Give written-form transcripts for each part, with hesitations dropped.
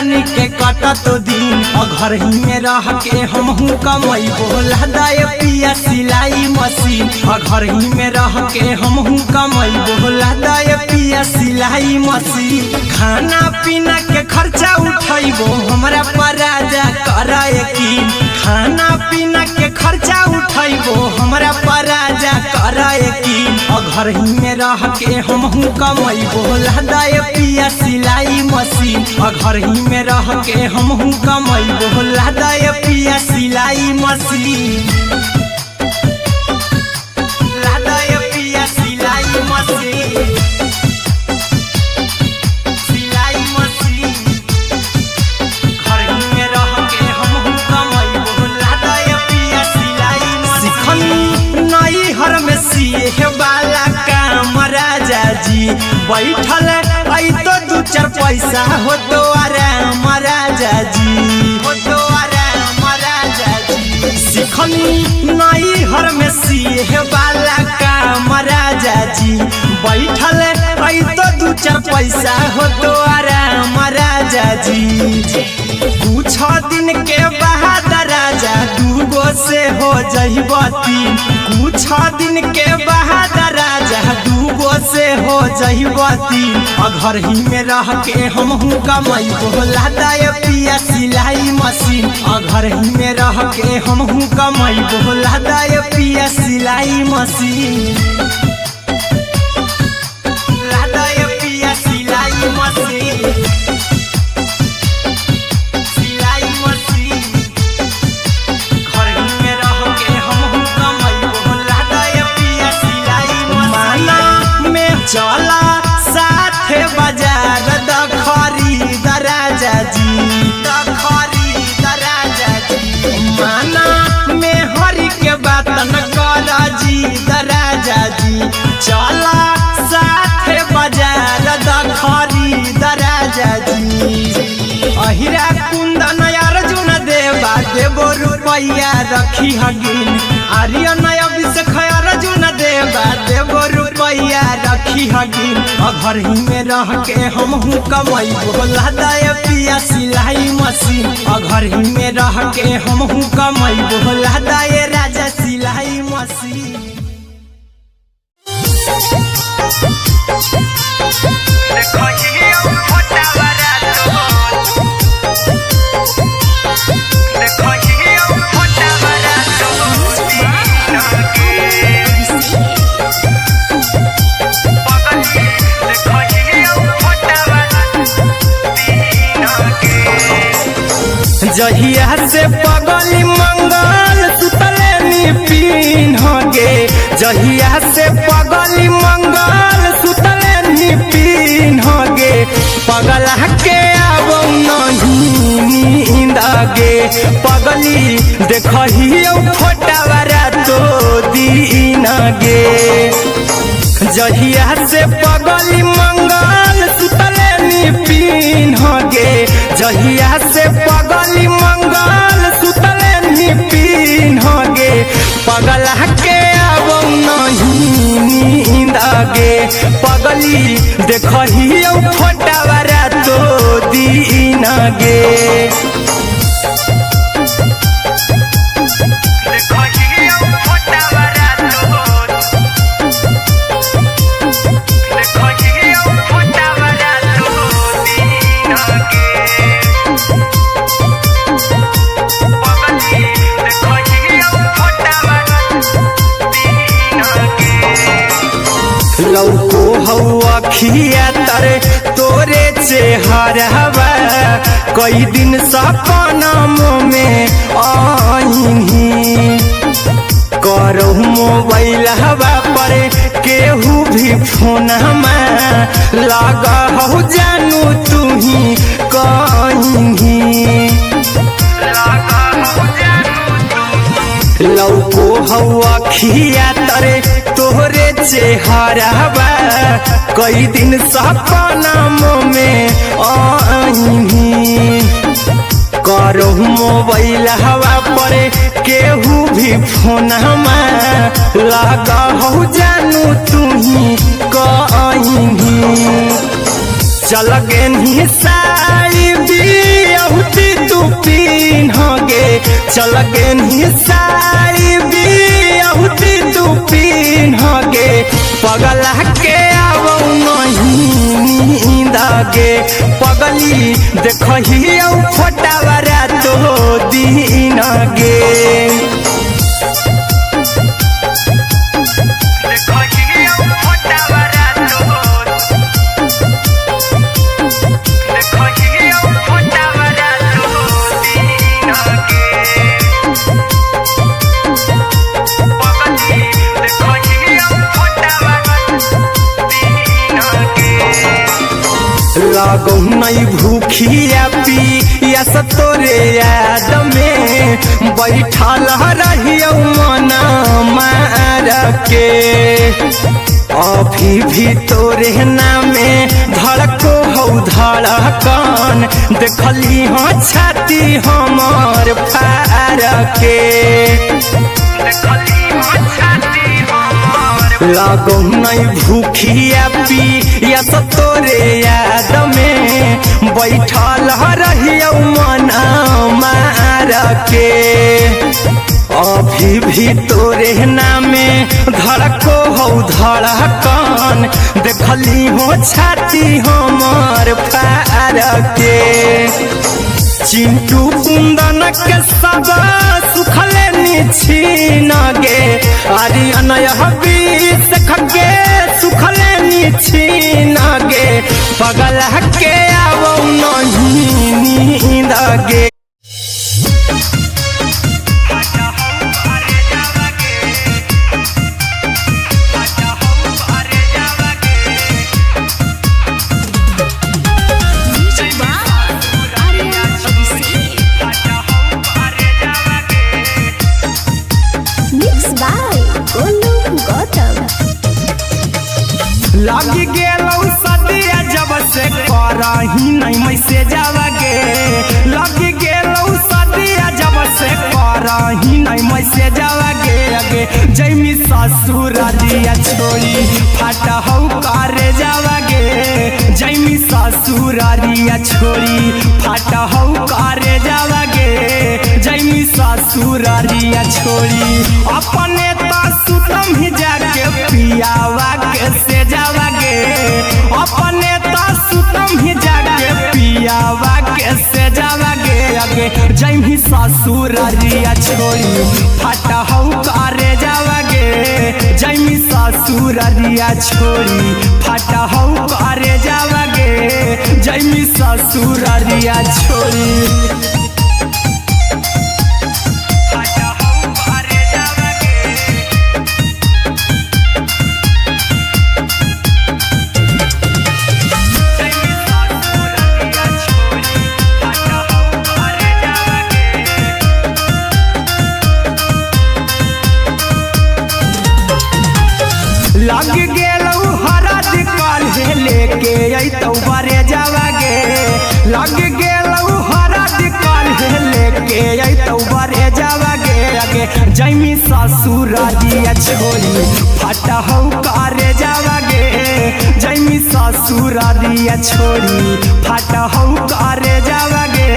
के कटत दिन घर ही में रह के हमहू कमैबो लहदाय पिया सिलाई मशीन घर ही में रह के हमहू कमैबो लहदाय पिया सिलाई मशीन खाना पीना के खर्चा उठैबो हमरा पर राजा करा यकीन खाना पीना के खर्चा उठैबो हमरा पर राजा करा यकीन घर ही में रह के हमहू कमैबो लहदाय पिया सिलाई मशीन घर ही में रह के हमहू कमैबो लहदाय पिया सिलाई मशीन लहदाय पिया सिलाई मशीन सिलाई मशीन घर ही में रह के हमहू कमैबो लहदाय पिया सिलाई मशीन नई हर में सिए वाला काम राजा जी बैठल आई तो दू चार पैसा हो तो आराम राजा जी हो तो आराम राजा जी सिखनी नई हर में सिए वाला काम राजा जी बैठल आई तो दू चार पैसा हो तो आराम राजा जी कुछ दिन के बाद राजा दूगो से हो जइबो तीन कुछ दिन के बाद राजा दूगो से हो जइबो तीन घर ही में रह के हमहू कमैबो लहदाय पिया सिलाई मशीन घर ही में रह के हमहू कमैबो लहदाय पिया सिलाई मशीन लहदाय पिया सिलाई मशीन चला साथे बाजार द खरीद राजा जी द खरीद राजा जी माना में हरि के बात न कर जी द राजा जी चला साथे बाजार द खरीद राजा जी अहिरा कुंदन अर्जुन देवा देबो रुपया रखी हगिन आर्यन अभिषेक अर्जुन देवा देबो रुपया रखी हगिन घर ही में रह के हमहू कमैबो लहदाय पिया सिलाई मशीन घर ही में रह के हमहू कमैबो लहदाय राजा सिलाई मशीन जहिया से पगली मंगल सुतले निपिन गे जहिया से पगली मंगल सुतले निपिन गे पगला के आवो नहीं नींद गे पगली देखहियो फोटावारा तो दीन गे जहिया से पगली मंगल सुतले निपिन गे जहिया से पगली मंगल सुतले निपिन गे पगला के आवो नहीं नींद गे पगली देखहियो फोटावारा तो दीन गे लौको हवा खिया तरे तोरे चेहरवा कई दिन सपना में आईनी करो मोबाइल हवा पर केहू भी फोन में लगा हो जानू तू ही कहीं लौको हवा खिया तरे तोहरे चेहरवा कई दिन सपना में आईनी करो मोबाइल हवा पर केहू भी फोन में लगा हो जानू तू ही कहीं चल गे निसाई बिहुती तू पिन्हगे चल गे निसाई बिहुती तू पिन्हगे पगला के आवौ नहीं नींदगे पगली देखही फोटावरा तो दीनगे लागो नहीं भूखिया पिया तोरे याद में बैठल रहियो मना मार के अभी भी तोरे नामे धड़को हौ धड़कन देखली हाँ छाती हमर फार के लागो नहीं भूखिया पिया तोरे याद में बैठल रहियो मना मार के अभी भी तोरे नामे धड़को हौ धड़कन देखली हो छाती हमर फार के चिंटू कुंदन के सब सुखले निछीनगे आर्यन हबीस खगे सुखले निछीनगे पगला के आवौ नहीं नींदगे लग गेलौ सदिया जब से करही नहीं मैसेज आवागे लग गेलौ सदिया जब से करही नहीं मैसेज आवागे अगे जैमी ससुरारिया छोड़ी फाटा हौ करे जावागे जैमी ससुरारिया छोड़ी फाटा हौ करे जावागे जैमी ससुरारिया छोड़ी अपने तो सुतम ही जाके पियावा के से जावागे अपने तो सुतम ही जाके पियावा के से जावागे अगे जैमी ससुरारिया छोड़ी फाटा हौ करे जावागे जैमी ससुरारिया छोड़ी फाटा हौ करे जावागे जैमी ससुरारिया छोड़ी लग गेलौ हरद काल्हे लेके अइतौ बरे जावागे लग गेलौ हरद काल्हे लेके अइतौ बरे जावागे अगे जैमी ससुरारिया छोड़ी फाटा हौ करे जावागे जैमी ससुरारिया छोड़ी फाटा हौ करे जावागे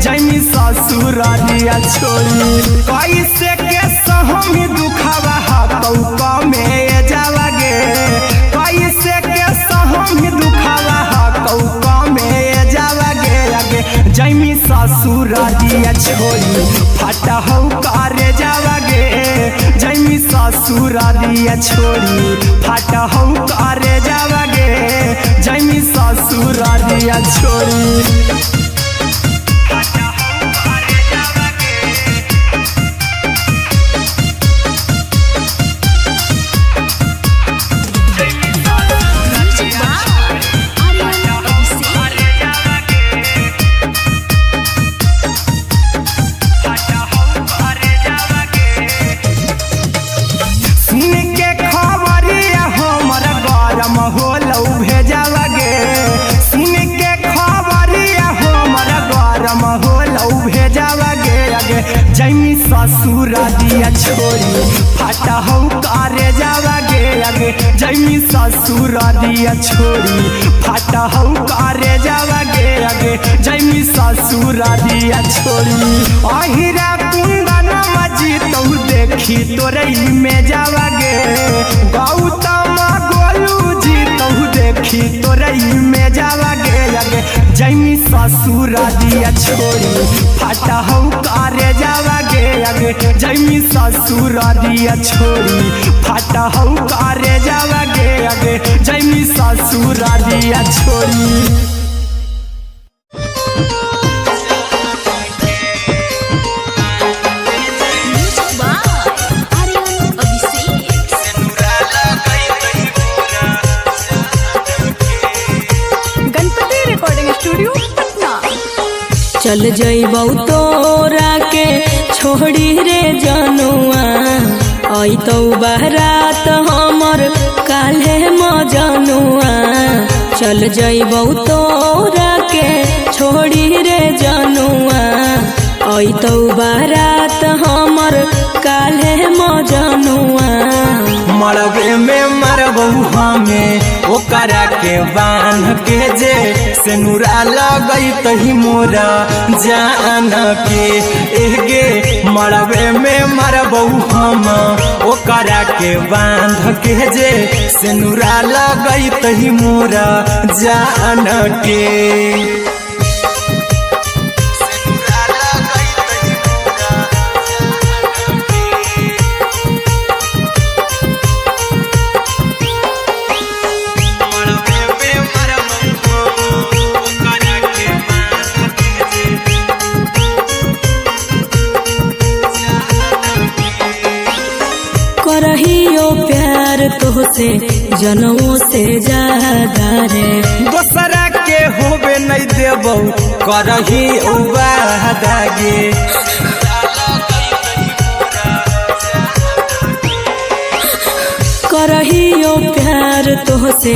जैमी ससुरारिया छोड़ी कैसे के सहमी दुखावा हकौ में जावागे कैसे के सहमी दुखावा हकौ में जावागे अगे जैमी ससुरारिया छोड़ी फाटा हौ करे जावागे जैमी ससुरारिया छोड़ी फाटा हौ करे जावागे जैमी ससुरारिया छोड़ी होलौ भेजावागे सुन के खबरिया हो जैमी ससुर दिया छोड़ी फाटा हो करे जावा गे जैमी ससुर दिया छोड़ी फाटा हो करे जावा गे जैमी ससुर दिया छोड़ी अहिरा कुंदन मजी तो देखी तोरई में जावा गे गौतम गोलू जी तो देखी तोरई में जावा गे जैमी ससुर दिया छोड़ी फाटा हो करे जावा गे जैमी ससुर दिया छोड़ी फाटा हो करे जावा गे जैमी ससुर दिया छोड़ी। चल जइबौ तोरा के छोड़ी रे जनुआ अइतौ बारात हमर काल्हे मजनुआ चल जइबौ तोरा के छोड़ी रे जनुआ अइतौ बारात हमर काल्हे मजनुआ मरबे में मरबौ हमें ओकरा के बांध के जे सेनुरा लगई तही मोरा जान के एगे मरबे में मरबौ हम ओकरा के बांध के जे सेनुरा लगई तही मोरा जान के करहियो प्यार तोहसे जनमों से ज्यादा रे दोसरा के होबे नहीं देबौ करही वादा गे करहियो प्यार तोहसे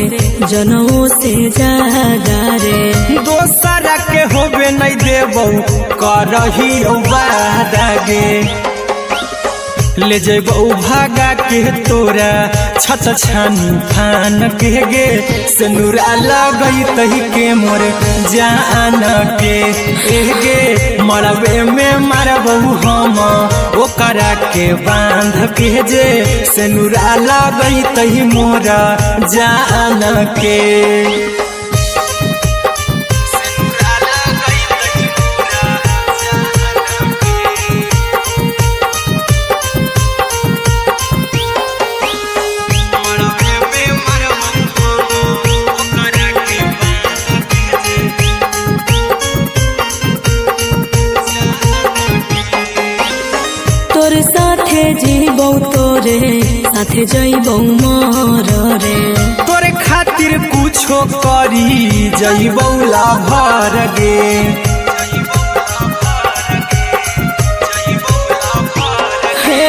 जनमों से ज्यादा रे दोसरा के होबे नहीं देबौ करही वादा गे ले जेबौ भागा के तोरा छत छानी फान के गे सेनुरा लगई तही के मोर जान के एगे मरबे में मरबौ हम ओकरा के बांध के जे सेनुरा लगई तही मोरा जान के जीबौ तोरे साथे जइबौ मोर रे तोरे खातिर कुछो करी जइबौ लाभर गे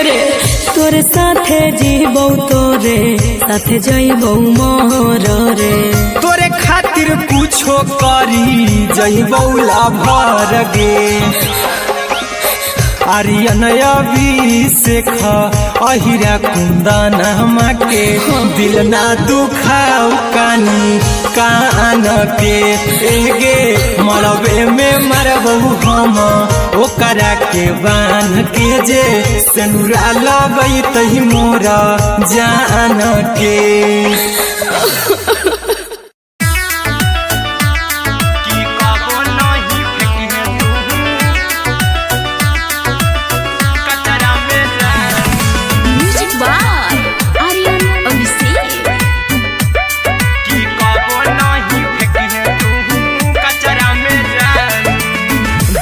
रे तोरे साथे जीबौ तोरे साथे जइबौ मोर रे तोरे खातिर कुछो करी जइबौ लाभर गे आर्यन अभिषेक अहिरा कुंदन के दिल ना दुखाऊ कानी कान के एगे मरबे में मरबौ हम ओकरा के बांध के जे सेनुरा लगई तही मोरा जान के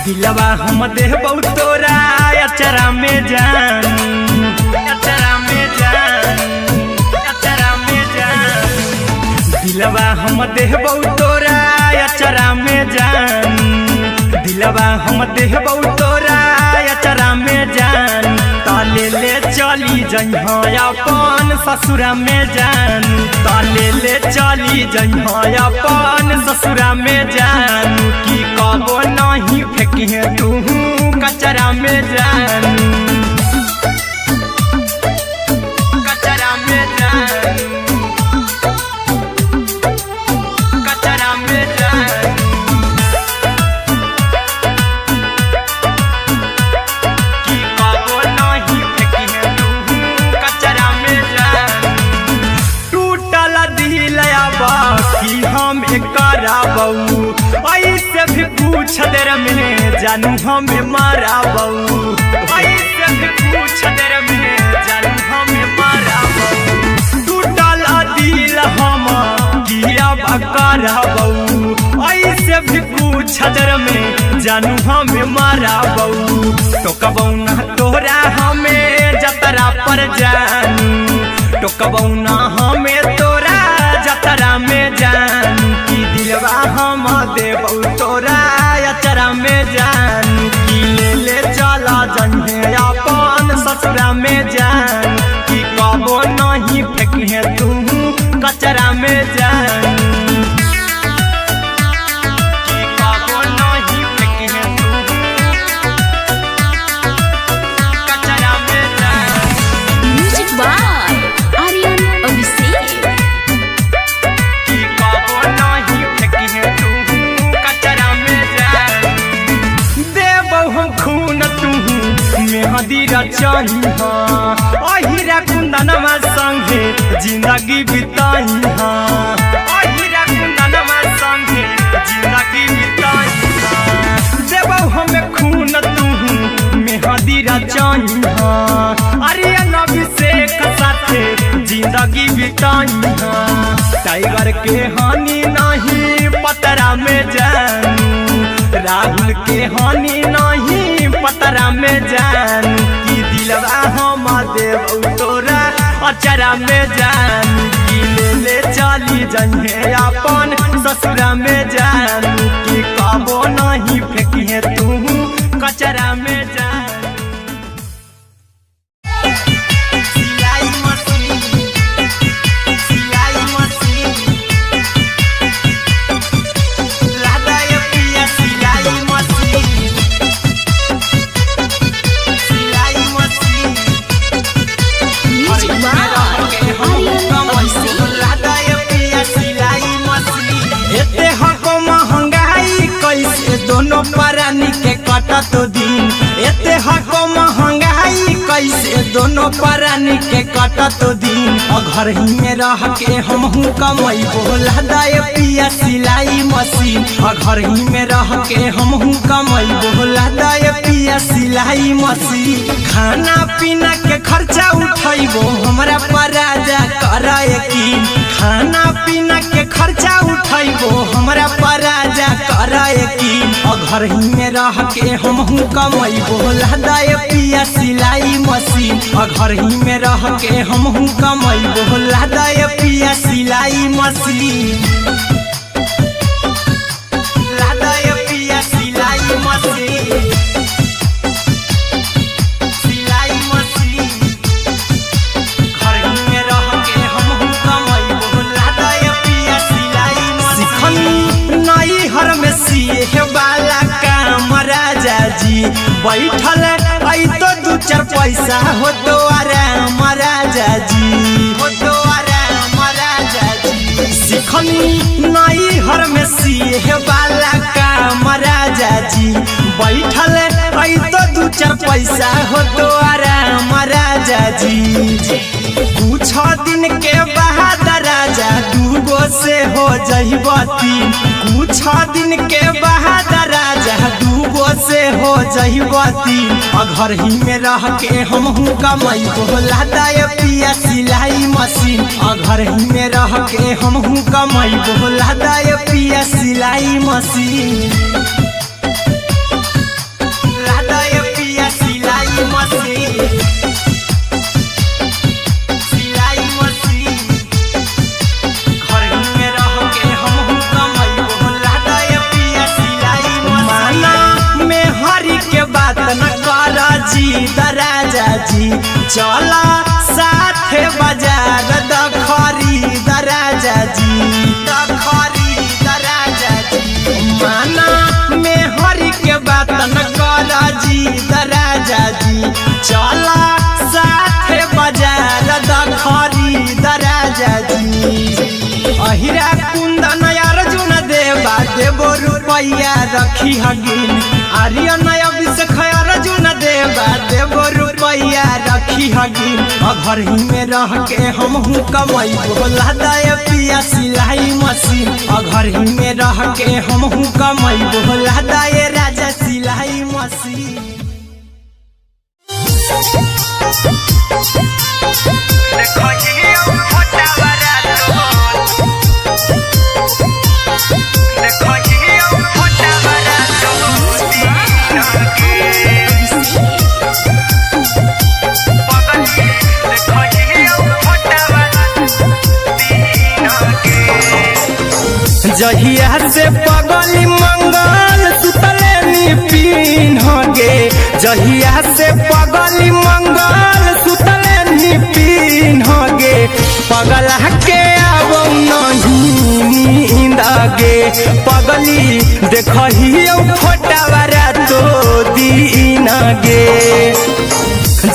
दिलवा हम देबौ तोरा अचरा में जान अचरा में जान अचरा में जान दिलवा हम देबौ तोरा अचरा में जान दिलवा हम देबौ तोरा अचरा में जान ताले ले चली जइहा अपन ससुरा में जान ताले ले चली जइहा अपन ससुरा में जान की कबो नहीं फेंकी तू कचरा में जान में जानू हमें मारा बहू ऐसे भी कुछ देर में जानू हमें मारा बहू टूटल दिल हम किया बकरा बहू ऐसे भी कुछ देर में जानू हमें मारा बहू तो कबौ ना तोरा हमें जतरा पर जानू तो कबौ ना हमें तोरा जतरा में जानू की दिलवा हम देबौ तोरा अचरा में जानू की ले चला जन्हे अपन ससुरा में जान की कबो नहीं फेंके तू कचरा में जानू अहिरा कुंदनमा संगे जिंदगी बिताई अहिरा कुंदनमा संगे जिंदगी बिताई देबौ हमें खून तू मेहदी रचाई अरे अभिषेक साथे जिंदगी बिताई टाइगर के हानि नहीं पतरा में जानू राहुल के हानि नहीं पतरा में जानू की दिलवा हम देबौ तोरा अचरा में जानू की ले चली जन्हे अपन ससुरा में जानू की कबो नहीं फेंकिए तू कचरा में जानू दोनों परानी के कटा तो दिन एते हको महंगाई कैसे दोनों परानी के कटा तो दिन और घर ही में रह के हम कमाई बोला दाए पिया सिलाई मशीन और घर ही में रह के हम कमाई बोला दाए पिया सिलाई मशीन खाना पीना के खर्चा उठाइबो हमरा पराजा कराए की खाना पीना के खर्चा उठाइबो हमरा पराजा कराए की और घर ही में रह के हम कमाई बोला दाए पिया सिलाई मशीन और घर ही में रह के हम कमाई बोला दाए पिया सिलाई मशीन लादाए पिया सिलाई मशीन सिलाई मशीन घर ही में रह के हम कमाई बोला दाए पिया सिलाई मशीन नई हर में सिए वाला काम राजा जी बैठल आई तो दू चार पैसा हो तो आराम राजा जी हो तो आराम राजा जी सिखनी नई हर में सिए वाला काम राजा जी बैठल आई तो दू चार पैसा हो तो आराम राजा जी कुछ दिन के बाद राजा दूगो से हो जइबा तीन कुछ दिन के बाद राजा दूगो से हो जइबा तीन और घर ही में रह के हम कमाई बोला दाए पिया सिलाई मशीन और घर ही में रह के हम कमाई बोला दाए पिया सिलाई मशीन लादाए पिया सिलाई मशीन राजा जी चला साथे बाजार दखरी राजा जी दखरी राजा जी माना में हरी के बात न कर जी राजा जी चला साथे बाजार दखरी राजा जी अहिरा कुंदन अर्जुन देवा देबो रुपया रखी हगिन आर्यन अभिषेक अर्जुन देवा देबो रुपया रखी हगिन और घर ही में रह के हम कमाई बोला दाए पिया सिलाई मशीन और घर ही में रह के हम कमाई बोला दाए राजा जहिया से पगली मंगल सुतले निपिन गे जहिया से पगली मंगल सुतले निपिन गे पगला के आवो नहीं नींद गे पगली देखही फोटावारा तो दीन गे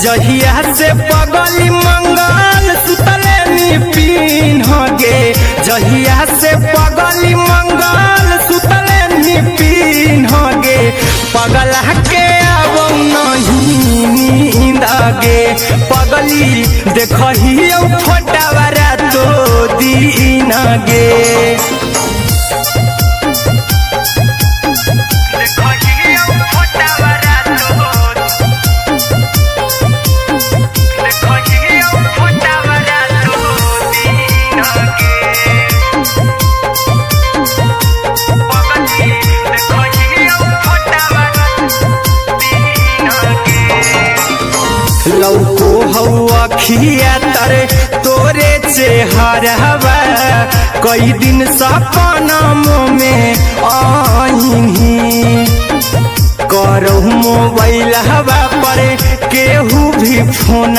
जहिया से पगली मंगल सुतले निपिन गे जहिया से पगली मंगल सुतले निपिन गे पगला के आवो नहीं नींद गे पगली देखही फोटावारा तो दीन गे लौको हवा खिया तरे तोरे चेहरावा कई दिन सपना में आईनी करहु मोबाइल हवा पर केहू भी फोन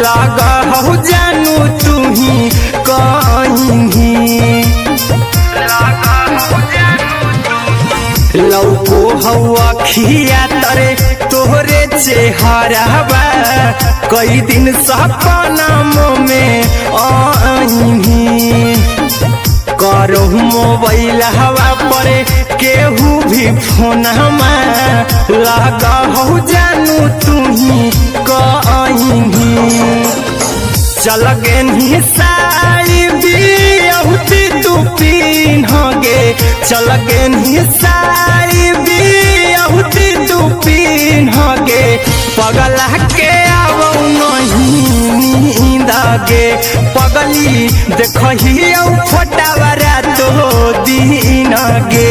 लगा हो जानू तू ही कहीं लौको हवा खिया तरे तोहरे चेहरावा कई दिन सपना में आईनी करहु मोबाइल हवा पर केहू भी फोन लगा हो जानू तू ही कहीं चल गे साड़ी बिहुती तू पीन गे चल गे साड़ी बिहुती तू पीन गे पगला के आवो नहीं नींद गे पगली देखही फोटावारा तो दीन गे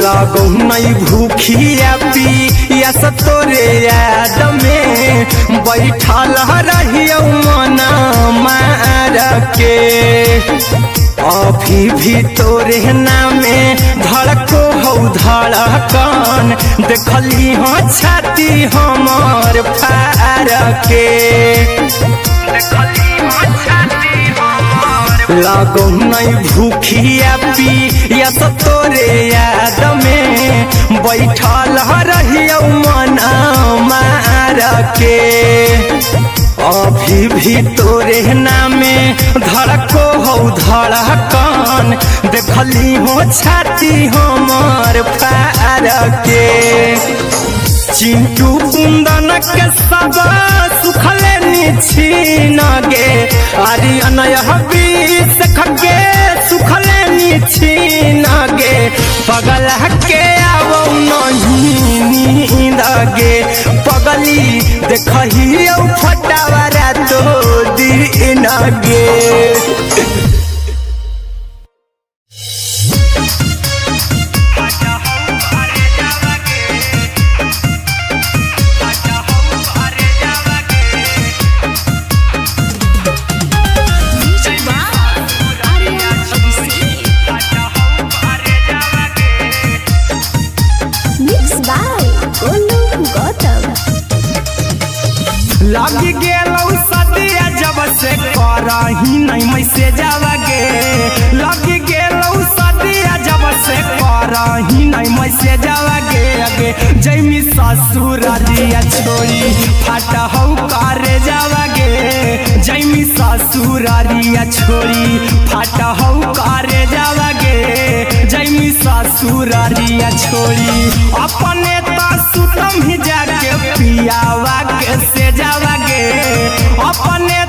लागो नहीं भूखिया पिया तोरे याद में बैठल रहियो मना मार के अभी भी तोरे नामे धड़को हो धड़कन देखली हो छाती हमार फार के लागो नहीं भूखिया पिया तोरे याद में बैठल रहियो मना मार के अभी भी तोरे नामे धड़को हो धड़कन देखली हो छाती हमार फार के चिंटू कुंदन के सब सुखले निछीन गे आर्यन हबीस खगे सुखले निछीन गे पगला के आवो नहीं नींद गे पगली देखही फोटावारा तो दीन गे लगी गेलौ सदिया जब से करही नहीं मैसेज गे लगी गेलौ सदिया जब से करही नहीं मैसेज गे अगे जैमी ससुरारिया छोड़ी फाटा हौ करे जावा गे जैमी ससुरारिया छोड़ी फाटा हौ करे जावा गे जैमी ससुरारिया छोड़ी अपने सुतम ही जाके पियावा के से जावा गे अपने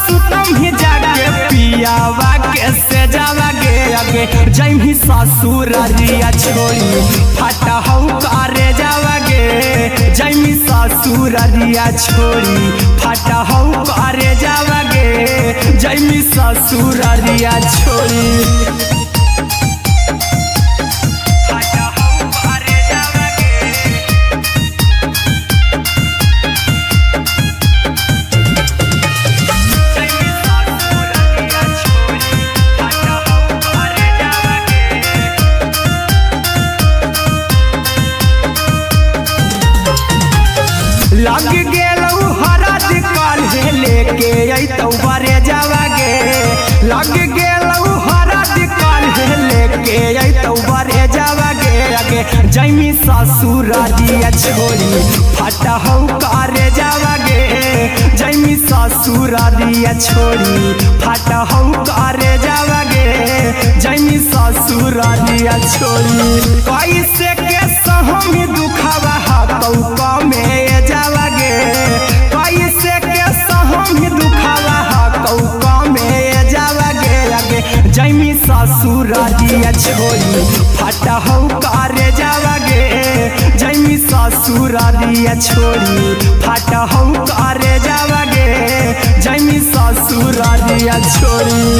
सुतम ही जाके पियावा के से जावा गे अगे जैमी ससुरारिया छोड़ी फाटा हौ करे जावा गे जैमी ससुर ससुररिया छोड़ी फाटा हौ करे जावागे जैमी ससुररिया छोड़ी लग गेलौ हरद काल्हे लेके अइतौ बरे जावागे लग गेलौ हरद काल्हे लेके अइतौ बरे जावागे अगे जैमी ससुररिया छोड़ी फाटा हौ करे जावागे जैमी ससुररिया छोड़ी फाटा हौ करे जावागे जैमी ससुररिया छोड़ी कैसे के सहमी दुखावा हतौ कमे जावागे कैसे के सहमी दुखावा हतौ कमे जावागे अगे जैमी ससुररिया छोड़ी फाटा हौ करे जावागे जैमी ससुररिया छोड़ी फाटा हौ करे जावागे जैमी ससुररिया छोड़ी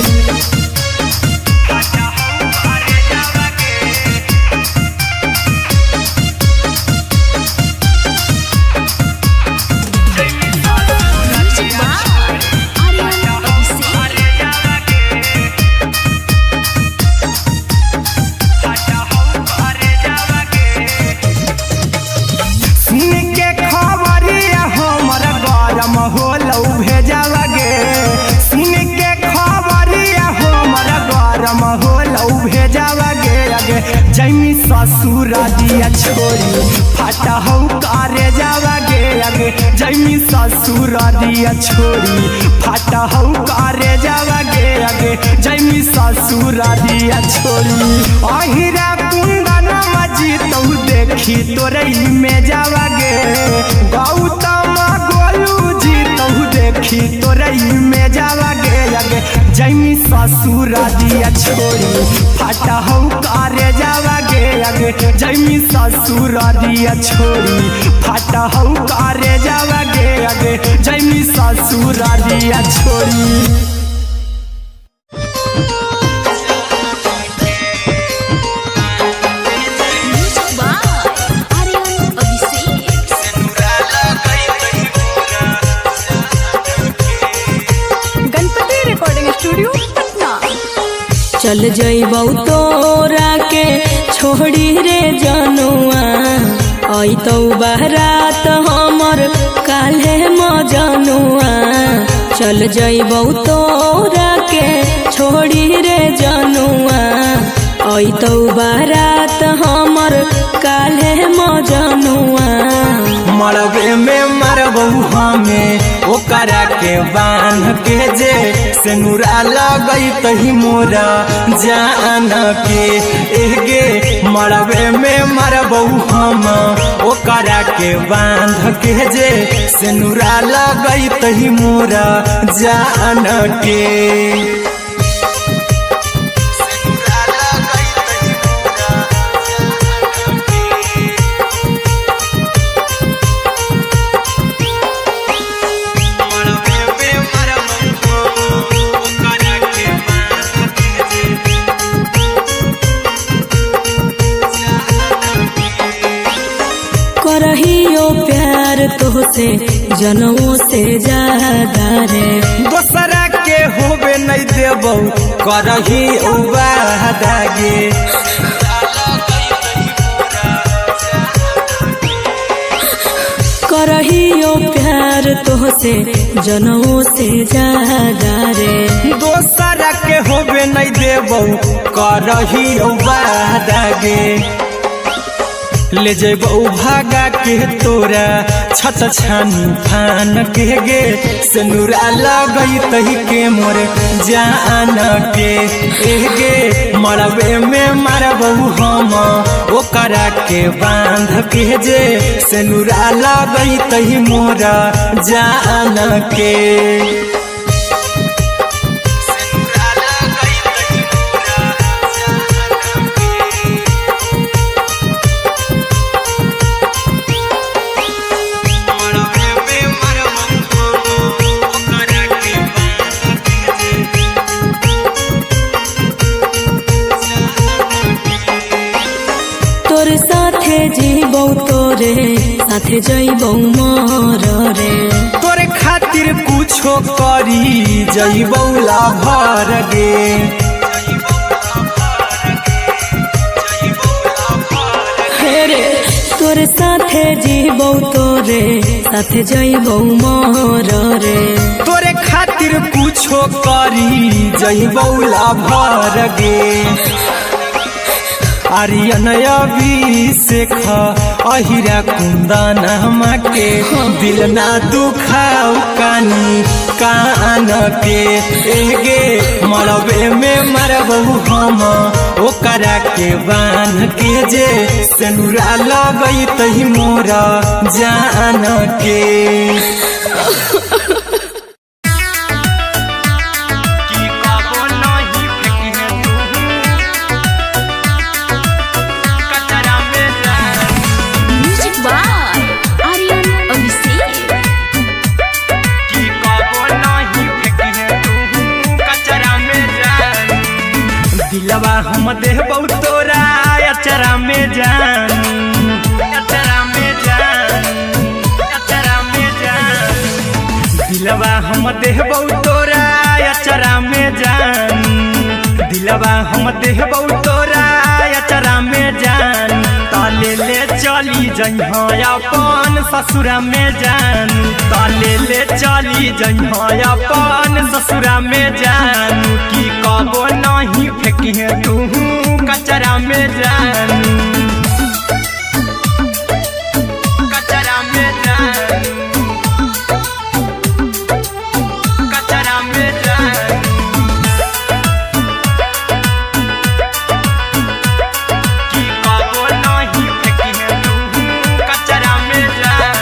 होलौ भेजावागे सुन के खबरिया हमरा गरम होलौ भेजावागे अगे जैमी ससुररिया छोड़ी फाटा हौ करे जावागे अगे जैमी ससुररिया छोड़ी फाटा हौ करे जावागे अगे जैमी ससुररिया छोड़ी अहिरा कुंदन मजीतौ देखी तोरई में जावागे गौतम देखी तोरई में जावागे अगे जैमी ससुररिया छोड़ी फाटा हौ करे जावागे अगे जैमी ससुररिया छोड़ी फाटा हौ करे जावागे अगे जैमी ससुररिया छोड़ी चल जइबौ तोरा के छोड़ी रे जनुआ अइतौ बारात हमर काल्हे मजनुआ चल जइबौ तोरा के छोड़ी रे जनुआ अइतौ बारात हमर काल्हे मजनुआ मरबे में मरबौ हमें ओकरा के बांध के जे सेनुरा लगैतहि मोरा जान के एगे मरबे में मरबौ हम ओकरा के बांध के जे सेनुरा लगैतहि मोरा जान के करहियो प्यार तोहसे जनमों से ज्यादा रे दोसरा के होबे नहीं देबौ करही वादागे करहियो प्यार तोहसे जनमों से ज्यादा रे दोसरा के होबे नहीं देबौ करही वादागे ले जेबौ भागा के तोरा छत छानी फान के गे सेनुरा लगैतहि के मोर जान के एगे मरबे में मरबौ हम ओकरा के बांध के जे सेनुरा लगैतहि मोरा जान के साथे जइबौ मोर रे। तोरे खातिर कुछो करी जइबौ लाभर गे। रे तोरे साथे जीबौ तोरे साथे जइबौ मोर रे। तोरे खातिर कुछो करी जइबौ लाभर गे। आर्यन अभिषेक अहिरा कुंदनमा के दिल ना दुखाऊ कानी कान के। एगे मरबे में मरबौ हम ओकरा के बांध के जे सेनुरा लगई तही मोरा जान के। दिलवा हम देबौ तोरा अचरा में जान, अचरा में जान, अचरा में जान। दिलवा हम देबौ तोरा अचरा में जान। दिलवा हम देबौ तोरा अचरा में जान। ताले ले चली जइहा अपन ससुरा में जान। ताले ले चली जइहा अपन ससुरा में जान। की कबो नहीं फेंकिहे तू कचरा में जान, कचरा में जान, कचरा में जान। की कबो नहीं फेंकिहे तू कचरा में जान।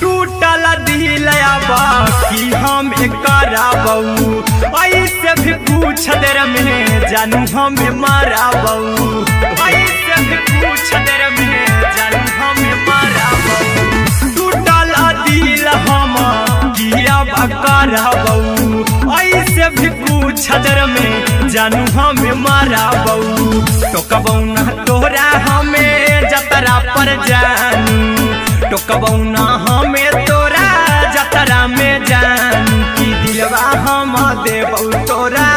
टूटल दिल आबा कि हम कराबौ ऐसे भी कुछ देर में जानू हमें माराबौ। ऐसे भी कुछ देर में जानू हमें माराबौ। टूटल दिल हम किया कराबौ ऐसे भी कुछ देर में जानू हमें माराबौ। टोकबौ ना तोरा हमें जतरा पर जानू। टोकबौ ना हमें तोरा जतरा में जानू। की दिलवा हम देबौ तोरा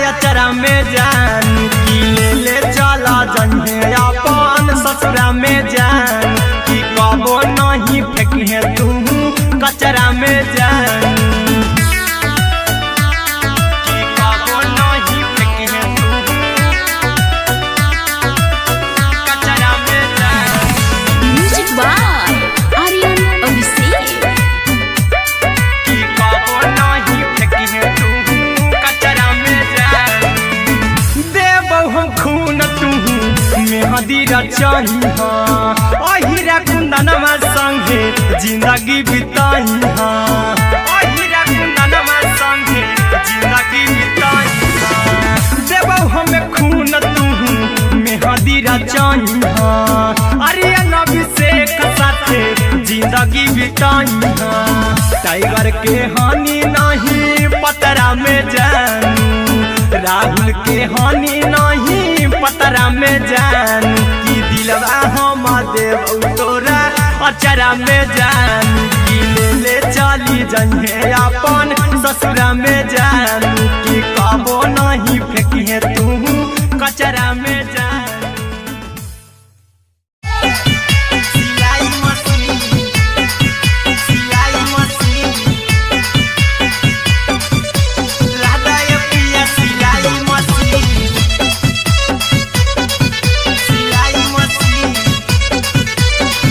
अचरा में जान। की ले चला जइहे अपन ससुरा में जान। की कबो नहीं फेंकिहे तू कचरा में जान। की कबो नहीं फेंकिहे तू कचरा में जान। Music by Aryan Abhishek. की कबो नहीं फेंकिहे तू कचरा में जान। देबौ हम खून तू मेहदी रचइहा। अहिरा कुंदनमा संगे जिंदगी बिताइहा। अहिरा कुंदनमा संगे जिंदगी बिताइहा। देबौ हम खून तू मेहदी रचइहा। आर्यन अभिषेक साथे जिंदगी बिताइहा। टाइगर के हानि नहीं पतरा में जानू। राहुल के हानि नहीं पतरा में जानू। की दिलवा हम देबौ तोरा अचरा में जानू। की ले चली जइहे अपन ससुरा में जानू। की कबो नहीं फेंकिहे तू कचरा में जानू। सिलाई मशीन, सिलाई मशीन, लादा ये पिया सिलाई मशीन, सिलाई machine.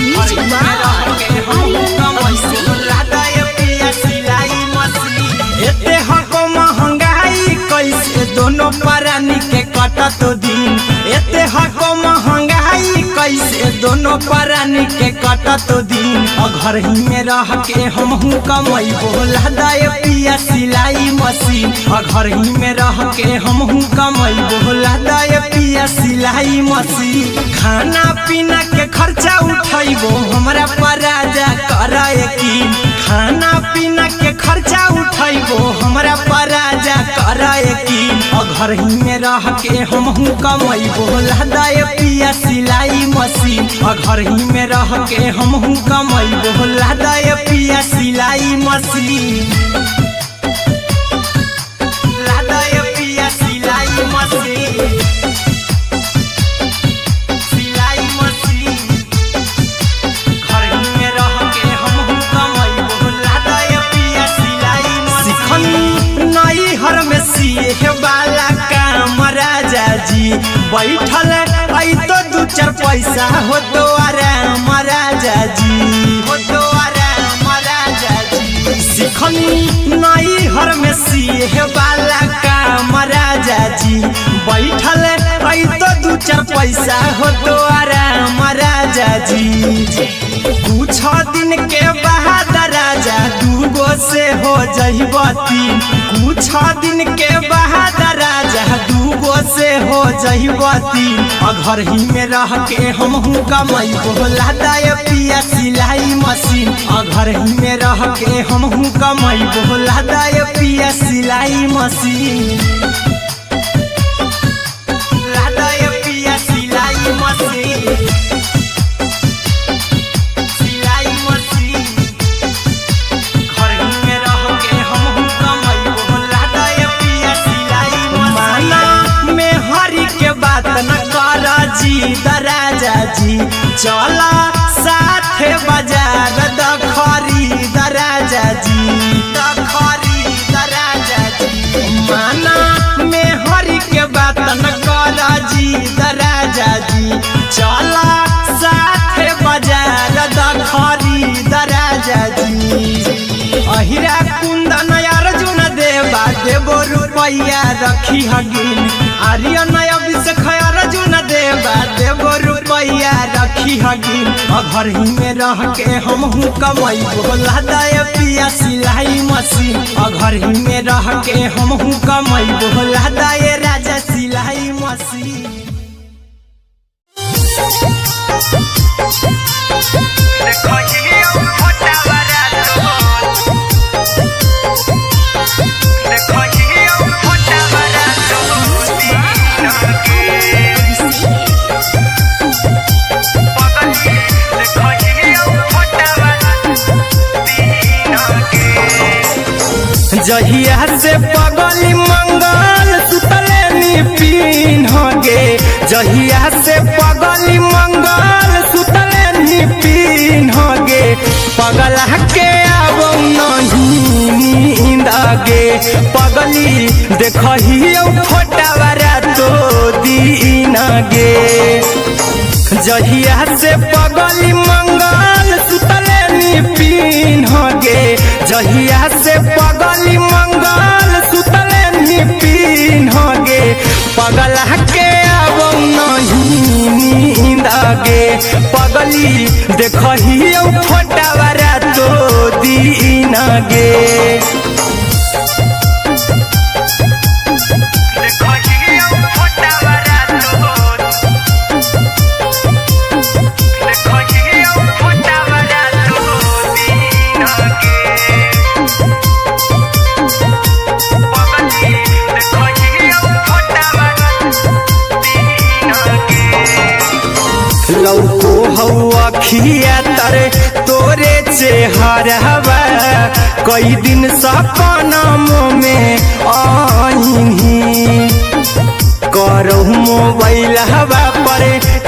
Music by Aryan Abhishek. लादा ये पिया सिलाई मशीन। एते हको महंगाई कैसे दोनों परानी के कटत दिन। एते हको महंगाई कैसे दोनों परानी के कटत दिन। घर ही में रह के हमहू कमैबो लादा ये पिया सिलाई मशीन। घर ही में रह के हमहू कमैबो लादा ये पिया सिलाई मशीन। खाना पीना के खर्चा उठैबो हमरा पराजा करे की। खाना पीना के खर्चा उठैबो हमरा पराजा करे की। घर ही में रह के हमहू कमैबो लहदाय पिया सिलाई मशीन घर ही में रह के हमहू कमैबो लहदाय पिया सिलाई मशीन लहदाय पिया सिलाई मशीन सिलाई मशीन घर ही में रह के हमहू कमैबो लहदाय पिया सिलाई मशीन नई हर में सिए वाला काम राजा जी बैठल आई तो दू चार पैसा हो तो आराम राजा जी हो तो आराम राजा जी सिखनी नई हर में सिए वाला काम राजा जी बैठल आई तो दू चार पैसा हो तो आराम राजा जी कुछ दिन के बाद राजा दूगो से हो जइब तीन कुछ दिन के बाद राजा दूगो से हो जइब तीन घर ही में रह के हमहू कमैबो लहदाय पिया सिलाई मशीन घर ही में रह के हमहू कमैबो लहदाय पिया सिलाई मशीन लहदाय पिया सिलाई मशीन राजा जी चला साथे बाजार द खरीद राजा जी द खरीद राजा जी माना में हरी के बात न कर जी राजा जी चला साथे बाजार द खरीद राजा जी अहिरा कुंदन अर्जुन देवा देवो रुपया रखी हगिन आर्यन अभिषेक अर्जुन देवा देवो रुपया रखी हगिन घर ही में रह के हमहू कमैबो लहदाय पिया सिलाई मशीन घर ही में रह के हमहू कमैबो लहदाय राजा सिलाई मशीन जहिया से पगली मंगल सुतले निपिन गे जहिया से पगली मंगल सुतले निपिन गे पगला के आबो नहीं नींद गे पगली देखहियो फोटावारा तो दीन गे जहिया से पगली मंगल सुतले निपिन गे जहिया से पगली मंगल सुतले निपिन गे पगला के आबो नहीं नींद गे पगली देखहियो फोटावारा तो दीन गे लौको हवा खिया तरे तोरे चेहरावा कई दिन सपनों में आईनी करो मोबाइल हवा पर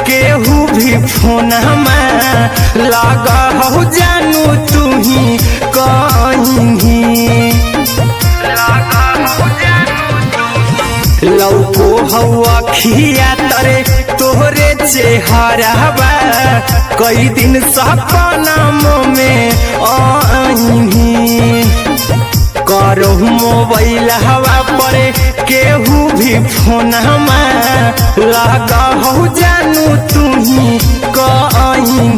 केहू भी फोन में लगा हो जानू तू ही कहीं लौको हवा खिया तरे तोहरे चेहरावा कई दिन सपनों में आईनी करो मोबाइल हवा पर केहू भी फोन में लगा हो जानू तू ही कहीं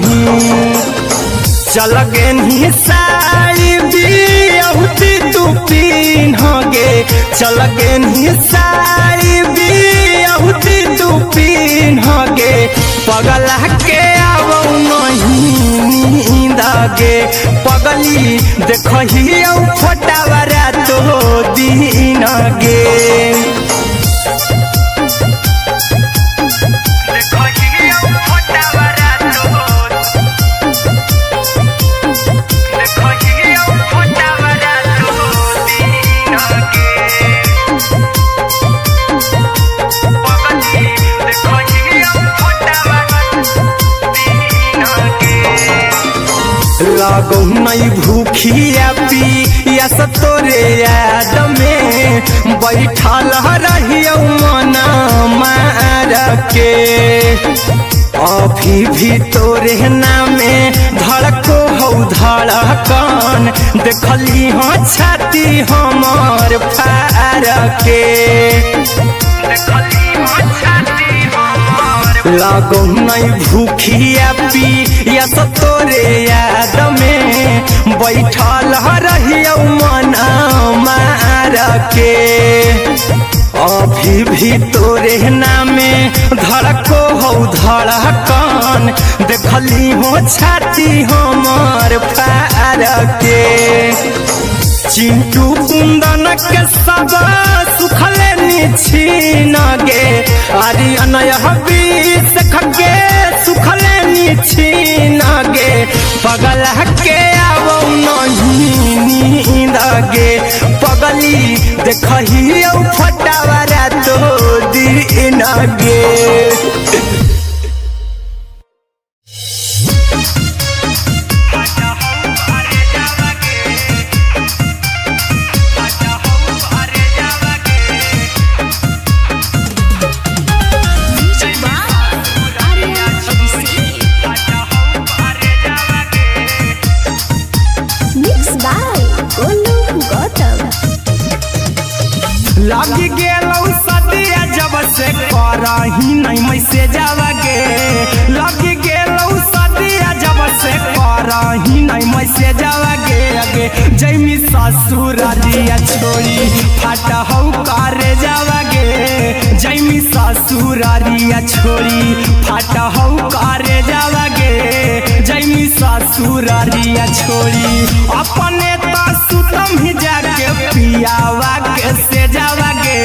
चल गे साड़ी बियाहुती तू पीन गे चल गे साड़ी बियाहुती तू पीन गे पगला के आबो नहीं नींद गे पगली देखहियो फोटावारा तो दीन गे भूखिया पिया तोरे याद में बैठल रहियो मना मार के अभी भी तोरे नामे धड़को हो धड़कन देखली हो छाती हमर फार के लागो नहीं भूखिया पिया तोरे याद में बैठल रहियो मना मार के अभी भी तोरे नामे धड़को हो धड़कन देखली हो छाती हमर फार के चिंटू कुंदन के सब सुखले निछीन गे आरी अनय हबीस खगे सुखले निछीन गे पगल के आवो नहीं नींद गे पगली देखही फटावरा तो दिन गे लगी गेलौ सदिया जब से करही नहीं मैसेज गे लगी गेलौ सदिया जब से करही नहीं मैसेज गे अगे जैमी ससुरारिया छोड़ी फाटा हौ करे जावा गे जैमी ससुरारिया छोड़ी फाटा हौ करे जावा गे जैमी ससुरारिया छोड़ी अपने तो सुतम ही जाके पियावा के से जावा गे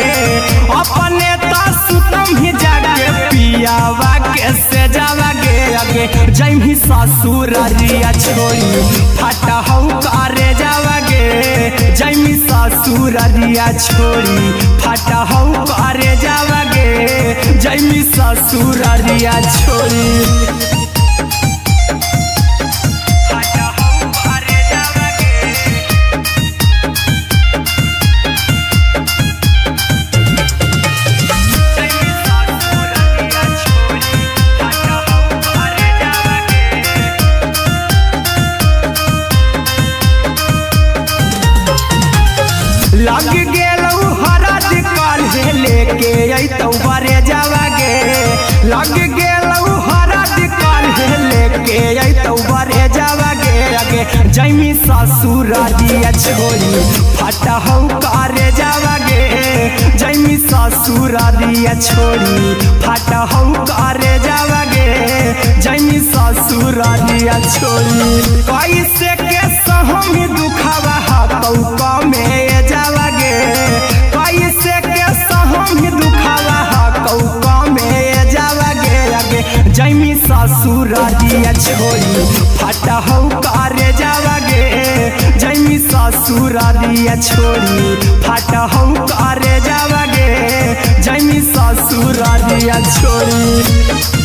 अपने तो सुतम ही जाके पियावा के से जावा गे अगे जैमी ससुरारिया छोड़ी फाटा हौ करे जावा गे जैमी ससुरारिया छोड़ी फाटा हौ करे जावा गे जैमी ससुरारिया छोड़ी लग गेलौ हरद काल्हे लेके अइतौ बरे जावा गे लग गेलौ हरद काल्हे लेके अइतौ बरे जावा गे अगे जैमी ससुरारिया छोड़ी फाटा हौ करे जावा गे जैमी ससुरारिया छोड़ी फाटा हौ करे जावा गे जैमी ससुरारिया छोड़ी कैसे के सहम दुखावा हकौ में जावा गे कैसे के सहम दुखावा हकौ में जावा गे अगे जैमी ससुरारिया छोड़ी फाटा हौ करे जावा गे जैमी ससुरारिया छोड़ी फाटा हौ करे जावा गे जैमी ससुरारिया छोड़ी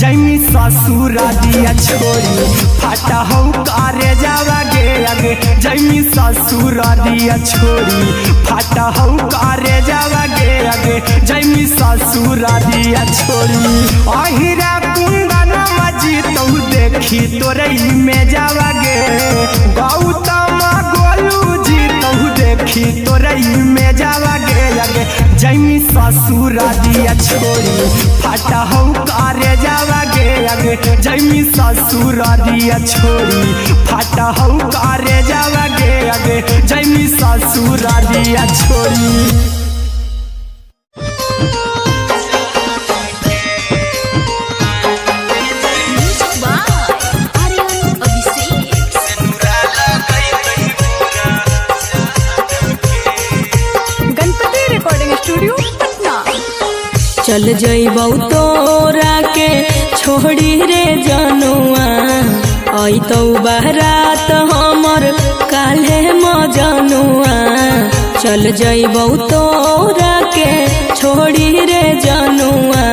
जैमी ससुरारिया छोड़ी फाटा हौ करे जावा गे अगे जैमी ससुरारिया छोड़ी फाटा हौ करे जावा गे अगे जैमी ससुरारिया छोड़ी अहिरा कुंदन मजी तौ देखी तोरई में जावा गे गौतम गोलू जी तौ देखी तोरई में जावा गे अगे जैमी ससुरारिया छोड़ी फाटा हौ करे जावा गे अगे जैमी ससुरारिया छोड़ी फाटा हौ करे जावा गे अगे जैमी ससुरारिया छोड़ी Music by चल जइबौ तोरा के छोड़ी रे जनुआ अइतौ बारात हमर काल्हे मजनुआ चल जइबौ तोरा के छोड़ी रे जनुआ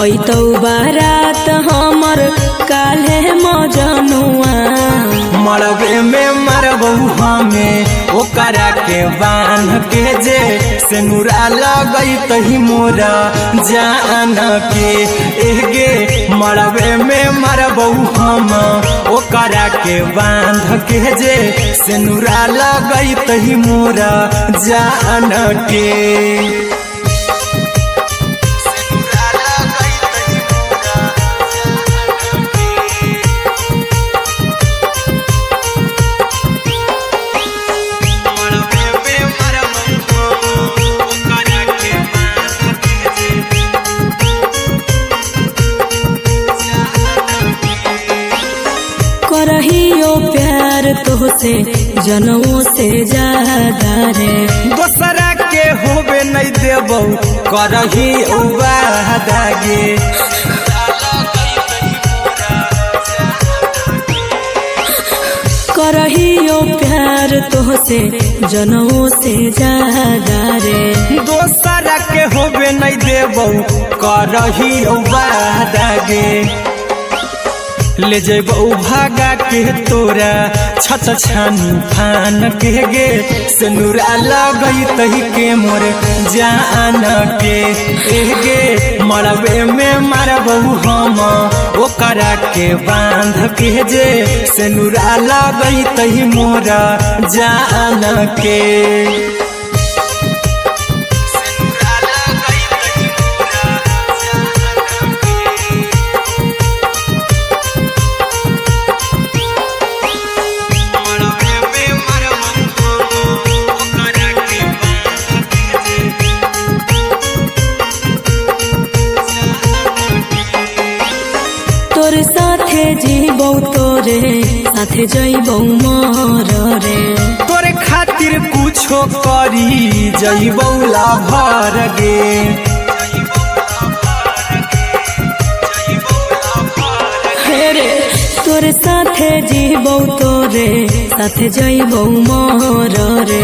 अइतौ बारात हमर काल्हे मजनुआ मरबे में मरबौ हमें ओकरा के बांध के जे सिनुरा लगैतहि मोरा जान के एगे मरबे में मरबौ हम ओकरा के बांध के जे सिनुरा लगैतहि मोरा जान के करहियो प्यार तोहसे जनमों से ज्यादा रे दोसरा के होबे नहीं देबौ करही वादा गे करहियो प्यार तोहसे जनमों से ज्यादा रे दोसरा के होबे नहीं देबौ करही वादा गे ले जेबौ भागा के तोरा छत छानी फान के गे सिनुरा लगैतहि के मोर जान के एगे मरबे में मरबौ हम ओकरा के बांध के जे सिनुरा लगैतहि मोरा जान के तोरे साथे जीबौ तोरे साथे जइबौ मर रे तोरे खातिर कुछो करी जइबौ लाभर गे रे तोरे साथे जीबौ तोरे साथे जइबौ मर रे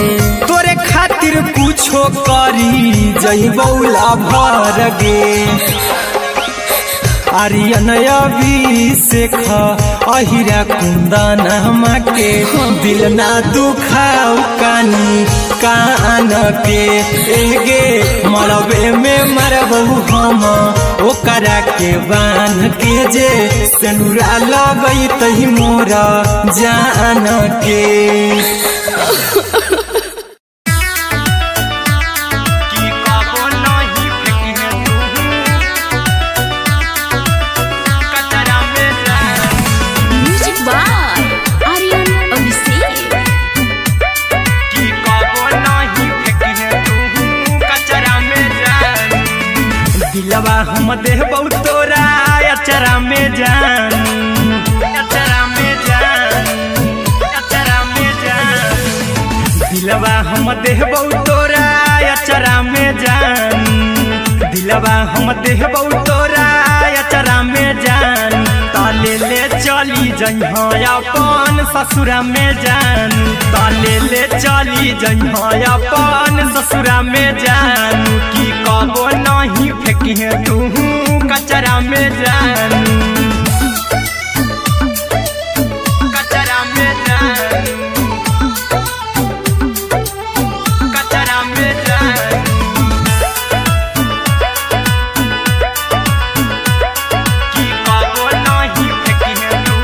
तोरे खातिर कुछो करी जइबौ लाभर गे आर्यन अभिषेक अहिरा कुंदन के दिल ना दुखाऊ कानी कान के एगे मरबे में मरबौ हम ओकरा के बांध के जे सिनुरा लगैतहि मोरा जान के दिलवा हम देबौ तोरा अचरा में जान अचरा में जान अचरा में जान दिलवा हम देबौ तोरा अचरा में जान दिलवा हम देबौ तोरा अचरा में जान ताले ले चली जइहा अपन ससुरा में जान ताले ले चली जइहा अपन ससुरा में जान की कबो नहीं फेंकी तू कचरा में जान कचरा में जान कचरा में जान की कबो नहीं फेंकी तू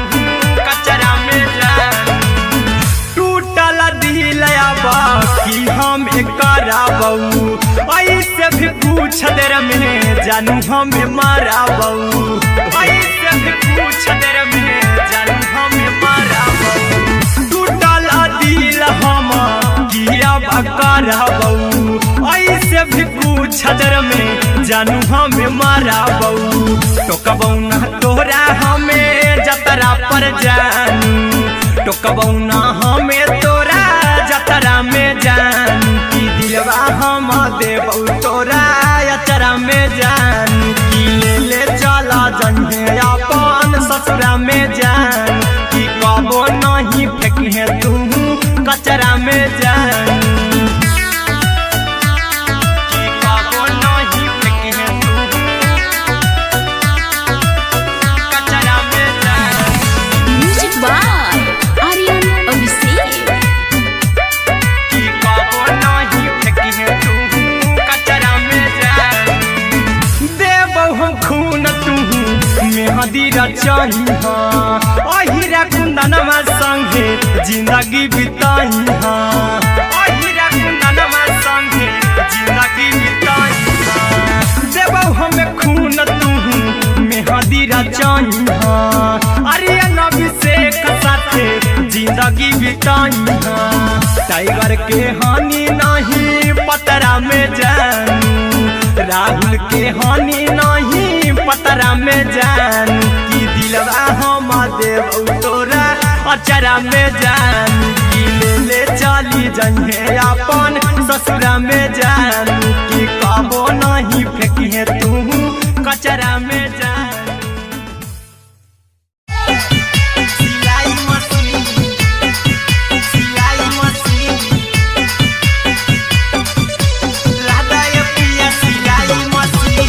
कचरा में जान टूटल दिल बाकी हम कराबौ ऐसे भी पूछ देर में जानू हमें माराबौ ऐसे भी पूछ देर में जानू हमें माराबौ टूटल दिल हम किया कराबौ ऐसे भी पूछ देर में जानू हमें माराबौ टोकबौ ना तोरा हमें जतरा पर जानू टोकबौ ना हमें तोरा जतरा में जान की दिलवा हम देबौ तोरा अचरा में जान में जान कि कबो नहीं फेंकी है तू कचरा में जान। Music by Aryan Abhishek. कि कबो नहीं फेंकी है तू कचरा में जान। देबो हम खून तू मेहदी रचाई अहिरा कुंदनमा संगे जिंदगी बिताई अहिरा कुंदनमा संगे जिंदगी बिताई देबो हमें खून तू मेहदी रचाई अरे अभिषेक साथे जिंदगी बिताई टाइगर के हानि नहीं पतरा में जानू राहुल के हानि नहीं पतरा में जानू कि दिलवा हम देव तोरा अचरा में जानू कि ले चली जइहे अपन ससुरा में जानू कि कबो नहीं फेंकी है तू कचरा में जानू। सिलाई मशीन लादा ये पिया सिलाई machine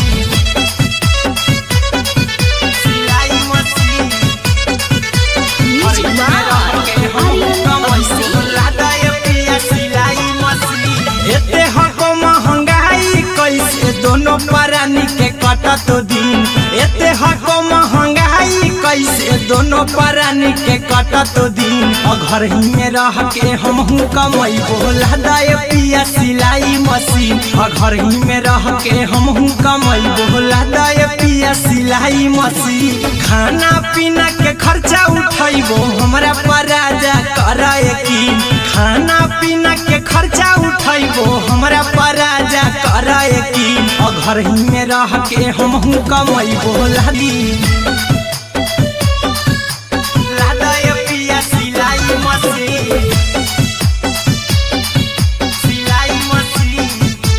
music by Aryan Abhishek. लादा ये पिया सिलाई मशीन एते हको महंगाई कैसे दोनों परानी के कटत दिन एते हको महंगाई कैसे दोनों परानी के कटत दिन घर ही में रह के हमहू कमैबो लादा ये पिया सिलाई मशीन घर ही में रह के हमहू कमैबो लादा ये पिया सिलाई मशीन खाना पीना के खर्चा उठैबो हमरा पराजा करे की खाना पीना के खर्चा उठैबो हमरा पराजा करे की घर ही में रह के हमहू कमैबो लादी लादा ये पिया सिलाई मशीन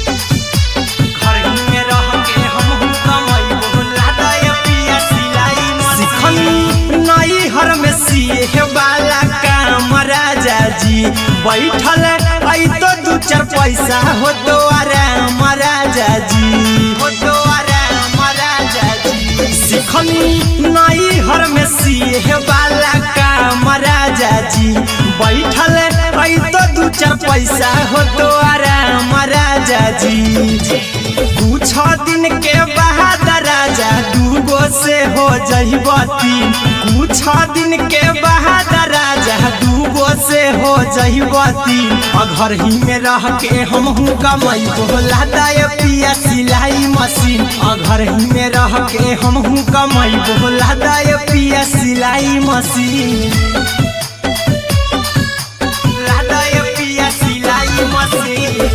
घर ही में रह के हमहू कमैबो लादा ये पिया सिलाई मशीन नई हर में सिए वाला काम राजा जी बैठल आई तो दू चार पैसा हो तो आराम राजा जी हो तो आराम राजा जी सिखनी नई हर में सिए वाला काम राजा जी बैठल आई तो दू चार पैसा हो तो आराम राजा जी कुछ दिन के बाद राजा दूगो से हो जहिबती कुछ दिन के बाद राजा दूगो से हो जहिबती घर ही में रह के हमहू कमैबो लादा ये पिया सिलाई मशीन घर ही में रह के हमहू कमैबो लादा ये पिया सिलाई मशीन लादा ये पिया सिलाई मशीन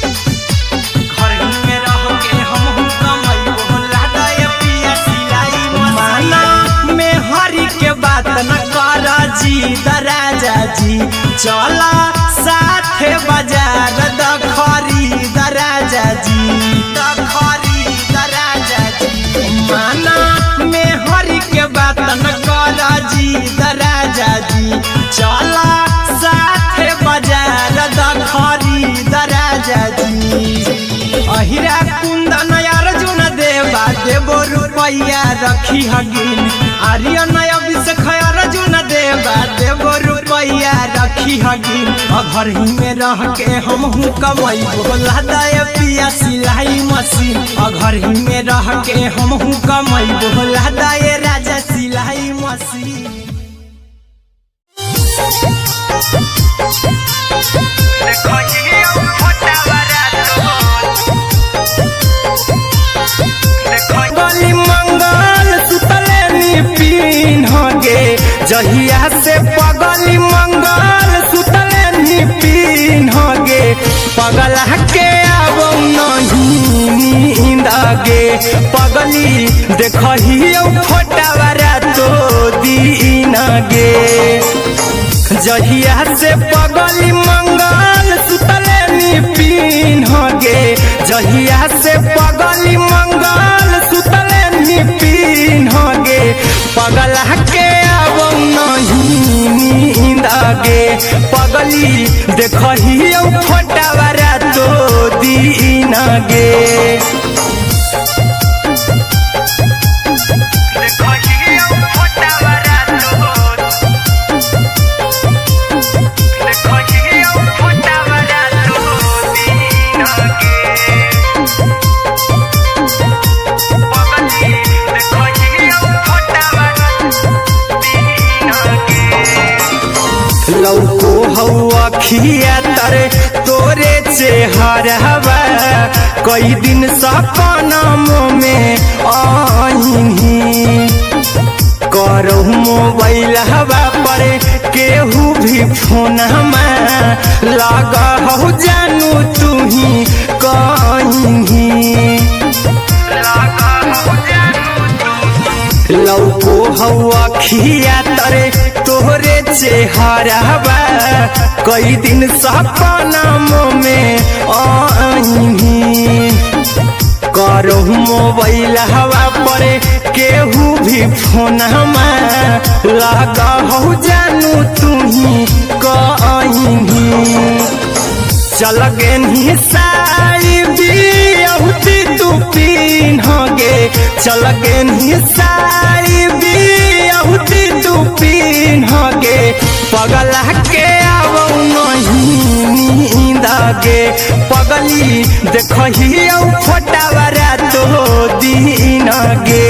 घर ही में रह के हमहू कमैबो लादा ये पिया सिलाई मशीन माना में हरी के बात न कर जी दराजा जी चला साथे बाजार दखरी दराजा जी माना में हरी के बात न कर जी दराजा जी चला साथे बाजार दखरी दराजा जी अहिरा कुंदन अर्जुन देवा देबो रुपैया रखी हगिन आर्यन अभिषेक अर्जुन देवा देबो रुपैया रखी हगिन घर ही में रह के हमहू कमैबो लादा ये पिया सिलाई मशीन घर ही में रह के हमहू कमैबो लादा ये राजा सिलाई मशीन गली मंगल सुतले निपिन गे जहिया से पगली मंगल सुतले निपिन गे पगला के आवो नहीं नींद गे पगली देखहियो फोटावरा तो दीन गे जहिया से पगली मंगल सुतले निपिन गे जहिया से पगली मंगल सुतले निपिन गे पगला के आवो पगली देखही फोटावारा तो दीन गे लौको हवा खिया तरे तोरे चेहरवा कई दिन सपनों में आईनी करो मोबाइल हवा पर केहू भी फोन लगा हो जानू तू ही कहीं लौको हवा खिया तरे तोहरे चेहरवा कई दिन सपनों में आईनी करो मोबाइल हवा पर केहू भी फोन लगा हो जानू तू ही कहीं चल गे साड़ी बिहुती तू पीन्होगे चल गे साड़ी बिहुती तू पीन्होगे पगला के आवो नहीं नींद गे पगली देखही फोटावारा तो दीन गे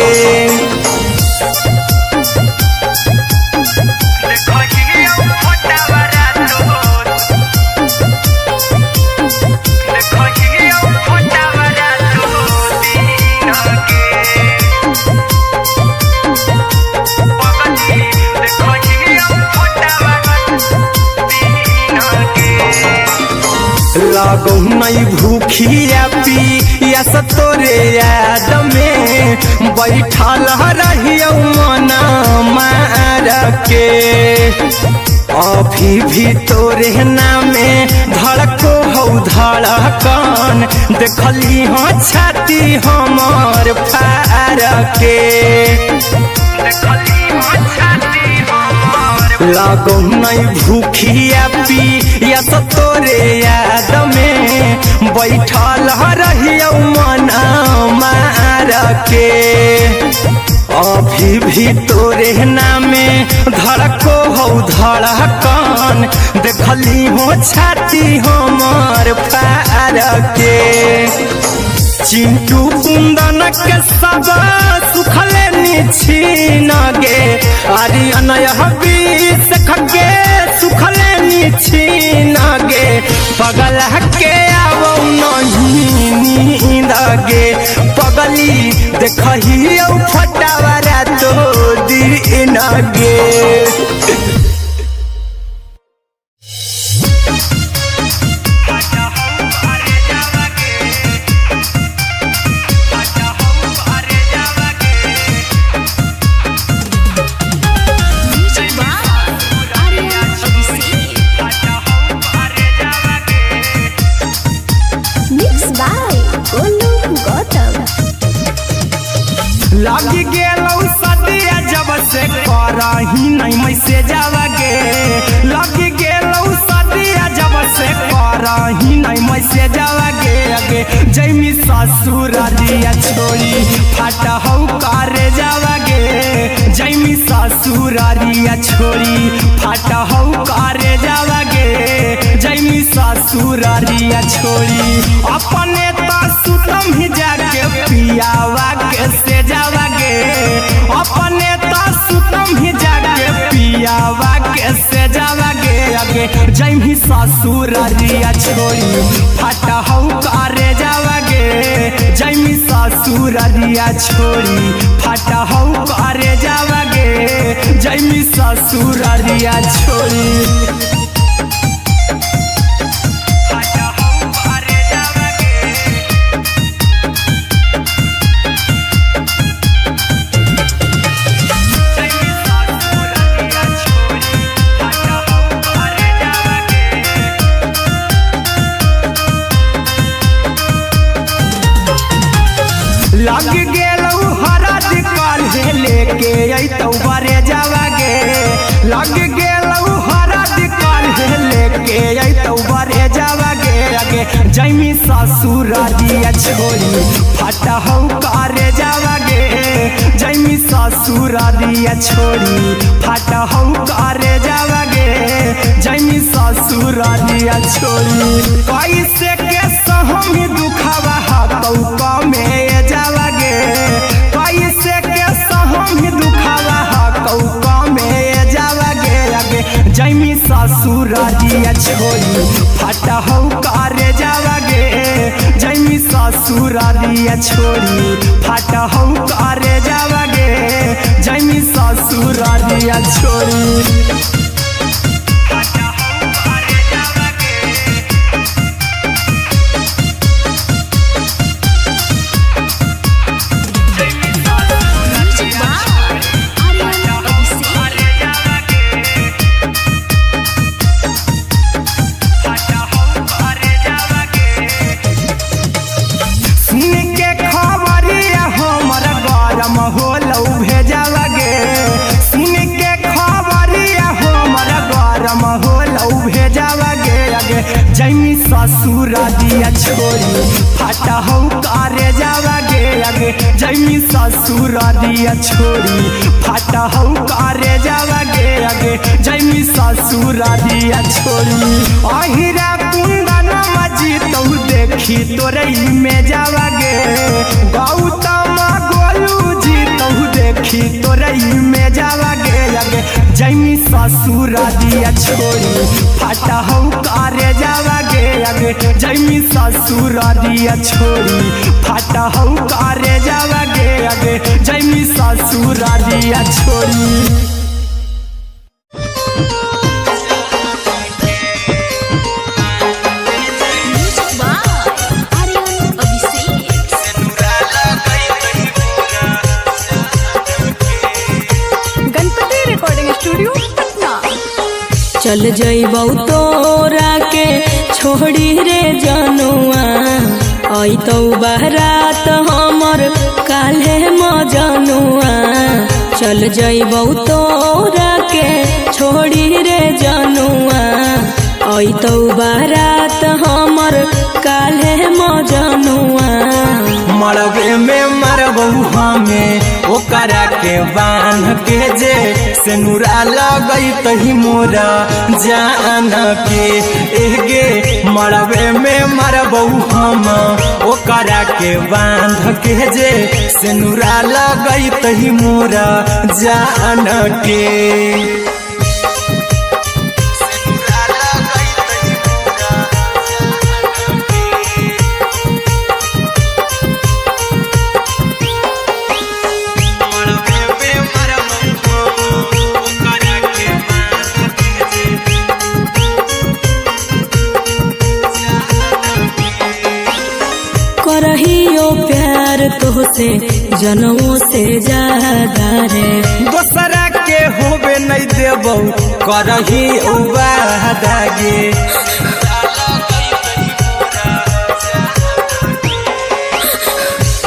लागो नहीं भूखिया पिया तोरे याद में बैठल रहियो मन मार के अभी भी तोरे नामे धड़को हो धड़कन देखली हो छाती हमर फार के लागो नहीं भूखिया पिया तोरे याद में बैठल रहियो मन मार के अभी भी तोरे नामे धड़को हो धड़कन देखली हो छाती हमर फार के चिंटू कुंदन के सब सुखले निछीन गे आर्यन हबीस खगे सुखले निछीन गे पगला के आवो नहीं नींद गे पगली देखही फोटावारा तो दीन गे लगी गेलौ सदिया जब से करही नहीं मैसे जावगे लगी गेलौ सदिया जब से करही नहीं मैसे जावगे अगे जैमी ससुरारिया छोड़ी फाटा हौ करे जावगे जैमी ससुरारिया छोड़ी फाटा हौ करे जावगे जैमी ससुरारिया छोड़ी अपने तो सुतम ही जाके पियावा के से जावगे अपने तो सुतम ही जाके पियावा के से जावगे अगे जैमी ससुरारिया छोड़ी फाटा हौ करे जावगे जैमी ससुरारिया छोड़ी फाटा हौ करे जावगे जैमी ससुरारिया छोड़ी लग गेलौ हरद काल्हे लेके अइतौ बरे जावगे लग गेलौ हरद दिया छोड़ी फाटा हम करे जावागे जमी ससुर दिया छोड़ी कैसे के सहमी दुखावा हाथौ कमे जावागे कैसे के सहमी दुखावा हाथौ कमे जावागे आगे जमी ससुर दिया छोड़ी फाटा हम करे जावागे जमी ससुर दिया छोड़ी फाटा हम करे जावागे जमी ससुर दिया छोड़ी जमी ससुर दिया छोड़ी फाटा हम करे जावागे आगे जमी ससुर दिया छोड़ी फाटा हम करे जावागे आगे जमी ससुर दिया छोड़ी अहिरा कुंदन मजी तो देखी तोरई में जावागे गौतम गोलू जी तो देखी तोरई में जावागे आगे जमी ससुर दिया छोड़ी फाटा हम करे जावागे आगे जमी ससुर दिया छोड़ी फाटा हम करे जावागे आगे जमी ससुर दिया छोड़ी चल जइबौ तोरा के छोड़ी रे जनुआ अइतौ बारात हमर काल्हे मजनुआ चल जइबौ तोरा के छोड़ी रे जनुआ अइतौ बारात हमर काल्हे मजनुआ मरबे में मरबौ हमें ओकरा के बांध के जे सेनुरा लगई तही मोरा जान के एगे मरबे में मरबौ हम ओकरा के बांध के जे सेनुरा लगई तही मोरा जान के करहियो प्यार तोहसे जनमों से ज्यादा रे दोसरा के होबे नहीं देबौ करही उबादागे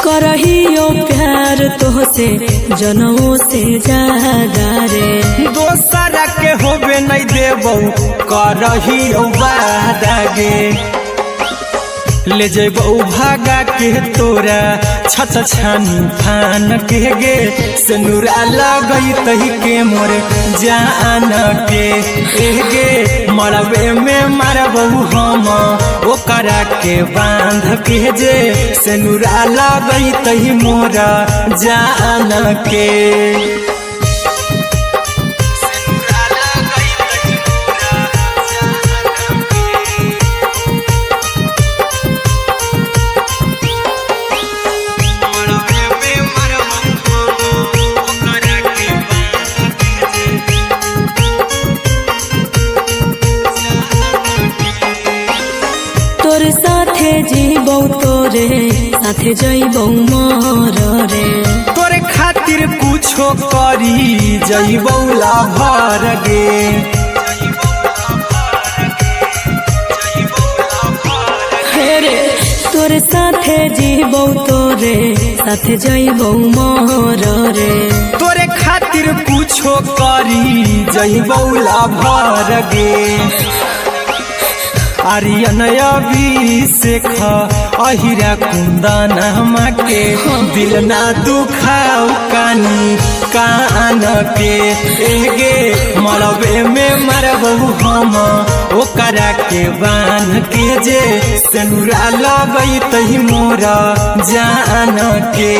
करहियो प्यार तोहसे जनमों से ज्यादा रे दोसरा के होबे नहीं देबौ करही उबादागे ले जेबौ भागा के तोरा छछ छानी फान के गे सेनुरा लगई तही के मोरे जान के एगे मरबे में मरबौ हम ओकरा के बांध के जे सेनुरा लगई तही मोरा जान के तोर साथे जीबौ तोरे साथे जइबौ मोर रे तोरे खातिर कुछो करी जइबौ लाभर गे हेरे तोर साथे जीबौ तोरे साथे जइबौ मोर रे तोरे खातिर कुछो करी जइबौ लाभर गे आर्यन अभिषेक अहिरा कुंदन के दिल ना दुखाऊ कानी कान के एगे मरबे में मरबू हम ओकरा के बान के जे सेनुरा लगई तही मोरा जान के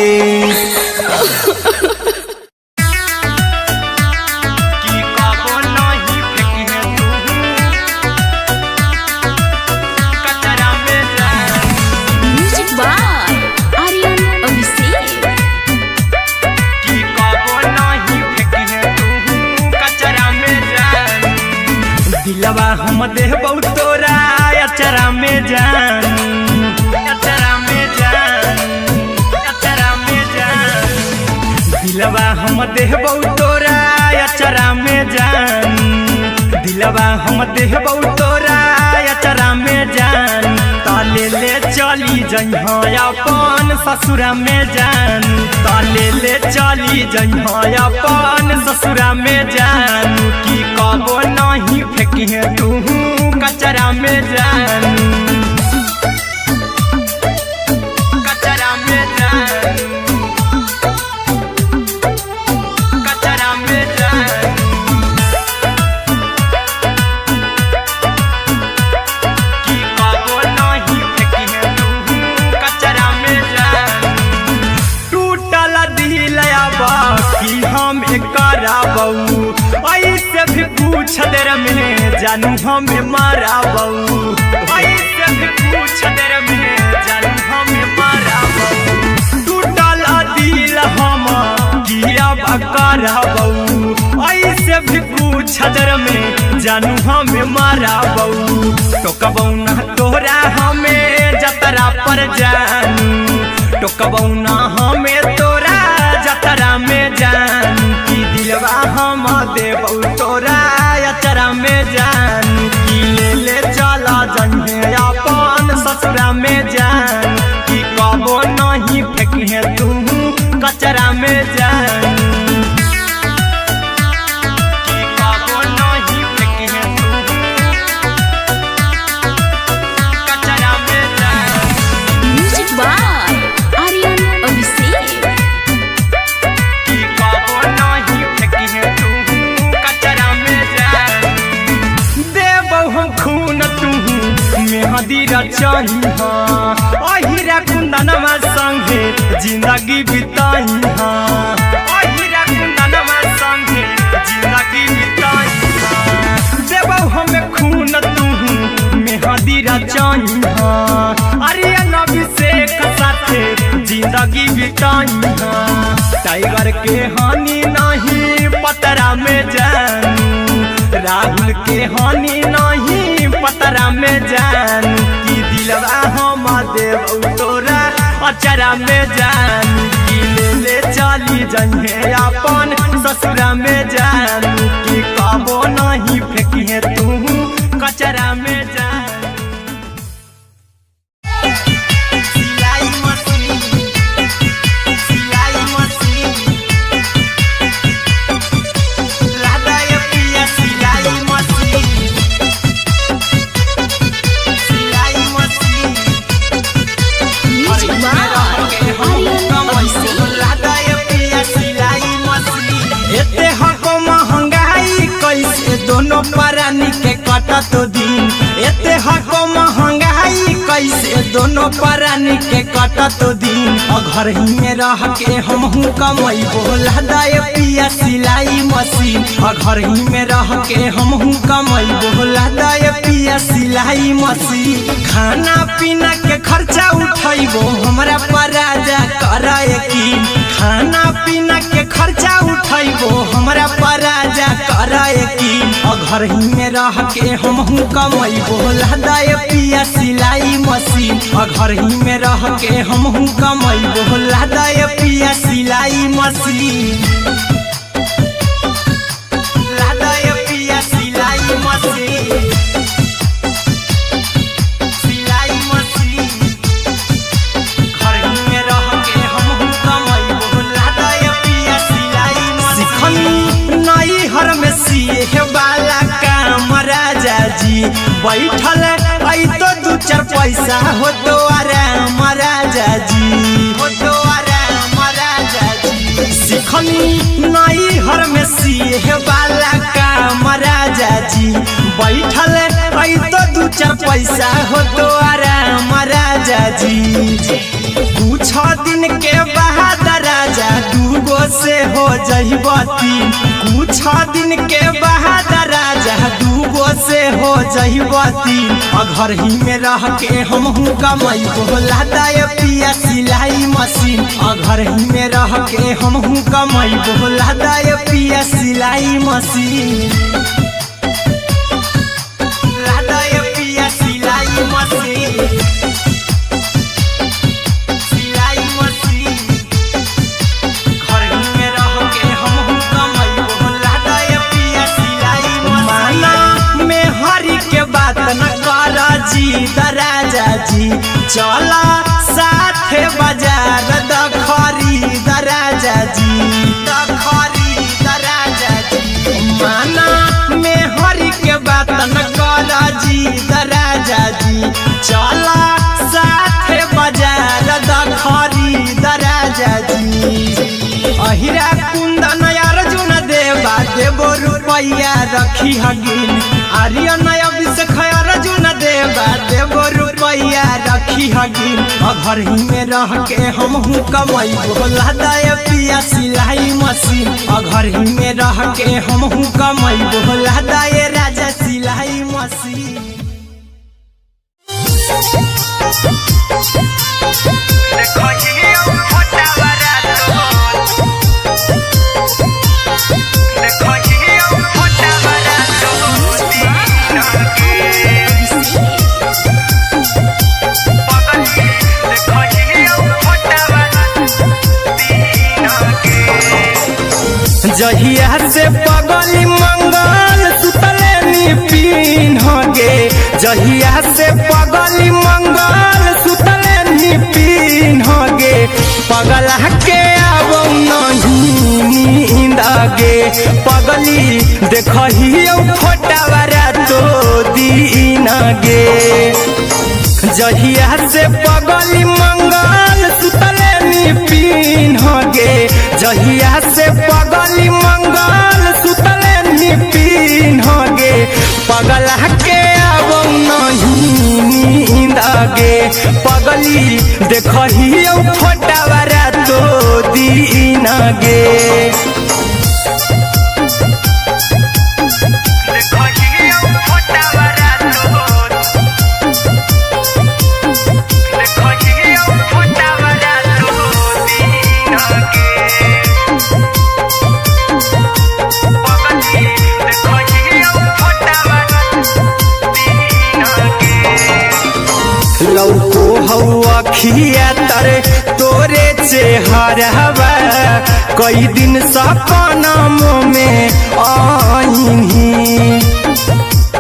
दिलवा हम देबौ तोरा अचरा में जान अचरा में जान अचरा में जान दिलवा हम देबौ तोरा अचरा में जान दिलवा हम देबौ तोरा अचरा में जान ताले ले चली जइहा अपन ससुरा में जान ताले ले चली जइहा अपन ससुरा में जान की कबो नहीं फेंकी तू कचरा में जान कचरा में जान कचरा में जान की कबो नहीं फेंकी तू कचरा में जान टूटल दिल बाकी हम कराबू ऐसे भी पूछ देर में जानू हमें माराबू ऐसे भी पूछ देर में जानू हमें माराबू टूटल दिल हम किया कराबू ऐसे भी पूछ देर में जानू हमें माराबू टोकबौ ना तोरा हमें जतरा पर जानू टोकबौ ना हमें तोरा जतरा में जान की दिलवा हम देबौ तोरा अचरा में जान की ले चला जइहे अपन ससुरा में जान की कबो नहीं फेंकी तू कचरा में जान की कबो नहीं फेंकी तू कचरा में जान म्यूजिक बाय आर्यन अभिषेक मेहदी रचही अहिरा कुंदनमा संगे जिंदगी बिताई अहिरा कुंदनमा संगे जिंदगी बिताई देबौ हमें खून तू मेहदी रचही आर्यन अभिषेक साथे जिंदगी बिताई टाइगर के हानि नहीं पतरा में जानू राहुल के हानि नहीं पतरा में जान की दिलवा हम देबौ तोरा अचरा में जान की ले चली जइहे अपन ससुरा में जान की कबो नहीं फेंकी तू कचरा में जान दोनों परानी के कटत दिन एते हको महंगाई कैसे दोनों परानी के कटत दिन घर ही में रह के हमहू कमाई बोला दाए पिया सिलाई मशीन घर ही में रह के हमहू कमाई बोला दाए पिया सिलाई मशीन खाना पीना के खर्चा उठाइबो हमरा पराजा कराए की खाना पीना के खर्चा उठाइबो हमरा पराजा कराए की घर ही में रह के हमहू कमाई बोला दाए पिया सिलाई मशीन घर ही में रह के हमहू कमाई बोला दाए पिया सिलाई मशीन लादाए पिया सिलाई मशीन सिलाई मशीन घर ही में रह के हमहू कमाई बोला दाए पिया सिलाई मशीन नई हर में सिए वाला काम राजा जी बैठल पैसा हो द्वारा महाराजा जी, हो द्वारा महाराजा जी। सिखनी नई हर में सिए वाला का महाराजा जी, बैठल आई तो 2-4 पैसा हो द्वारा महाराजा जी। कुछ दिन के बाद राजा 2 से हो जहिबती, कुछ दिन के बाद राजा 2 से हो जहिबती। घर ही में रह के हमहू कमाई बोला दाय पिया सिलाई मशीन, घर ही में रह के हमहू कमाई बोला दाय पिया सिलाई मशीन, लादाय पिया सिलाई मशीन, सिलाई मशीन। घर ही में रह के हमहू कमाई बोला दाय पिया सिलाई मशीन। माना में हरी के बात न कर जी दराजा जी, चला साथे बाजार दखरी दराजा जी, दखरी दराजा जी। माना में हरी के बात न कर जी दराजा जी, चला साथे बाजार दखरी दराजा जी। अहिरा कुंदन अर्जुन देवा देवो रुपैया रखी हगिन, आर्यन अभिषेक अर्जुन देवा देवो रुपैया रखी हगिन। घर ही में रह के हमहू कमाई बोला दाय पिया सिलाई मशीन, घर ही में रह के हमहू कमाई बोला दाय राजा सिलाई मशीन। जहिया से पगली मंगल सुतले निपिन गे, जहिया से पगली मंगल सुतले निपिन गे। पगला के आबो नहीं नींद गे, पगली देखही फोटावारा तो दीन गे। जहिया से पगली मंगल सुतले निपिन गे, जहिया से पगली मंगल सुतले निपिन गे। पगला के आबो नहीं नींद गे, पगली देखही फोटावारा तो दीन गे। लौको हवा खिया तरे तोरे चेहरवा, कई दिन सपना में आईनी।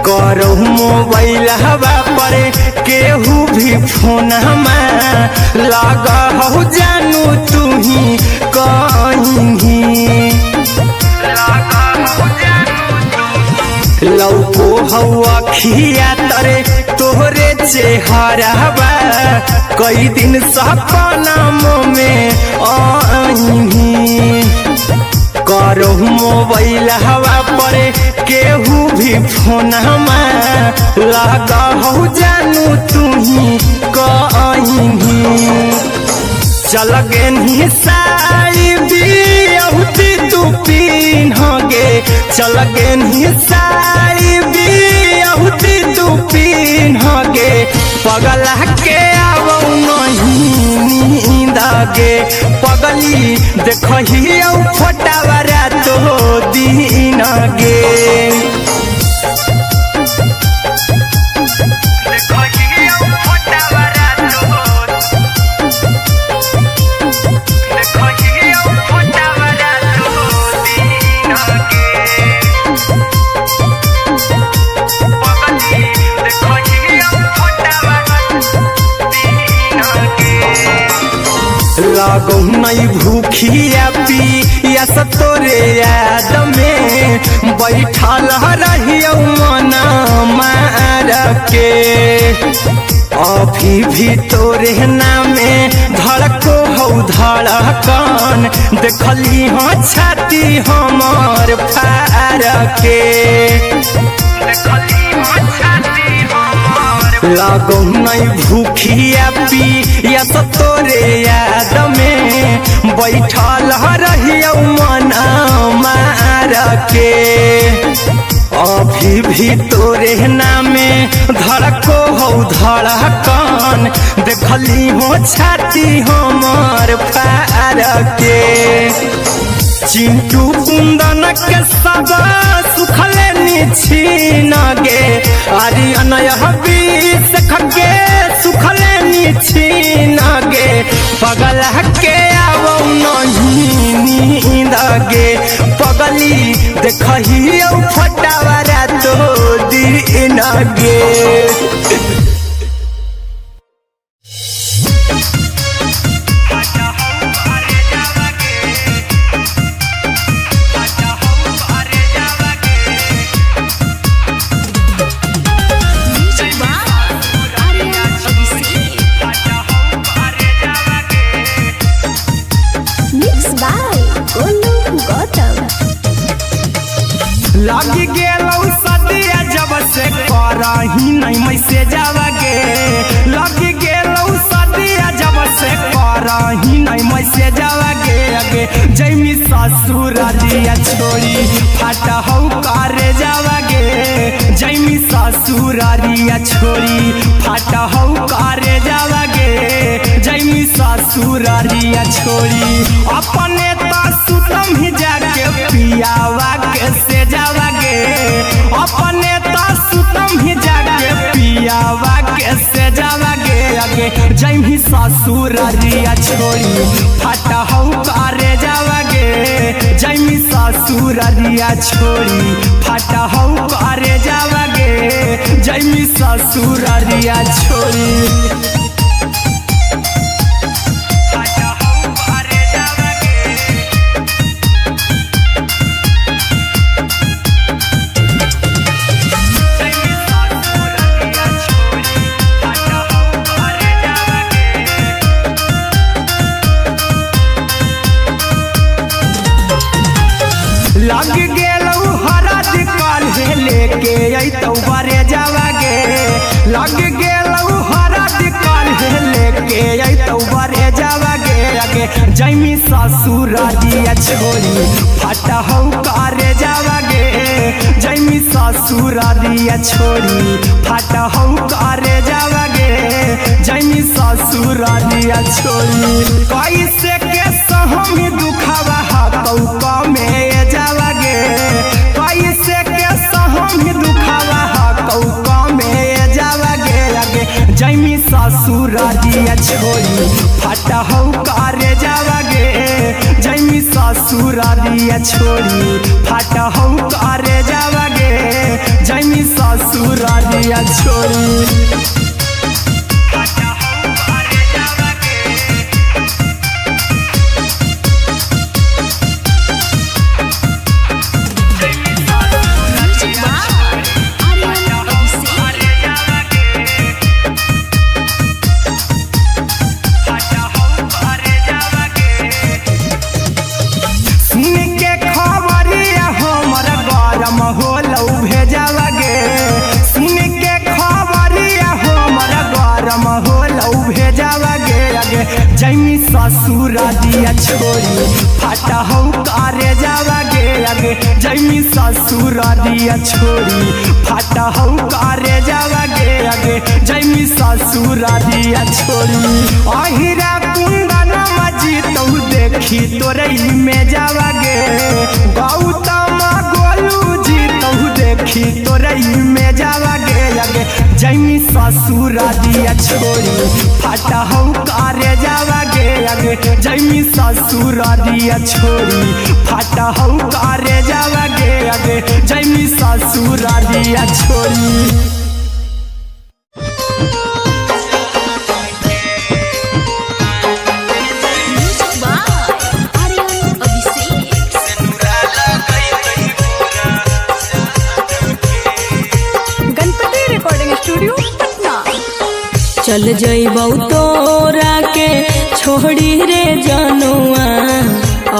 करहु मोबाइल हवा पर केहू भी फोन लगा हो जानू तू ही कहीं। लौको हवा खिया तरे तोहरे चेहरवा, कई दिन सपना में आईनी। करहु मोबाइल हवा पर केहू भी फोन लगा हो जानू तू ही कहीं। चल गेनी साई बियहुती तू पीन गे, चल गेनी साई बियहुती तू पीन गे। पगला के आबो नहीं नींद गे, पगली देखही फोटावारा तो दीन गे। लागो नहीं भूखिया पिया तोरे याद में, बैठल रहियो मना मार के। अभी भी तोरे नामे धड़को हो धड़कन देखली हो छाती हमर फार के लागो नहीं भूखिया पिया तो तोरे याद में बैठल रहियो मन मार के अभी भी तोरे नामे धड़को हो धड़कन देखली हो छाती हमर फार के चिंटू कुंदन के सब सुखले निछीन गे आर्यन बीस खगे सुखले निछीन गे पगल के आवो नहीं नींद गे पगली देखही फटावरा तो दिन गे लगी गेलौ सदिया जब से करही नहीं मैसेजवा गे लगी गेलौ सदिया जब से करही नहीं मैसेजवा गे अगे जैमी ससुर दिया छोड़ी फाटा हौ करे जावा गे जैमी ससुर दिया छोड़ी फाटा हौ करे जावा गे जैमी ससुर दिया छोड़ी अपने तो सुतम ही जाके पियावा के से जावा गे अपने तो सुतम ही जाके पियावा के से जावा गे अगे जैमी ससुर दिया छोड़ी फाटा हौ करे जावा गे जैमी ससुर दिया छोड़ी फाटा हौ करे जावा गे जैमी ससुर दिया छोड़ी लग गेलौ हरद काल्हे लेके अइतौ बरे जावा गे लग गेलौ हरद काल्हे लेके अइतौ बरे जावा गे अगे जैमी ससुर दिया छोड़ी फाटा हौ करे जावा गे जैमी ससुर दिया छोड़ी फाटा हौ करे जावा गे जैमी ससुर दिया छोड़ी कैसे के सहमी दुखावा हाथौ कमे जावा गे कैसे के सहमी दुखावा हाथौ कमे जावा गे अगे जैमी ससुर दिया छोड़ी फाटा हौ करे जावा गे जैमी ससुर दिया छोड़ी फाटा हौ करे जावा गे जैमी ससुर दिया छोड़ी जैमी ससुर दिया छोड़ी फाटा हौ करे जावा गे अगे जैमी ससुर दिया छोड़ी फाटा हौ करे जावा गे अगे जैमी ससुर दिया छोड़ी अहिरा कुंदन मजी तौ देखी तोरे में जावा गे गौतम गोलू जी तौ देखी तोरे में जावा गे अगे जैमी ससुर दिया छोड़ी फाटा हौ करे जावा गे अगे जैमी ससुर दिया छोड़ी फाटा हौ करे जावा गे अगे जैमी ससुर दिया छोड़ी चल जइबौ तोरा के छोड़ी रे जनुआ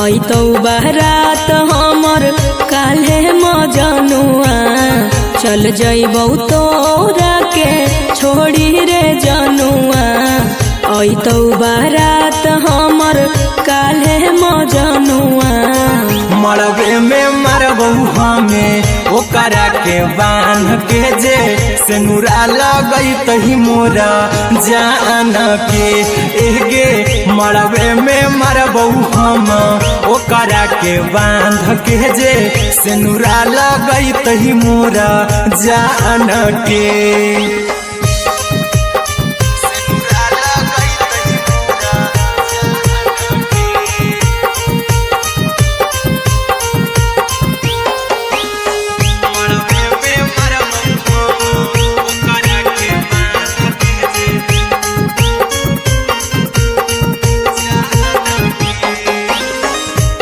अइतौ बारात हमर काल्हे मजनुआ चल जइबौ तोरा के छोड़ी रे जनुआ अइतौ बारात हमर काल्हे मजनुआ मरबे में मरबौ हमें ओकरा के बांध के जे सिनुरा लगैतही मोरा जान के एगे मरबे में मरबौ हम ओकरा के बांध के जे सिनुरा लगैतही मोरा जान के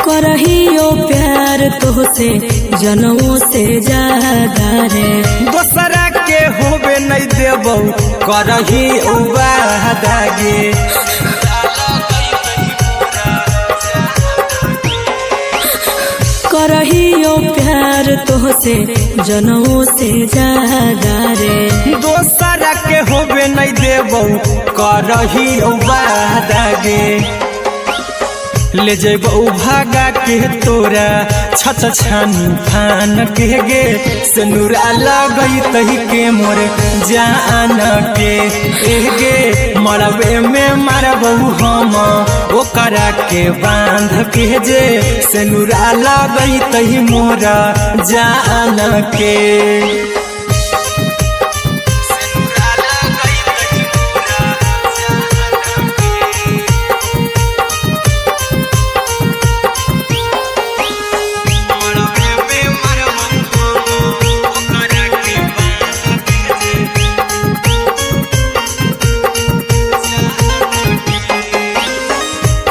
करहियो प्यार तोहसे जनमों से ज्यादा रे दोसरा के होबे नहीं देबौ करही वादा गे करहियो प्यार तोहसे जनमों से ज्यादा रे दोसरा के होबे नहीं देबौ करही वादा गे ले जइबौ भागा के तोरा छछ छानी फान के गे सिनुरा लगैतही के मोर जान के एगे मरबे में मरबौ हम ओकरा के बांध के जे सिनुरा लगैतही मोरा जान के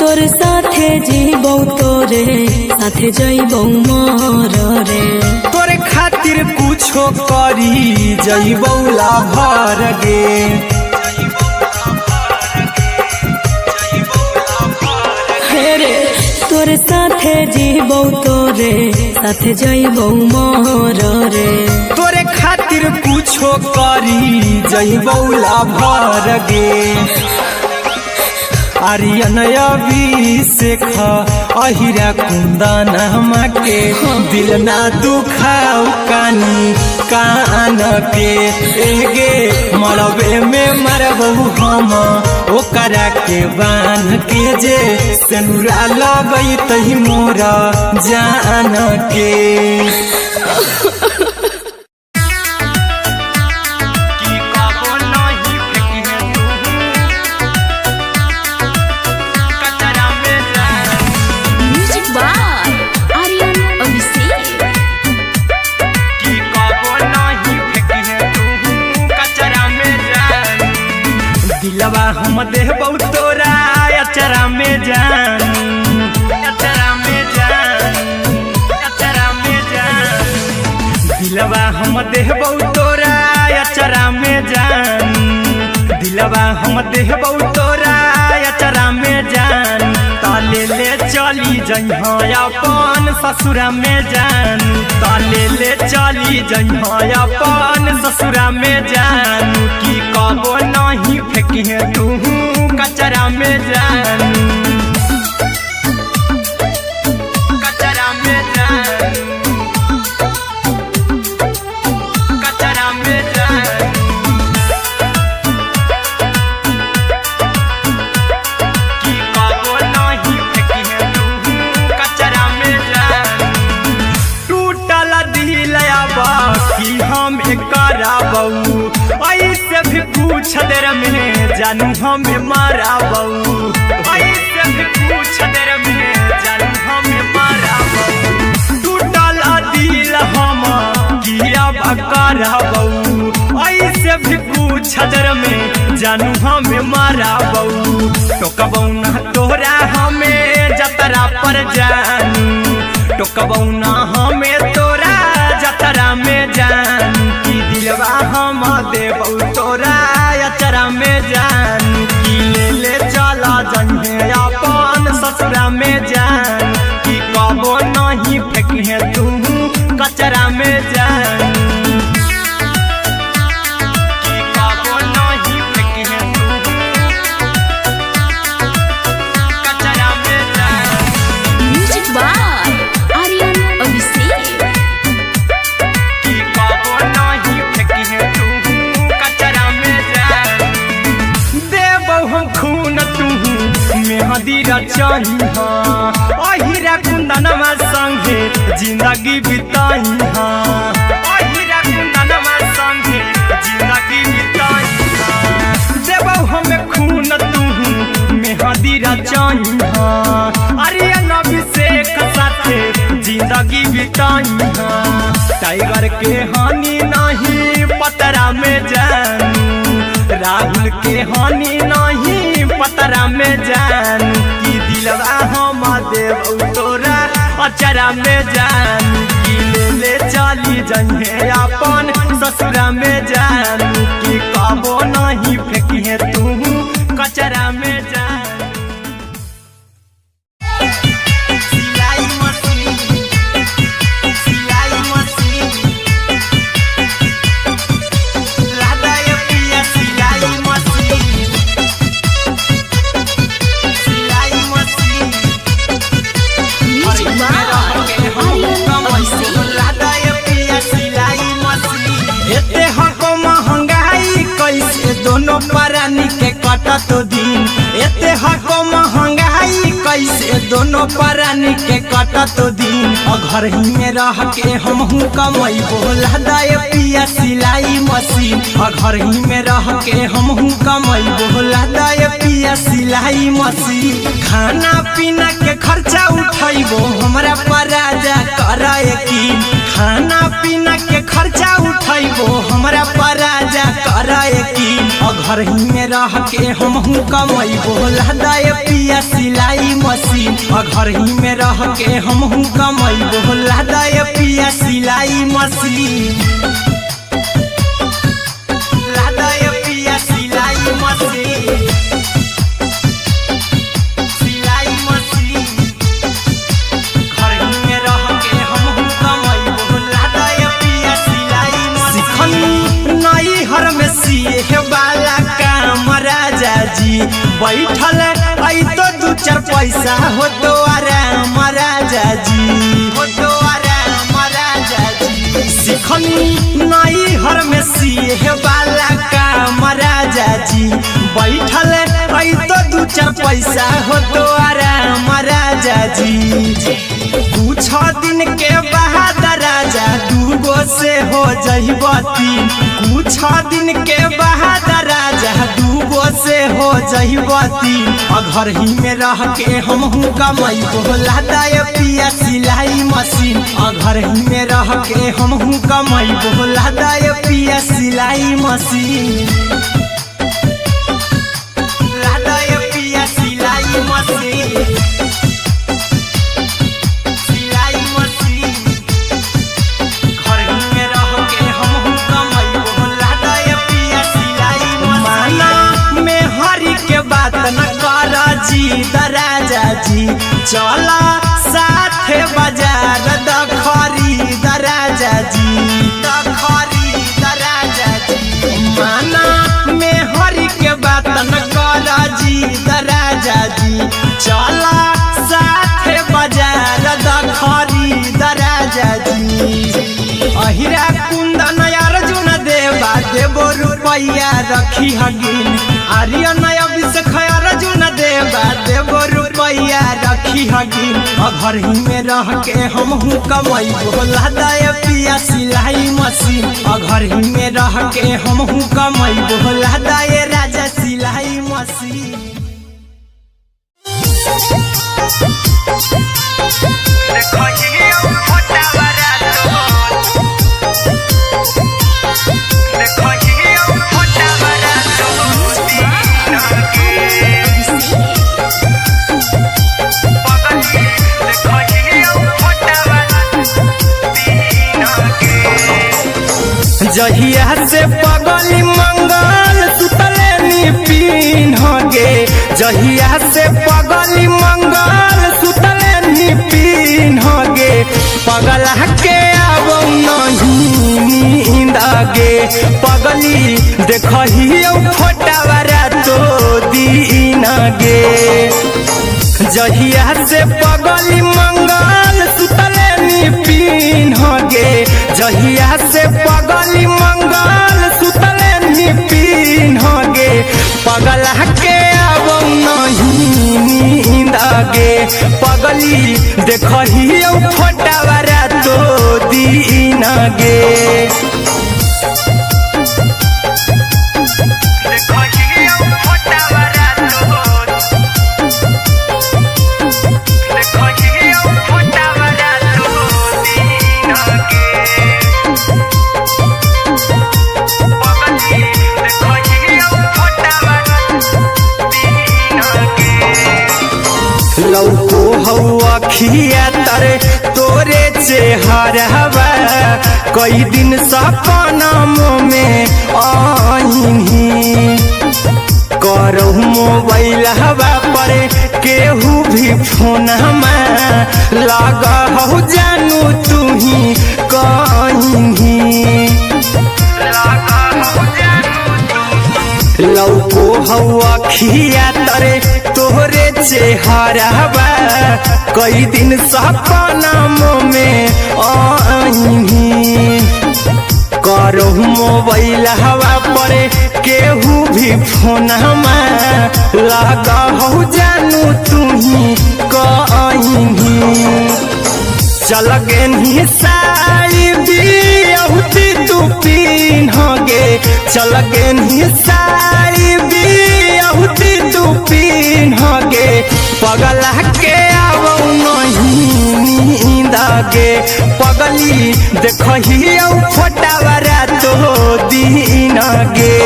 तोरे साथे जीबौ तोरे साथे जइबौ मोर रे तोरे खातिर कुछो करी जइबौ लाभर गे हेरे तोरे साथे जीबौ तोरे साथे जइबौ मोर रे तोरे खातिर कुछो करी जइबौ लाभर गे आर्यन अभिषेक अहिरा कुंदन के दिल ना दुखाऊ कानी कान के एगे मरबे में मरबौ हम ओकरा के बांध के जे सिनुरा लगैतही मोरा जान के दिलवा हम देबौ तोरा अचरा में जान अचरा में जान अचरा में जान दिलवा हम देबौ तोरा अचरा में जान दिलवा हम देबौ तोरा अचरा में जान ताले ले चली जइहा अपन ससुरा में जान ताले ले चली जइहा अपन ससुरा में जान की कबो नहीं फेंकी तू कचरा में जान कचरा में जान कचरा में जान की कबो नहीं फेंकी तू कचरा में जान टूटल दिल बाकी हम कराबौ ऐसे भी पूछ देर में जानू हमें माराबौ ऐसे भी पूछ देर में जानू हमें माराबौ टूटल दिल हम किया कराबौ ऐसे भी पूछ देर में जानू हमें माराबौ टोकबौ ना तोरा हमें जतरा पर जानू टोकबौ ना हमें तोरा जतरा में जान की दिलवा हम देबौ तोरा अचरा में जान रचाई अहिरा कुंदनमा संगे जिंदगी बिताई अहिरा कुंदनमा संगे जिंदगी बिताई देबौ हमें खून तू मेहदी रचाई आर्यन अभिषेक साथे जिंदगी बिताई टाइगर के हानि नहीं पतरा में जानू राहुल के हानि नहीं पतरा में जानू कि दिलवा हम देव तोरा अचरा में जानू कि ले चली जन्हे अपन ससुरा में जानू कि कबो नहीं फेंकिए तू कचरा में जानू दोनों परानी के कटत दिन एते हको महंगाई कैसे दोनों परानी के कटत दिन घर ही में रह के हमहू कमाई बोला दाए पिया सिलाई मशीन घर ही में रह के हमहू कमाई बोला दाए पिया सिलाई मशीन खाना पीना के खर्चा उठाइबो हमरा पराजा कराए की खाना पीना के खर्चा उठाइबो हमरा पराजा कराए की घर ही में रह के हमहू कमाई बोला दाए पिया सिलाई मशीन घर ही में रह के हमहू कमाई बोला दाए पिया सिलाई मशीन लादाए पिया सिलाई मशीन सिलाई मशीन घर ही में रह के हमहू कमाई बोला दाए पिया सिलाई मशीन नई हर में सिए वाला काम राजा जी बैठल आई तो दू चार पैसा हो तो आराम राजा जी हो तो आराम राजा जी सिखनी नई हर में सिए वाला काम राजा जी बैठल आई तो दू चार पैसा हो तो आराम राजा जी कुछ दिन के बाद राजा दूगो से हो जइबो तीन कुछ दिन के बाद राजा दूगो से हो जइबो तीन घर ही में रह के हमहू कमाई बोला दाए पिया सिलाई मशीन घर ही में रह के हमहू कमाई बोला दाए पिया सिलाई मशीन लादाए पिया सिलाई मशीन राजा जी चला साथे बाजार द खरीद राजा जी द खरीद राजा जी माना में हरी के बात न कर जी द राजा जी चला साथे बाजार द खरीद राजा जी अहिरा कुंदन अर्जुन देवा देबो रुपया रखी हगिन आर्यन अभिषेक अर्जुन देवा देबो रुपया रखी हगिन घर ही में रह के हमहू कमाई बोला दाए पिया सिलाई मशीन घर ही में रह के हमहू कमाई बोला दाए राजा सिलाई मशीन जहिया से पगली मंगल सुतले पीन गे जहिया से पगली मंगल सुतले पीन गे पगला के अब नहीं नींद गे पगली देखियो फोटावरा तो दीन गे जहिया से पगली मंगल सुतले पीन गे जहिया से पगली मंगल सुतले पीन गे पगला के अब नहीं नींद पगली देखही फोटावारा तो दीन गे लौको हवा खिया तरे तोरे चेहरवा कई दिन सपना में आईनी करहु मोबाइल हवा पर केहू भी फोन लगा हो जानू तू ही कहीं लौको हवा खिया तरे तोहरे चेहरवा कई दिन सपना में आईनी करहु मोबाइल हवा पर केहू भी फोन लगा हो जानू तू ही कहीं चल गेनी साड़ी बियहुती तू पिन्हगे चल गेनी साड़ी बियहुती तू पिन्हगे पगला के आवौ नहीं नींदगे पगली देखही फोटावारा तो दीन गे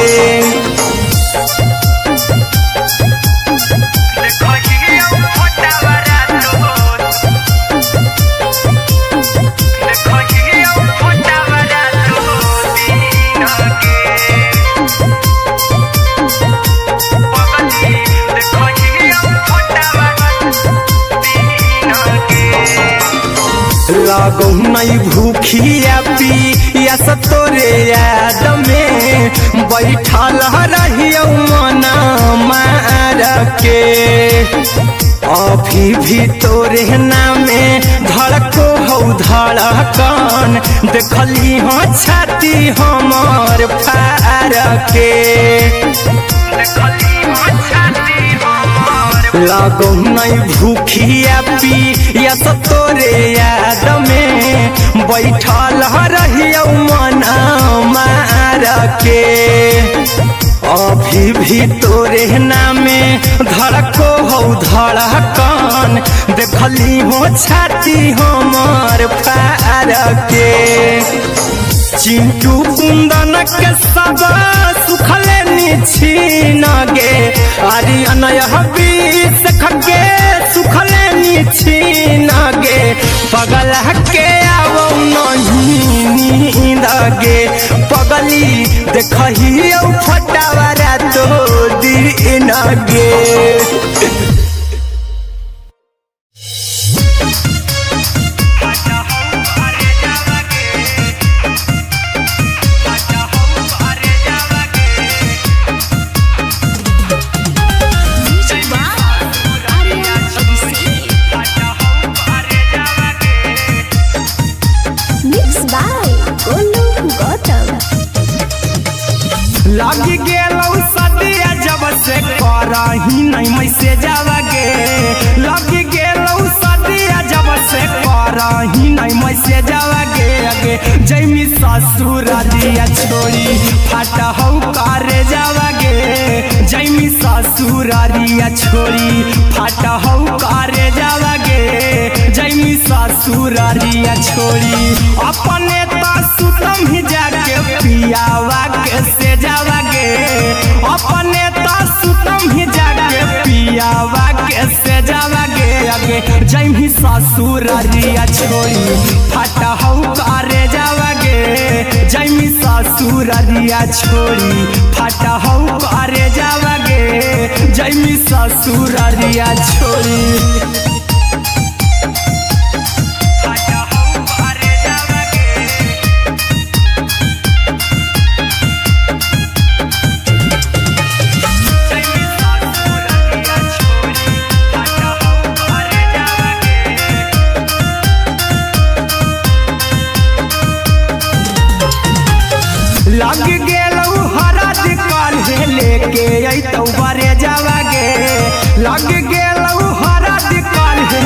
लागो नहीं भूखिया पिया तोरे याद में बैठल रहियो मना मार के अभी भी तोरे नामे धड़को हो धड़कन देखली हो छाती हमर फार के लागो नहीं भूखिया पिया तोरे याद में बैठल रहियो मना मार के अभी भी तोरे नामे धड़को हो धड़कन देखली हो छाती हमर फार के चिंटू कुंदन के सब सुखले निछीन गे आर्यन बीस खगे सुखले निछीन गे पगला के आवो नहीं नींद गे पगली देखही फोटावारा तो दीन गे लगी गेलौ सदिया जब से करही नहीं मैसे जावगे लगी गेलौ सदिया जब से करही नहीं मैसे जावगे अगे जैमी ससुर दिया छोड़ी फाटा हौ करे जावगे जैमी ससुर दिया छोड़ी फाटा हौ करे जावगे जैमी ससुर दिया छोड़ी अपने तो सुतम ही जाके पियावा के से जावगे अपने तो सुतम ही जाके पियावा के से जावगे अगे जैमी ससुर दिया छोड़ी फाटा हौ करे जावगे जैमी ससुर दिया छोड़ी फाटा हौ करे जावगे जैमी ससुर दिया छोड़ी लग गेलौ हरद काल्हे लेके अइतौ बरे जावगे लग गेलौ हरद काल्हे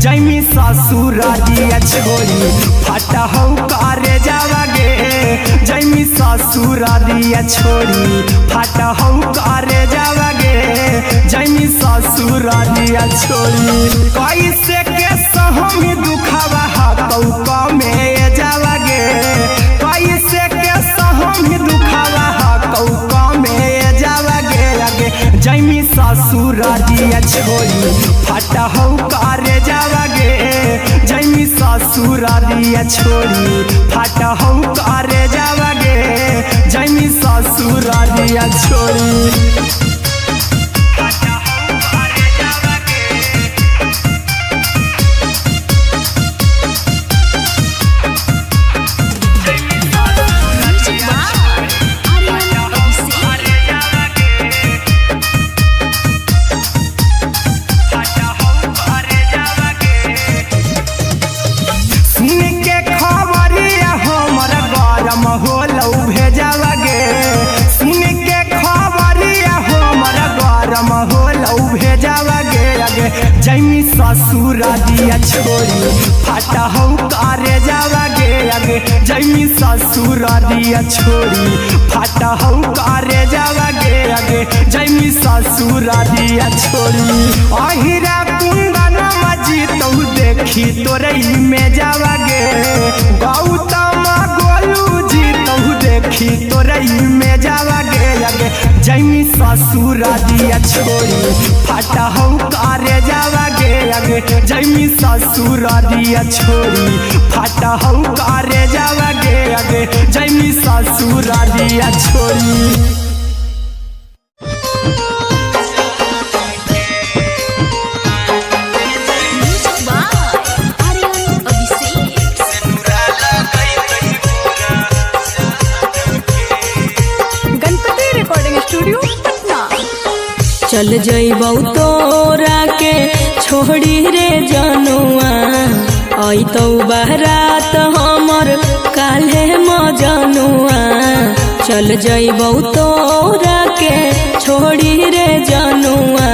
जैमी ससुरारिया छोड़ी फाटा हो करे जावागे जैमी ससुरारिया छोड़ी फाटा हो करे जावागे जैमी ससुरारिया छोड़ी कैसे के सहमी दुखावा हाथौ कमे जावागे कैसे के सहमी दुखावा हाथौ कमे जावागे आगे जैमी ससुरारिया छोड़ी फाटा हो करे जावागे जैमी ससुरारिया छोड़ी फाटा हो करे जावागे जैमी ससुरारिया छोड़ी जैमी ससुरारिया छोड़ी फाटा हो करे जावागे आगे जैमी ससुरारिया छोड़ी फाटा हो करे जावागे आगे जैमी ससुरारिया छोड़ी अहिरा कुंदन मजी तो देखी तोरई में जावागे गौतम गोलू जी तो देखी तोरई में जावागे आगे जैमी ससुरारिया छोड़ी फाटा हो करे जावागे आगे जैमी ससुरारिया छोड़ी फाटा हो करे जावागे आगे जैमी ससुरारिया छोड़ी चल जइबौ तोरा के छोड़ी रे जनुआ अइतौ बारात हमर काल्हे मजनुआ चल जइबौ तोरा के छोड़ी रे जनुआ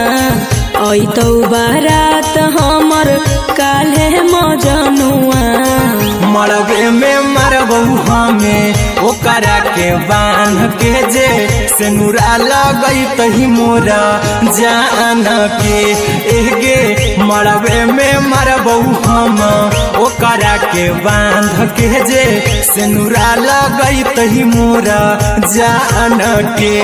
अइतौ बारात हमर काल्हे मजनुआ मरबे में मरबौ हमें ओकरा के बांध के जे सेनुरा लगई तही मोरा जान के एगे मरबे में मरबौ हम ओकरा के बांध के जे सेनुरा लगई तही मोरा जान के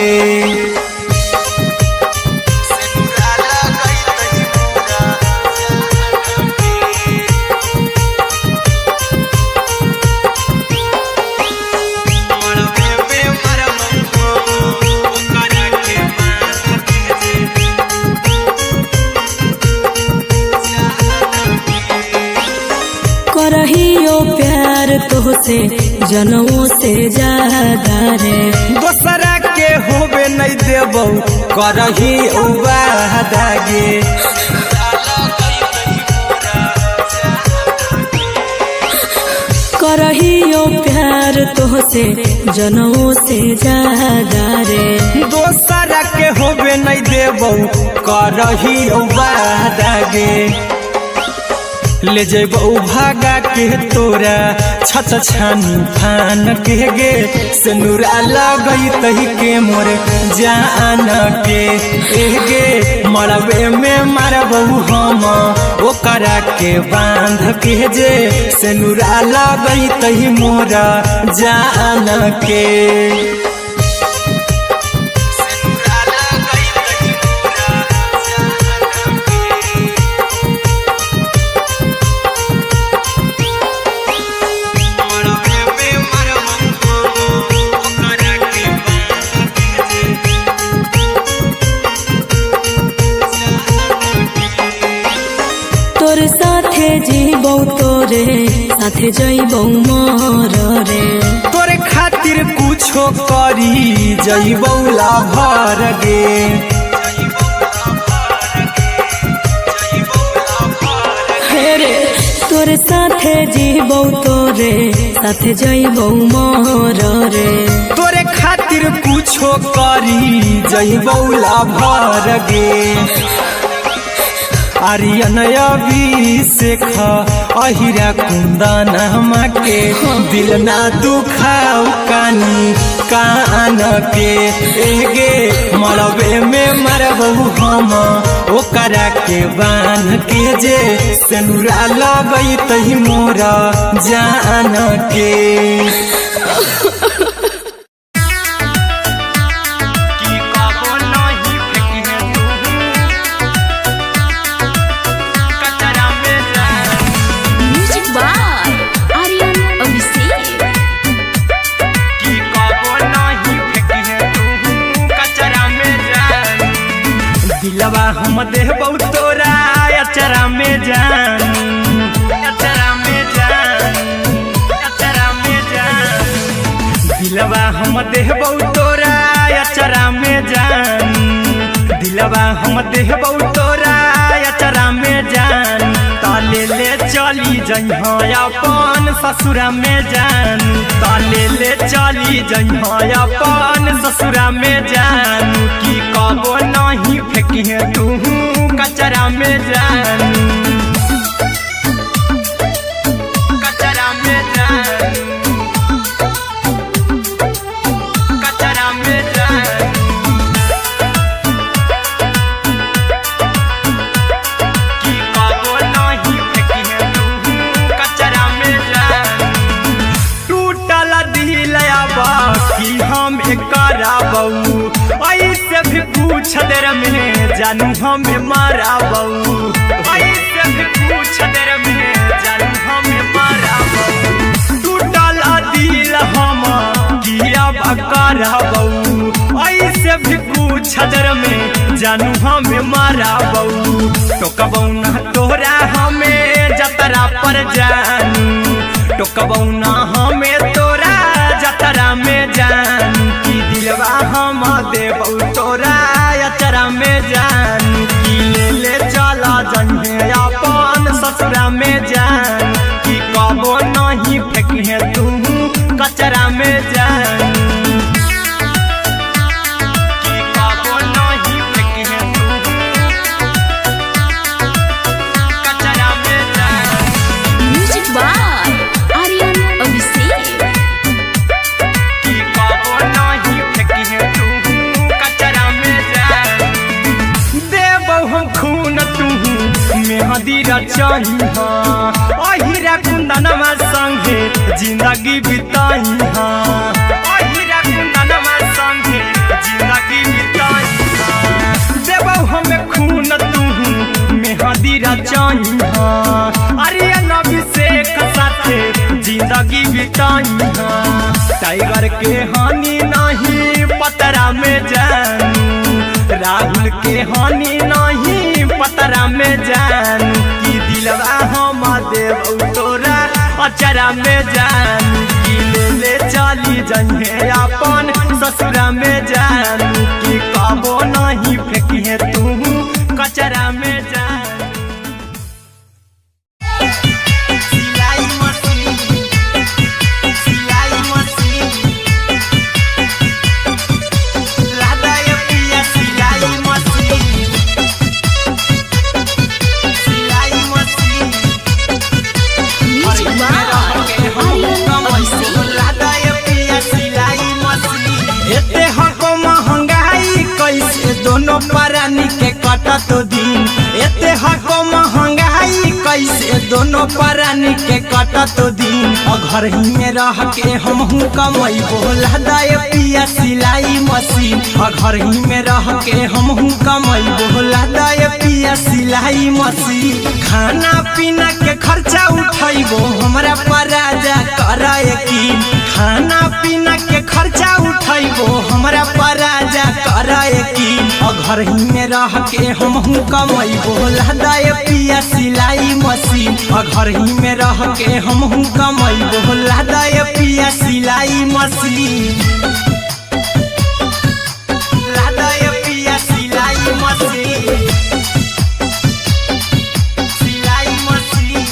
करहियो प्यार तोहसे जनमों से ज्यादा रे दोसरा के होबे नहीं देबौ करही उबादागे करहियो प्यार तोहसे जनमों से ज्यादा रे दोसरा के होबे नहीं देबौ करही उबादागे ले जेबौ भागा के तोरा छछ छानी फान के गे सेनुरा लगई तही के मोर जान के एगे मरबे में मरबौ हम ओकरा के बांध के जे सेनुरा लगई तही मोरा जान के तोर साथे जीबौ तोरे साथे जइबौ मोर रे तोरे खातिर कुछो करी जइबौ लाभर गे हेरे तोरे साथे जीबौ तोरे साथे जइबौ मोर रे तोरे खातिर कुछो करी जइबौ लाभर गे आर्यन अभिषेक अहिरा कुंदन के दिल ना दुखाऊ कानी कान के एगे मरबे में मरबू हम ओकरा के बान के जे सेनुरा लगई तही मोरा जान के दिलवा हम देबौ तोरा अचरा में जान अचरा में जान अचरा में जान दिलवा हम देबौ तोरा अचरा में जान दिलवा हम देबौ तोरा अचरा में जान ताले ले चली जइहा अपन ससुरा में जान ताले ले चली जइहा अपन ससुरा में जान की कबो नहीं फेंकी तू कचरा में जान कचरा में जान कचरा में जान की कबो नहीं फेंकी तू कचरा में जान टूटल दिल बाकी हम कराबू ऐसे भी पूछ देर में जानू हमें माराबू ऐसे भी पूछ देर में जानू हमें माराबू टूटल दिल हम किया कराबू ऐसे भी पूछ देर में जानू हमें माराबू टोकबौ ना तोरा हमें जतरा पर जानू टोकबौ ना हमें तोरा जतरा में जानू की दिलवा हम देबौ तोरा अचरा में जान की ले चला जन्हे अपन ससुरा में जान की कबो नहीं फेंकी तू कचरा में जान की कबो नहीं फेंकी तू कचरा में जान म्यूजिक बाय आर्यन अभिषेक की कबो नहीं फेंकी तू कचरा में जान देबौ हम खून तू मेहदी रचही अहिरा कुंदनमा संगे जिंदगी बिताई अहिरा कुंदनमा संगे जिंदगी बिताई देबौ हमें खून तू मेहदी रचही आर्यन अभिषेक साथे जिंदगी बिताई टाइगर के हानि नहीं पतरा में जानू राहुल के हानि नहीं पतरा में जानू की दिलवा हम देबौ तोरा अचरा में जानू की ले चली जइहे अपन ससुरा में जानू की कबो नहीं फेंकी तू कचरा में जानू सिलाई मशीन सिलाई मशीन लादा ये पिया सिलाई मशीन सिलाई machine music by Aryan Abhishek लादा ये पिया सिलाई मशीन एते हको महंगाई कैसे दोनों परानी के कटत दिन एते हको महंगाई कैसे दोनों परानी के कटत दिन घर ही में रह के हमहू कमैबो लादा ये पिया सिलाई मशीन घर ही में रह के हमहू कमैबो लादा ये पिया सिलाई मशीन खाना पीना के खर्चा उठैबो हमरा पर राजा करा यकीन खाना पीना के खर्चा उठैबो हमरा पर राजा करा यकीन घर ही में रह के हमहू कमैबो लादा ये पिया सिलाई मशीन घर ही में रह के हमहू कमैबो लादा ये पिया सिलाई मशीन लादा ये पिया सिलाई मशीन सिलाई मशीन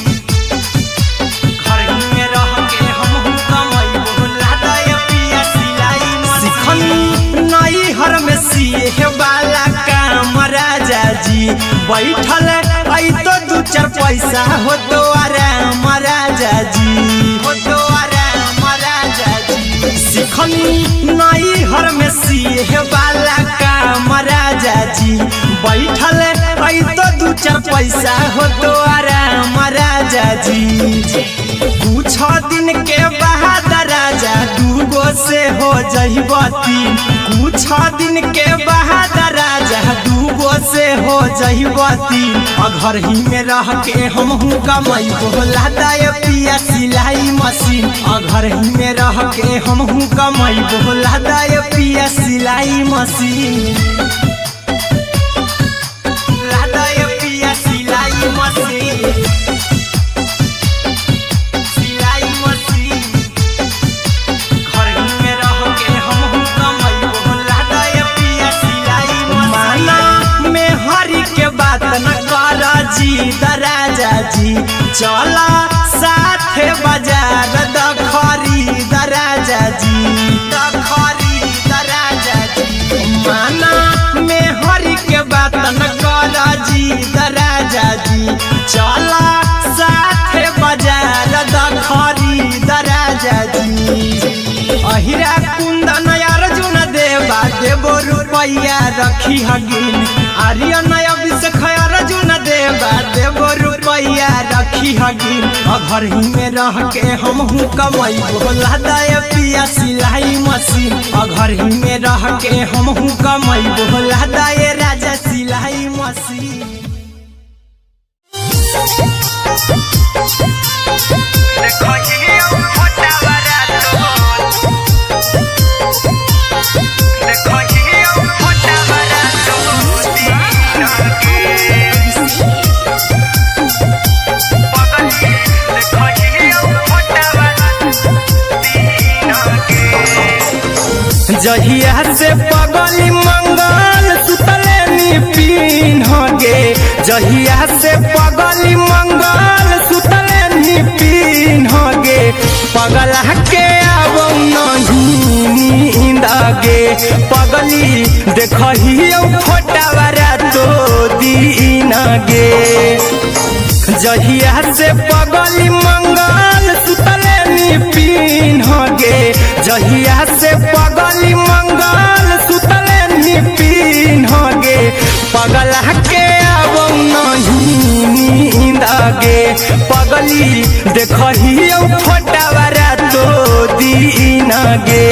घर ही में रह के हमहू कमैबो लादा ये पिया सिलाई मशीन नई हर में सिए वाला काम राजा जी बैठल चार पैसा हो तो आराम राजा जी, हो तो आराम राजा जी। सिखनी नई हर में सिए वाला काम राजा जी, बैठल आई तो दू चार पैसा हो तो आराम राजा जी। कुछ दिन के बाद राजा दूगो से हो जइब तीन, कुछ दिन के बाद राजा दूगो से हो जइब तीन। घर ही में रह के हमहू कमैबो लादाय पिया सिलाई मशीन, घर ही में रह के हमहू कमैबो लादाय पिया सिलाई मशीन, लादाय पिया सिलाई मशीन, सिलाई मशीन। घर ही में रह के हमहू कमैबो लादाय पिया सिलाई मशीन। माना में हरी के बात न जी दराजा जी, चला साथे बाजार खरीद राजा जी, खरीद राजा जी। माना में हरी के बात न कर जी दराजा जी, चला साथे बाजार खरीद राजा जी। अहिरा कुंदन अर्जुन देवा देवो रुपया रखी हगिन, आर्यन अभिषेक अर्जुन देवा देवो रुपया रखी हगिन। घर ही में रह के हमहू कमैबो लादाय पिया सिलाई मशीन, घर ही में रह के हमहू कमैबो लादाय राजा सिलाई मशीन। जहिया से पगली मंगल सुतले निपिन गे, जहिया से पगली मंगल सुतले निपिन गे। पगला के आबो नहीं नींद गे, पगली देखहियो फोटावारा तो दीन गे। जहिया से पगली मंगल सुतले निपिन गे, जहिया से पगली मंगल सुतले निपिन गे। पगला के आबो नहीं नींद गे, पगली देखहियो फोटावारा तो दीन गे।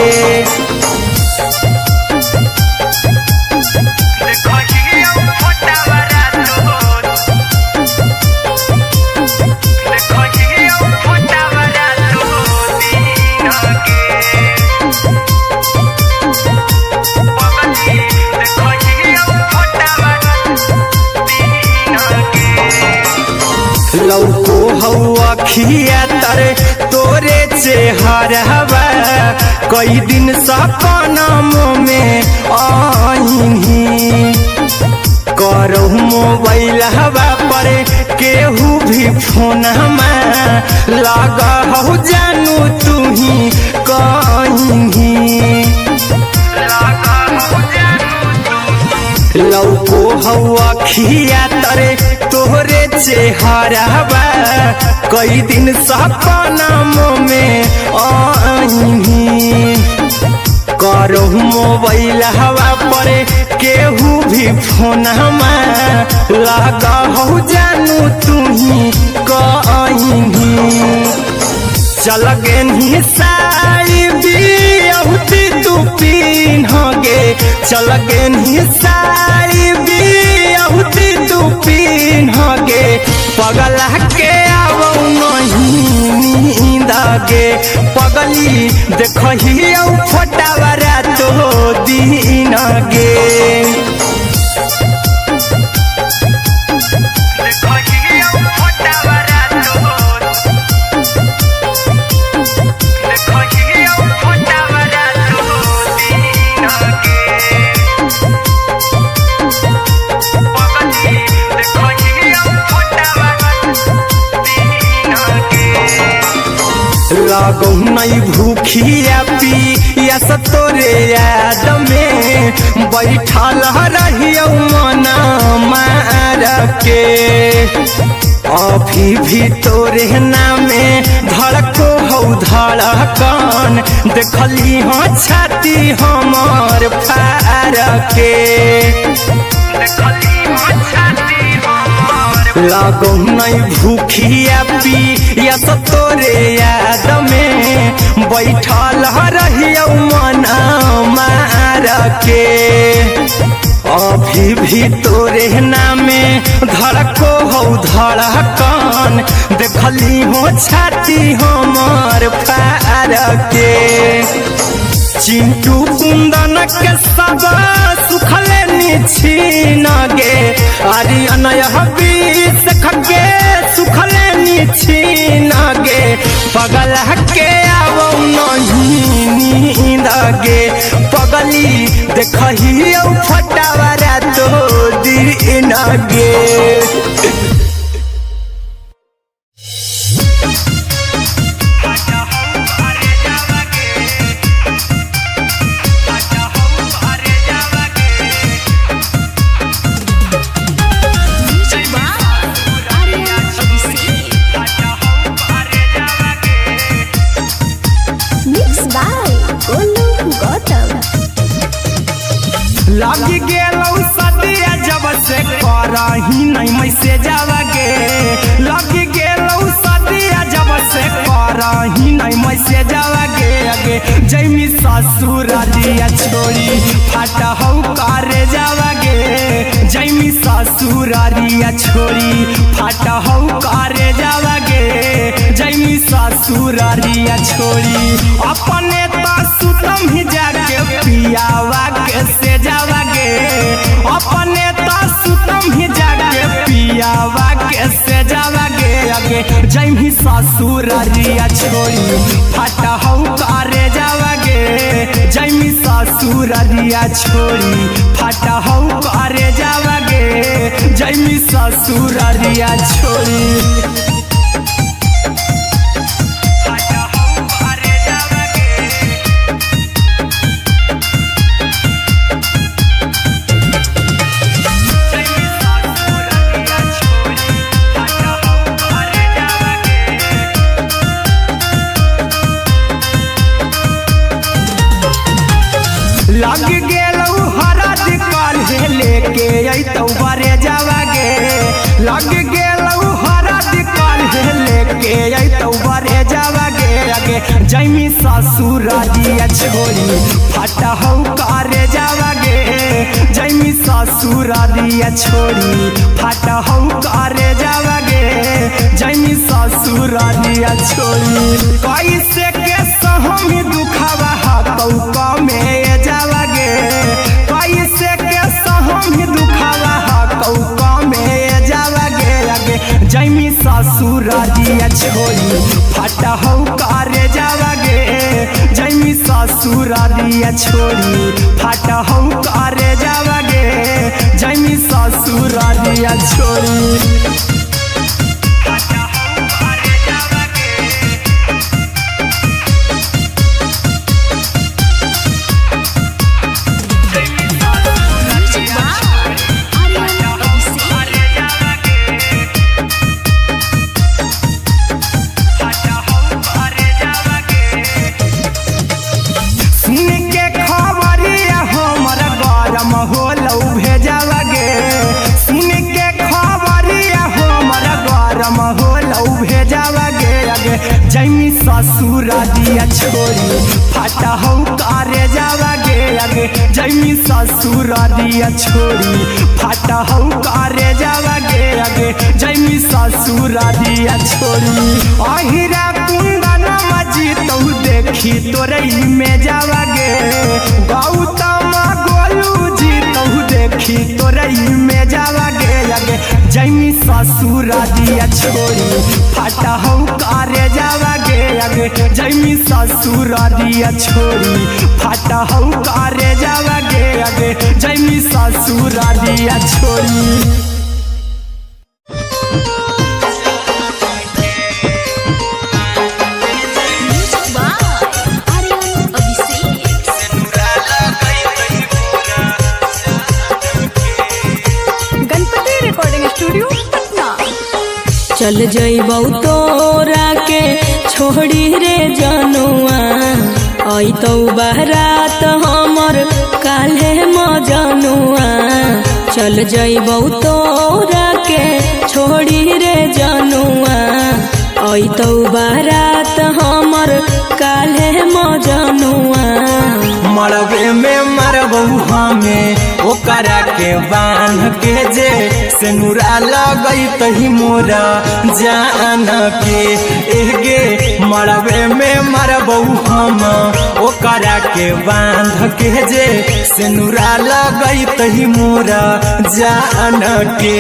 लौको हवा खिया तरे तोरे चेहरवा, कई दिन सपनों में आईनी। करहु मोबाइल हवा पर केहू भी फोन लगा हो जानू तू ही कहीं। लौको हवा खिया तरे तोहरे चेहरवा, कई दिन सपनों में आईनी। करहु मोबाइल हवा पर केहू भी फोन लगा हो जानू तू ही कहीं। चल गेनी साड़ी बियहुती तू पीन गे, चल गेनी साड़ी बियहुती तू पीन गे। पगला के आबो नहीं नींद गे, पगली देखहियो फोटावारा तो दीन गे। लागो नहीं भूखिया पिया तोरे याद में, बैठल रहियो मना मार के। अभी भी तोरे नामे धड़को हौ धड़कन देखली हो छाती हमर फार के लागो नहीं भूखिया पिया तो तोरे याद में बैठल रहियो मन मार के अभी भी तोरे नामे धड़को हौ धड़कन देखली हो छाती हमर फार के चिंटू कुंदन के सब सुखले निछीन गे आर्यन हबीस खगे सुखले निछीन गे पगल के आवो नहीं नींद गे पगली देखही फटावरा तो दिन गे लगी गेलौ सदिया जब से करही नहीं मैसेजवा गे लगी गेलौ सदिया जब से करही नहीं मैसेजवा गे अगे जैमी ससुर दिया छोड़ी फाटा हौ करे जावा गे जैमी ससुर दिया छोड़ी फाटा हौ करे जावा गे जैमी ससुर दिया छोड़ी अपने तो सुतम ही जाके पियावा के से जावा गे अपने तो सुतम ही जाके पियावा के से जावा गे अगे जैमी ससुर दिया छोड़ी फाटा हौ करे जावा गे जैमी ससुर दिया छोड़ी फाटा हौ करे जावा गे जैमी ससुर दिया छोड़ी लग गेलौ हरद काल्हे लेके अइतौ बरे जावा गे लग गेलौ हरद काल्हे लेके अइतौ बरे जावा गे अगे जैमी ससुर दिया छोड़ी फाटा हौ करे जावा गे जैमी ससुर दिया छोड़ी फाटा हौ करे जावा गे जैमी ससुर दिया छोड़ी कैसे के सहमी दुखावा हाथौ कमे जावा गे कैसे के सहमी दुखावा हाथौ कमे जावा गे अगे जैमी ससुर दिया छोड़ी फाटा हौ करे जावा गे जैमी ससुर दिया छोड़ी फाटा हौ करे जावा गे जैमी ससुर दिया छोड़ी होलौ भेजावा गे सुन के खबरिया हमर गरम होलौ भेजावा गे अगे जैमी ससुर दिया छोड़ी फाटा हौ करे जावा गे अगे जैमी ससुर दिया छोड़ी फाटा हौ करे जावा गे अगे जैमी ससुर दिया छोड़ी अहिरा कुंदन मजी तौ देखी तोरे में जावा गे गौतम गोलू देखी तोरे में जावा गे अगे जैमी ससुर दिया छोड़ी फाटा हौ करे जावा गे अगे जैमी ससुर दिया छोड़ी फाटा हौ करे जावा गे अगे जैमी ससुर दिया छोड़ी चल जइबौ तोरा के छोड़ी रे जनुआ अइतौ बारात हमर काल्हे मजनुआ चल जइबौ तोरा के छोड़ी रे जनुआ अइतौ बारात हमर काल्हे मजनुआ मरबे में मरबौ हमें ओकरा के बांध के जे सिनुरा लगैतही मोरा जान के एगे मरबे में मरबौ हम ओकरा के बांध के जे सिनुरा लगैतही मोरा जान के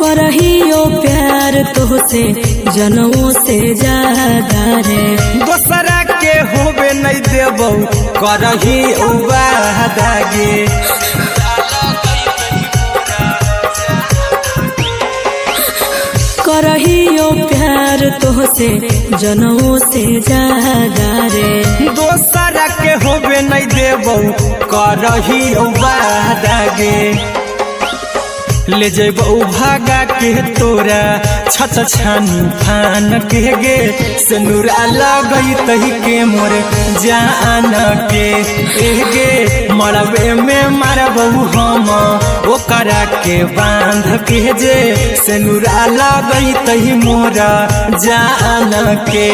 करहियो प्यार तोहसे जनमों से ज्यादा रे दोसरा के होबे नहीं देबौ करही वादा गे करहियो प्यार तोहसे जनमों से ज्यादा रे दोसरा के होबे नहीं देबौ करही वादा गे ले जइबौ भागा के तोरा छछ छानी फान के गे सिनुरा लगैतही के मोर जान के एगे मरबे में मरबौ हम ओकरा के बांध के जे सिनुरा लगैतही मोरा जान के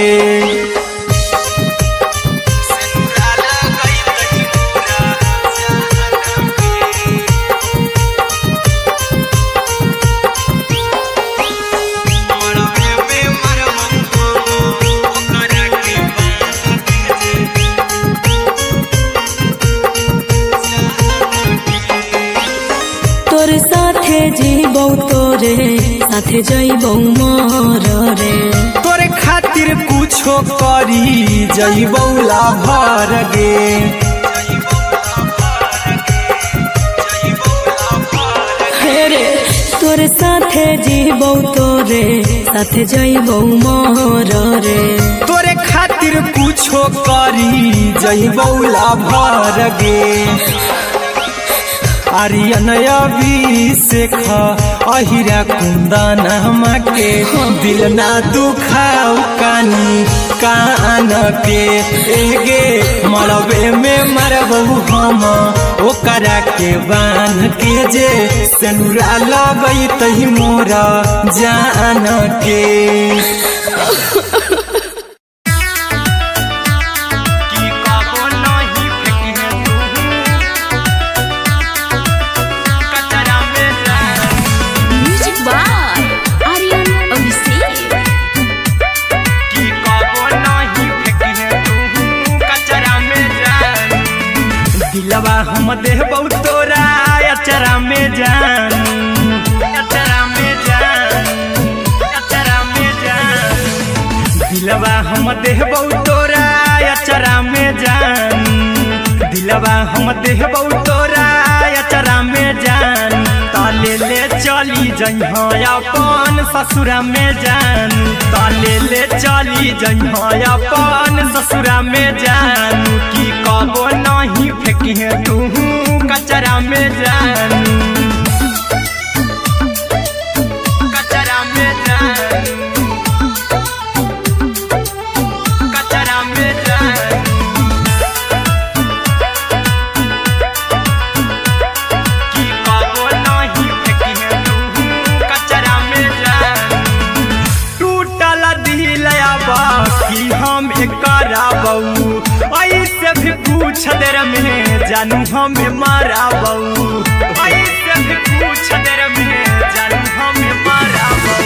तोरे साथे जीबौ तोरे साथे जइबौ मोर रे तोरे खातिर कुछो करी जइबौ लाभर गे रे तोरे साथे जीबौ तोरे साथे जइबौ मोर रे तोरे खातिर कुछो करी जइबौ लाभर गे आर्यन अभिषेक अहिरा कुंदन के दिल ना दुखाऊ कानी कान के एगे मरबे में मरबौ हम ओकरा के बांध के जे सिनुरा लगैतही मोरा जान के दिलवा हम देबौ तोरा अचरा में जान अचरा में जान अचरा में जान दिलवा हम देबौ तोरा अचरा में जान दिलवा हम देबौ तोरा अचरा में जान ताले ले चली जइहा अपन ससुरा में जान ताले ले चली जइहा अपन ससुरा में जान की कबो नहीं फेंकी तू कचरा में जान कचरा में जान कचरा में जान की कबो नहीं फेंकी तू कचरा में जान टूटल दिल बाकी हम कराबौ ऐसे भी पूछ देर में जानू हमें माराबौ ऐसे भी पूछ देर में जानू हमें माराबौ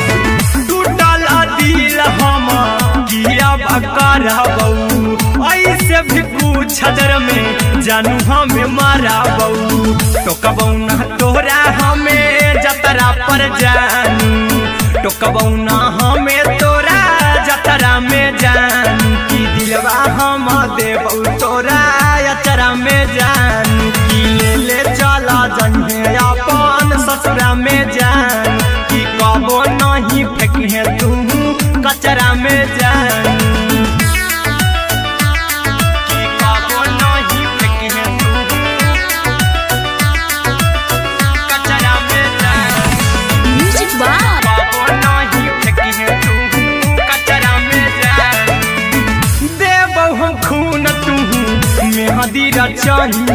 टूटल दिल हम किया कराबौ ऐसे भी पूछ देर में जानू हमें माराबौ टोकबौ ना तोरा हमें जतरा पर जानू टोकबौ ना हमें तोरा जतरा में जानू की दिलवा हम देबौ तोरा अचरा में जान रचाई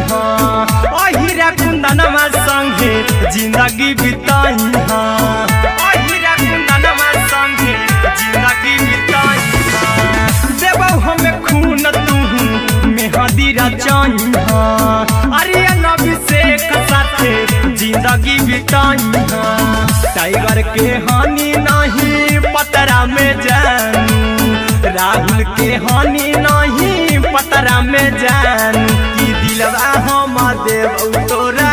अहिरा कुंदनमा संगे जिंदगी बिताई अहिरा कुंदनमा संगे जिंदगी बिताई देबौ हमें खून तू मेहदी रचाई आर्यन अभिषेक साथे जिंदगी बिताई टाइगर के हानि नहीं पतरा में जानू राहुल के हानि नहीं पतरा में जानू कि दिलवा हम देव तोरा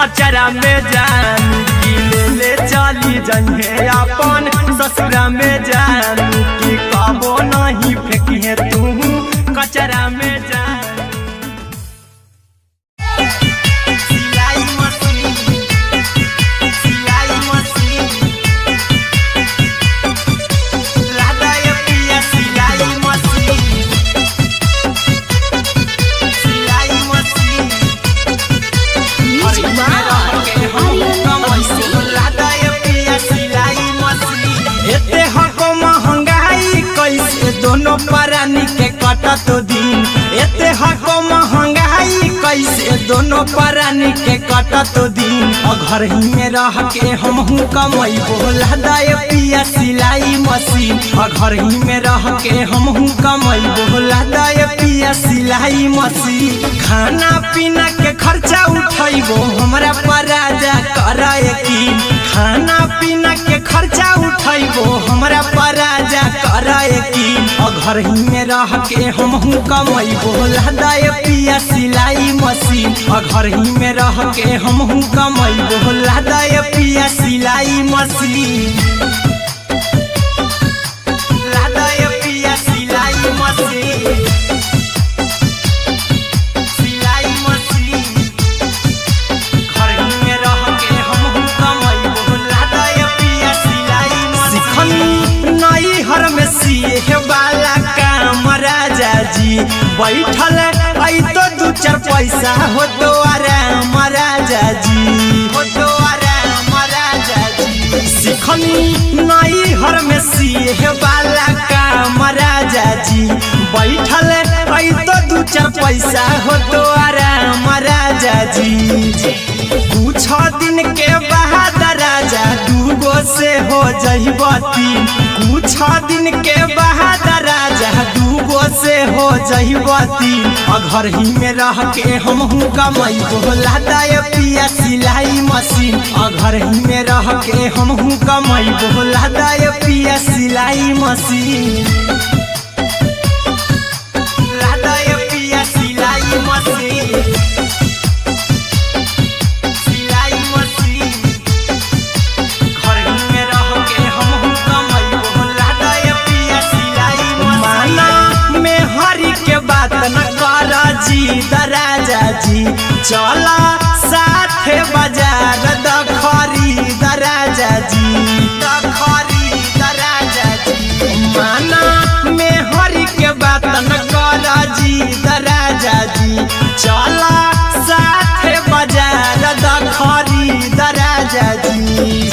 अचरा में जानू कि ले चली जइहे अपन ससुरा में जानू कि कबो नहीं फेंकिए तू कचरा में जानू दोनों परानी के कटत दिन एते हको महंगाई कैसे दोनों परानी के कटत दिन घर ही में रह के हमहू कमाई बोला दाय पिया सिलाई मशीन घर ही में रह के हमहू कमाई बोला दाय पिया सिलाई मशीन खाना पीना के खर्चा उठाइबो हमरा पराजा कराए की खाना पीना के खर्चा उठाइबो हमरा पराजा कराए की घर ही में रह के हमहू कमाई बोला दाय पिया सिलाई मशीन घर ही में रह के हमहू कमाई बोला दाय पिया सिलाई मशीन लादाय पिया सिलाई मशीन सिलाई मशीन घर ही में रह के हमहू कमाई बोला दाय पिया सिलाई मशीन नई हर में सिए वाला काम राजा जी बैठल आई तो दू चार पैसा हो तो आराम राजा जी हो तो आराम राजा जी सिखनी नई हर में सिए वाला काम राजा जी बैठल आई तो दू चार पैसा हो तो आराम राजा जी कुछ दिन के बाद राजा दूगो से हो जहिबती कुछ दिन के बाद राजा दूगो से हो जहिबती घर ही में रह के हमहू कमाई बोला दाय पिया सिलाई मशीन घर ही में रह के हमहू कमाई बोला दाय पिया सिलाई मशीन लादाय पिया सिलाई मशीन राजा जी चला साथे बाजार द खरीद राजा जी द खरीद राजा जी माना में हरी के बात न कर जी द राजा जी चला साथे बाजार द खरीद राजा जी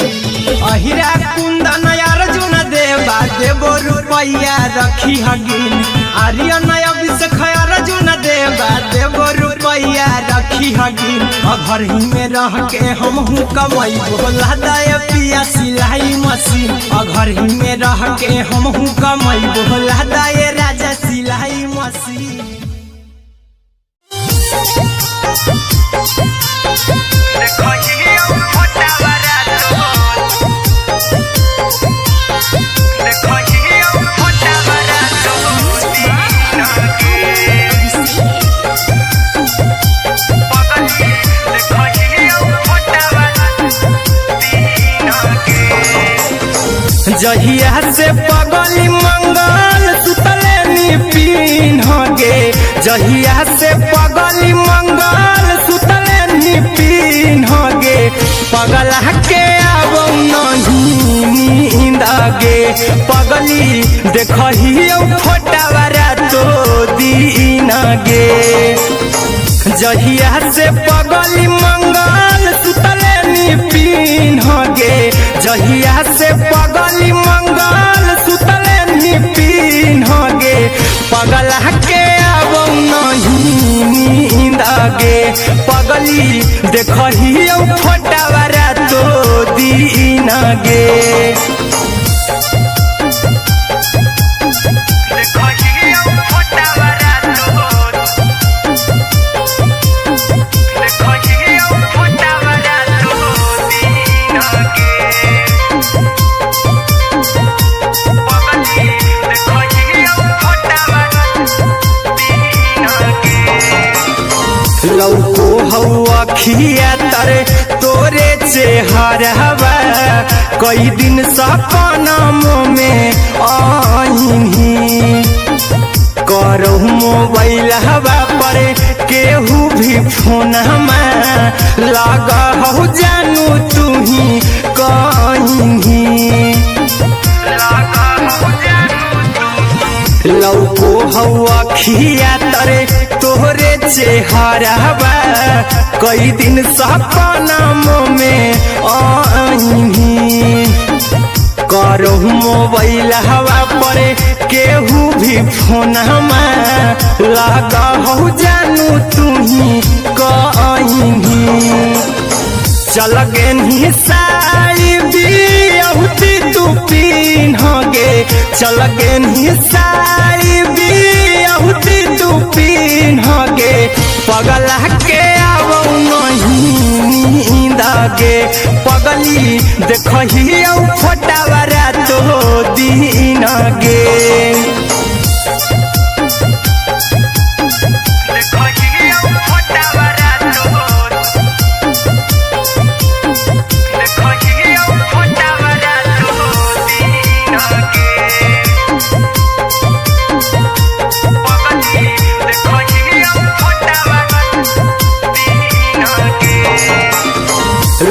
अहिरा कुंदन अर्जुन देवा देबो रुपया रखी हगिन आर्यन अभिषेक अर्जुन देवा देबो रुपया रखी हगिन घर ही में रह के हमहू कमाई बोला दाय पिया सिलाई मशीन घर ही में रह के हमहू कमाई बोला दाय राजा सिलाई मशीन जहिया से पगली मंगल सुतले निपिन गे जहिया से पगली मंगल सुतले निपिन गे पगला के आबो नहीं नींद गे पगली देखही फोटावा रातो दिन गे जहिया से पगली मंगल सुतले निपिन गे जहिया से पगली मंगल सुतले निपिन गे पगला के आबो नहीं नींद गे पगली देखही फोटावारा तो दीन गे लौको हवा खिया तरे तोरे चेहरवा कई दिन सपना में आईनी करो मोबाइल हवा पर केहू भी फोन लगा हो जानू तू ही कहीं लौको हवा खिया तरे तोहरे चेहरवा कई दिन सपना में आईनी करो मोबाइल हवा पर केहू भी फोन लगा हो जानू तू ही कहीं चल गे साड़ी बियहुती तू पिन्हगे चल गे साड़ी बियहुती तू पिन्हगे पगला के आवो नहीं नींद गे पगली देखही फोटावारा तो दीन गे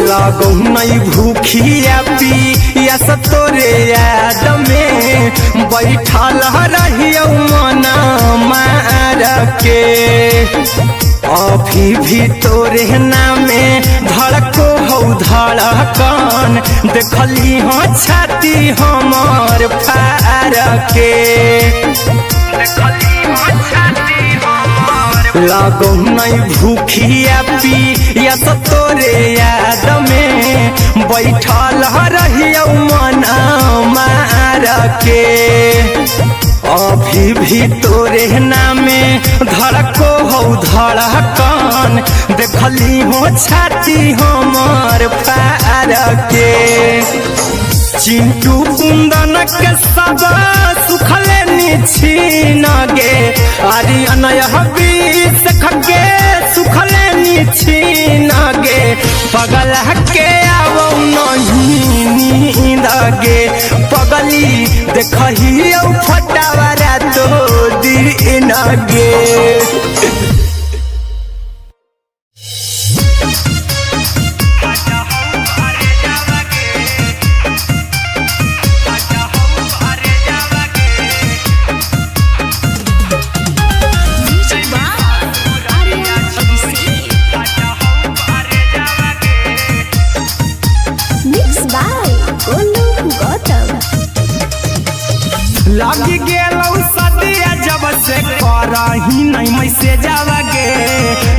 लागो नहीं भूखिया पिया तोरे याद में बैठल रहियो मना मार के अभी भी तोरे नामे धड़को हो धड़कन देखली हो छाती हमर फार के लागो नहीं भूखिया पिया तोरे याद में बैठल रहियो मना मार के अभी भी तोरे नामे धड़को हो धड़कन देखली हो छाती हमर फार के चिंटू कुंदन के सब सुखले निछीन गे आर्यन बीस खगे सुखले निछीन गे पगला के आवो नहीं नींद गे पगली देखही फटावारा तो दीन गे लगी गेलौ सदिया जब से करही नहीं मैसे जावगे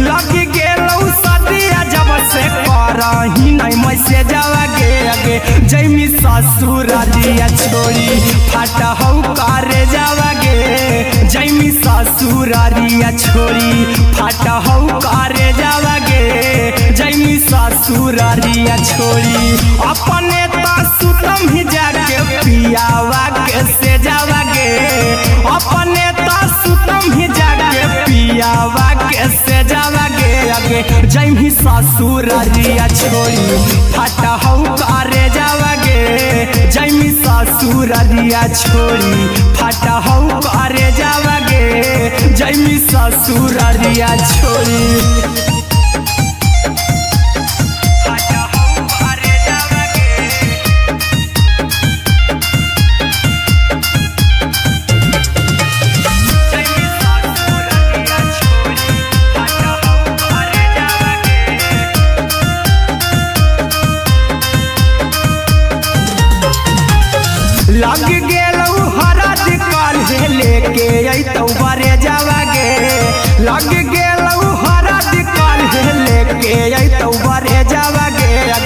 लगी गेलौ सदिया जब से करही नहीं मैसे जावगे अगे जैमी ससुर दिया छोड़ी फाटा हौ करे जावगे जैमी ससुर दिया छोड़ी फाटा हौ करे जावगे जैमी ससुर दिया छोड़ी अपने सुतम ही जाके पियावा के से जावागे अपने सुतम ही जाके पियावा के से जावागे अगे जैमी ससुर रिया छोड़ी फाटा हौ करे जावागे जैमी ससुर रिया छोड़ी फाटा हौ करे जावागे जैमी ससुर रिया छोड़ी लग गेलौ हरा दिकाल लेके अइतौ बरे जावागे लग गेलौ हरा दिकाल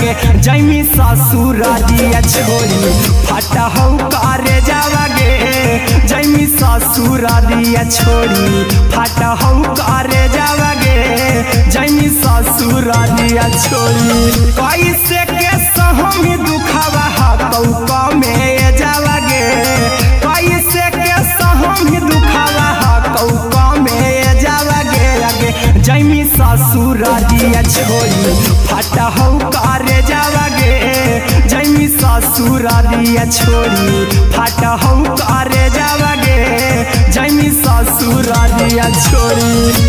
आगे जैमी ससुर दिया छोड़ी फटा हो करे जावागे जैमी ससुर दिया छोड़ी फटा हो करे जावागे जैमी ससुर दिया छोड़ी कैसे के सहमी दुखावा कौका में जावागे कैसे के सहमी दुखावा कौका में जावागे आगे जैमी ससुर दिया छोड़ी फटा हो करे जावागे जैमी ससुर दिया छोड़ी फटा हो करे जावागे जैमी ससुर दिया छोड़ी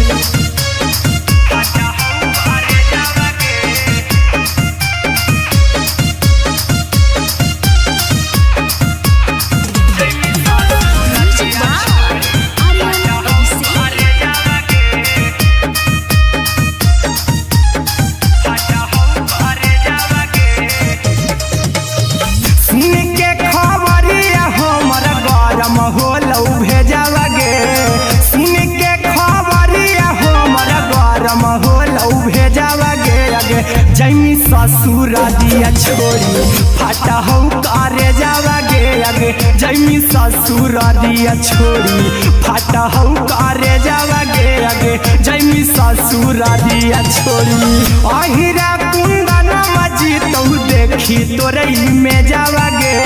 जैमी ससुर दिया छोड़ी फटा हो करे जावागे आगे जैमी ससुर दिया छोड़ी फटा हो करे जावागे आगे जैमी ससुर दिया छोड़ी अहिरा कुंदन मजी तो देखी तोरई में जावागे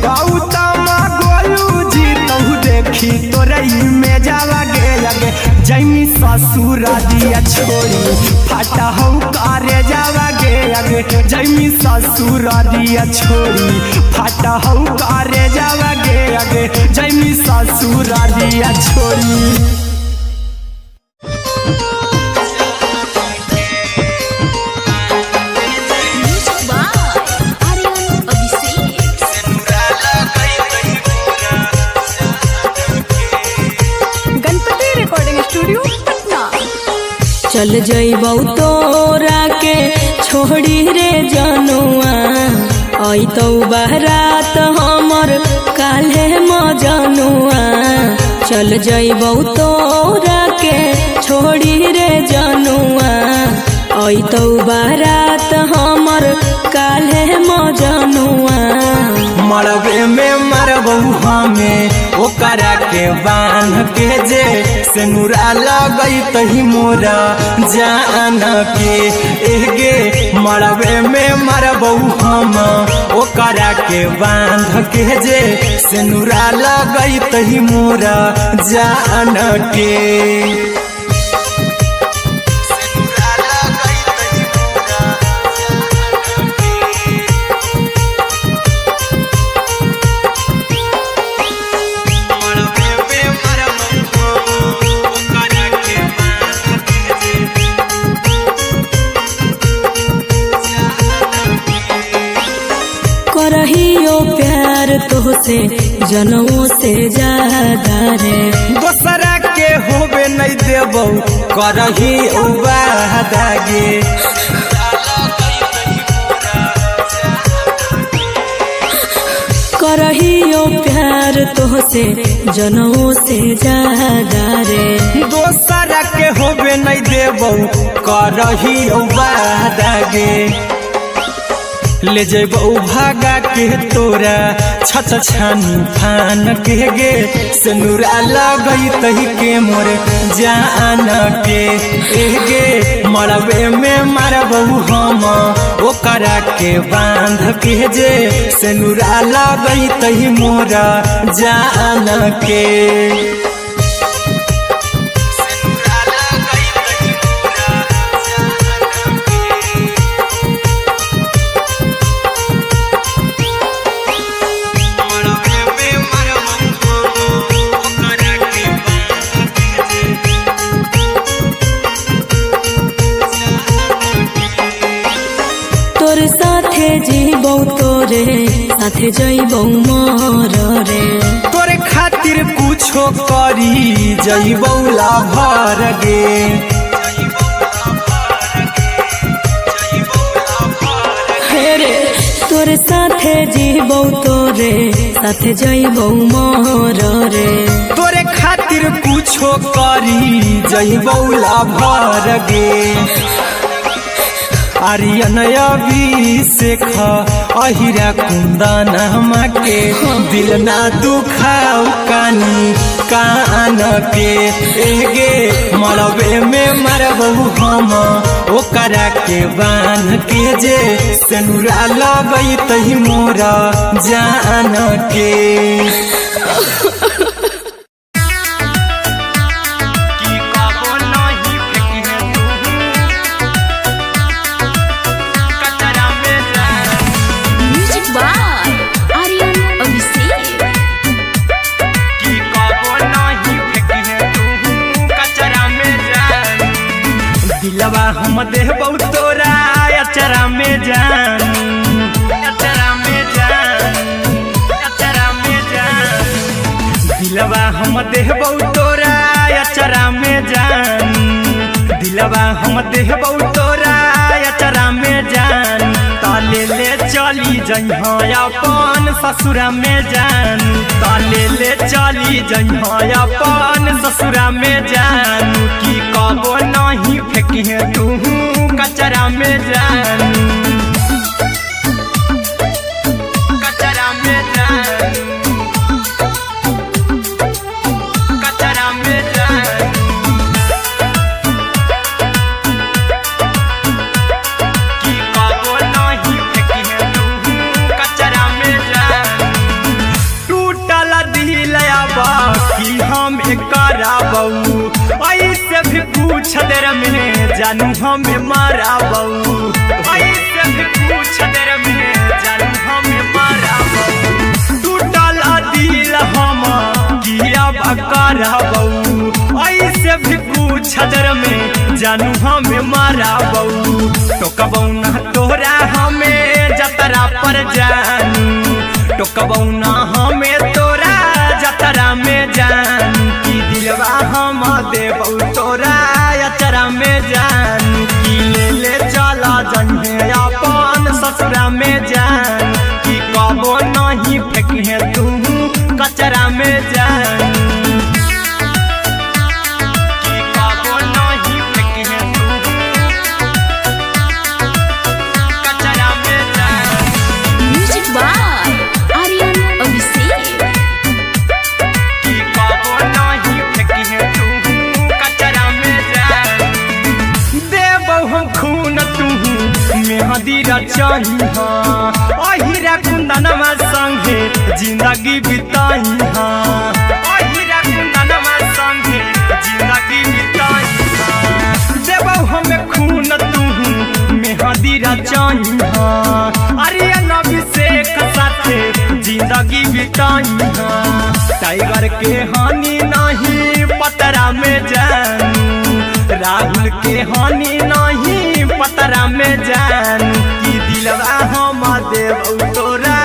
गौतम गोलू जी तो देखी तोरई में जावागे आगे जैमी ससुर दिया छोड़ी फटा हो करे जावागे आगे जैमी ससुर दिया छोड़ी फटा हो करे जावागे आगे जैमी ससुर दिया छोड़ी चल जइबौ तोरा के छोड़ी रे जनुआ अइतौ बारात हमर काल्हे मजनुआ चल जइबौ तोरा के छोड़ी रे जनुआ अइतौ बारात हमर काल्हे मजनुआ मरबे में मरबू हमें ओकरा के बांध के जे सेनुरा लगई तही मोरा जान के एगे मरबे में मरबू हम ओकरा के बांध के जे सेनुरा लगई तही मोरा जान के करहियो प्यार तोहसे जनों से ज्यादा रे दोसरा के होबे नहीं देबौ करही उबादागे करहियो प्यार तोहसे जनों से ज्यादा रे दोसरा के होबे नहीं देबौ करही उबादागे ले जेबौ भागा के तोरा छछ छानी फान के गे सेनुरा लगई तही के मोर जान के एगे मरबे में मरबौ हम ओकरा के बांध के जे सेनुरा लगई तही मोरा जान के जीबौ तोरे साथे जइबौ मोर रे तोरे खातिर कुछो करी जइबौ लाभर गे हेरे तोरे साथे जीबौ तोरे साथे जइबौ मोर रे तोरे खातिर कुछो करी जइबौ लाभर गे आर्यन अभिषेक अहिरा कुंदन के दिल ना दुखाऊ कानी कान के एगे मरबे में मरबू हम ओकरा के बान के जे सेनुरा लगई तही मोरा जान के दिलवा हम देबौ तोरा अचरा में जान अचरा में जान अचरा में जान दिलवा हम देबौ तोरा अचरा में जान दिलवा हम देबौ तोरा अचरा में जान ताले ले चली जइहा अपन ससुरा में जान ताले ले चली जइहा अपन ससुरा में जान की कबो नहीं फेंकिहे तू कचरा में जान कचरा में जान कचरा में जान की कबो नहीं फेंकिहे तू कचरा में जान टूटल दिल बाकी हम कराबू ऐसे भी पूछ देर में जानू हमें माराबू ऐसे भी पूछ देर में जानू हमें माराबू टूटल दिल हम किया कराबू ऐसे भी पूछ देर में जानू हमें माराबू टोकबौ ना तोरा हमें जतरा पर जानू टोकबौ ना हमें तोरा जतरा में जानू की दिलवा हम देबौ तोरा अचरा में जान की ले चला जन्हे अपन ससुरा में जान की कबो नहीं फेंकिहे तू कचरा में जान की कबो नहीं फेंकिहे तू कचरा में जान म्यूजिक बाय आर्यन अभिषेक की कबो नहीं फेंकिहे तू कचरा में जान देबौ हम खून तू मेहदी रचही अहिरा कुंदनमा संगे जिंदगी बिताई अहिरा कुंदनमा संगे जिंदगी बिताई देबौ हमें खून तू मेहदी रचही आर्यन अभिषेक साथे जिंदगी बिताई टाइगर के हानि नहीं पतरा में जानू राहुल के हानि नहीं पतरा में जान की दिलवा हम देबौ तोरा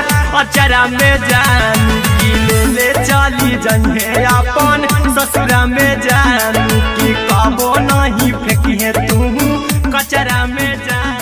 अचरा में जान की ले चली जइहे अपन ससुरा में जान की कबो नहीं फेंकिहे तू कचरा में जान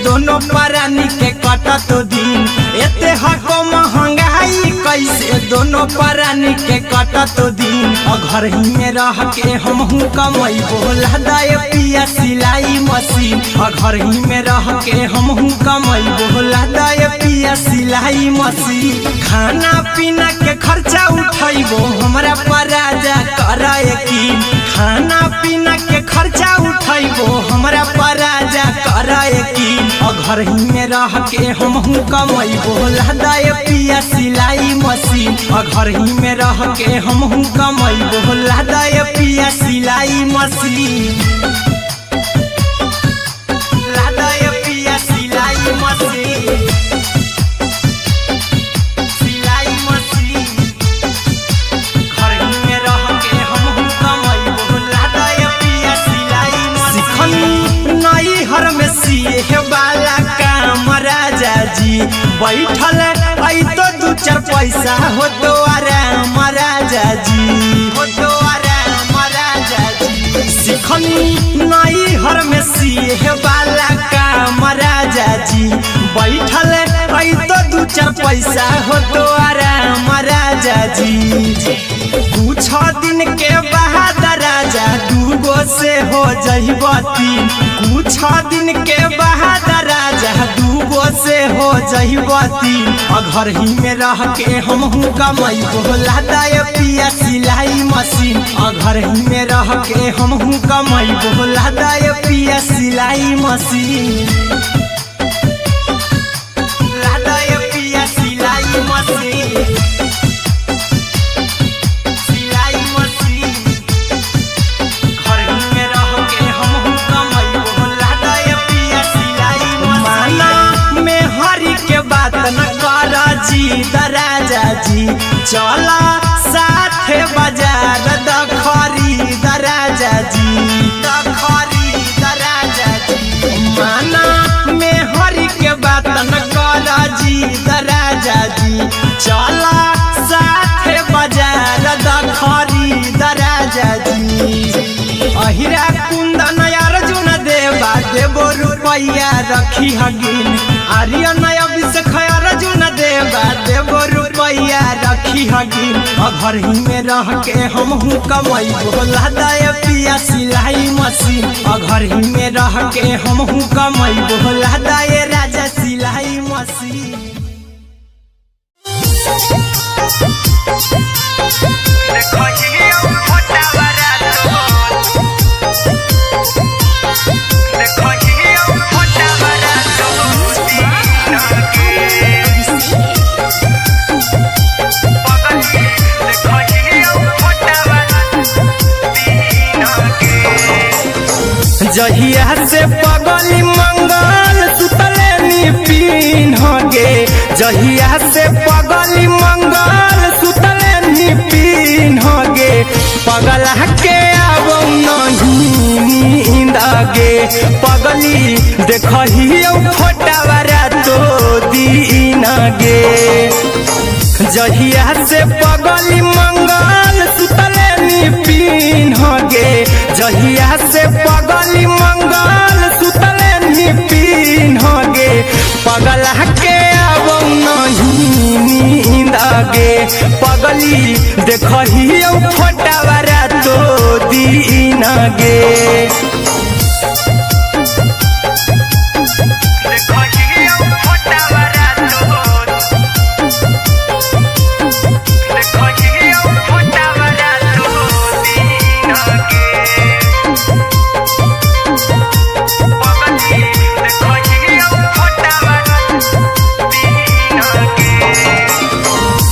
दोनों परानी के कटत दिन एते हको महंगाई कैसे दोनों परानी के कटत दिन घर ही में रह के हमहू कमैबो लदाय पिया सिलाई मशीन घर ही में रह के हमहू कमैबो लदाय पिया सिलाई मशीन खाना पीना के खर्चा उठैबो हमरा पराजा कराए की खाना पीना के खर्चा उठैबो हमरा पराजा कराए की घर ही में रह के हमहू कमैबो लदाय पिया सिलाई मशीन घर ही में रह के हमहू कमैबो लदाय पिया सिलाई मशीन लदाय पिया सिलाई मशीन सिलाई मशीन घर ही में रह के हमहू कमैबो लदाय पिया सिलाई मशीन नई हर में सिए वाला काम राजा जी बैठल चार पैसा हो तो आराम राजा जी, हो तो आराम राजा जी। सिखनी नई हर में सिए वाला काम राजा जी, बैठल आई तो दू चार पैसा हो तो आराम राजा जी। कुछ दिन के बाद राजा दूगो से हो जहिबती, कुछ दिन के बाद राजा दूगो से हो जहिबती। घर ही में रह के हमहू कमाई बोला दाय पिया सिलाई मशीन, घर ही में रह के हमहू कमाई बोला दाय पिया सिलाई मशीन, लादाय पिया सिलाई मशीन, सिलाई मशीन। घर ही में रह के हमहू कमाई बोला दाय पिया सिलाई मशीन। माना में हरी के बात न कर जी दराजा जी, चला साथे बाजार द खरीद राजा जी, द खरीद राजा जी। माना में हरी के बात न कर जी दराजा जी, चला साथे बाजार द खरीद राजा जी। अहिरा कुंदन अर्जुन देवा देवो रुपया रखी हगिन, आर्यन अभिषेक अर्जुन देवा देवो रुपया रखी हगिन। घर ही में रह के हमहू कमाई बोला दाय पिया सिलाई मशीन, घर ही में रह के हमहू कमाई बोला दाय राजा सिलाई मशीन। जहिया से पगली मंगल सुतले निपिन गे, जहिया से पगली मंगल सुतले निपिन गे। पगला के आब नहीं नींद गे, पगली देखही फोटावारा तो दीन गे। जहिया से पगली मंगल सुतले निपिन गे, जहिया से पगली मंगल सुतले निपिन गे। पगला के आब नहीं नींद गे, पगली देखही फोटावारा तो दीन गे।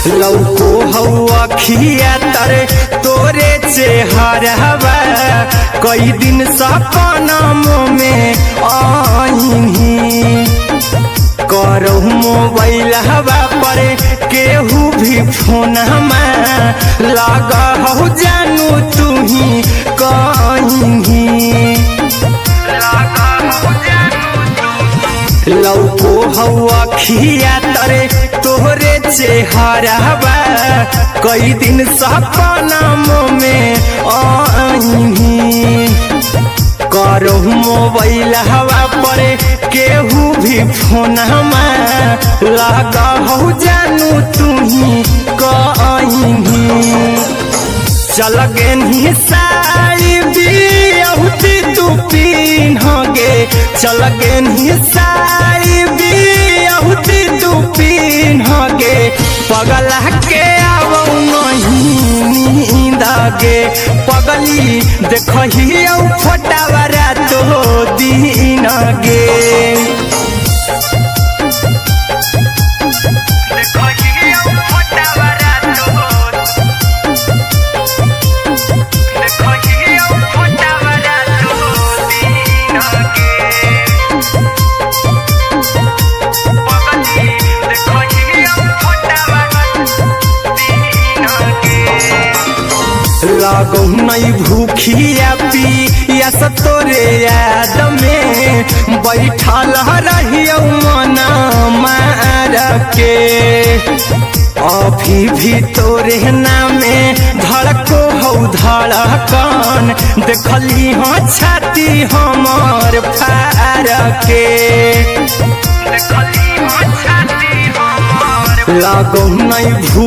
लौको हवा खिया तरे तोरे चेहरवा, कई दिन सपना में आईनी। करहु मोबाइल हवा पर केहू भी फोन में लगा हो जानू तू ही कहीं। लौको हवा खिया तरे तोहरे चेहरवा, कई दिन सपना में आईनी। करहु मोबाइल हवा पर केहू भी फोन में लगा हो जानू तू ही कहीं। चल गे साड़ी बियाहुती तू पीन गे, चल गे साड़ी बियाहुती तू पीन गे। पगला के आब नहीं नींद गे, पगली देखही फोटावारा तो दीन गे। लागो नहीं भूखिया पिया तोरे याद में, बैठल रहियो मना मार के। अभी भी तोरे नामे धड़को हौ धड़कन देखली हो छाती हमर फार के लागौ नहीं भूख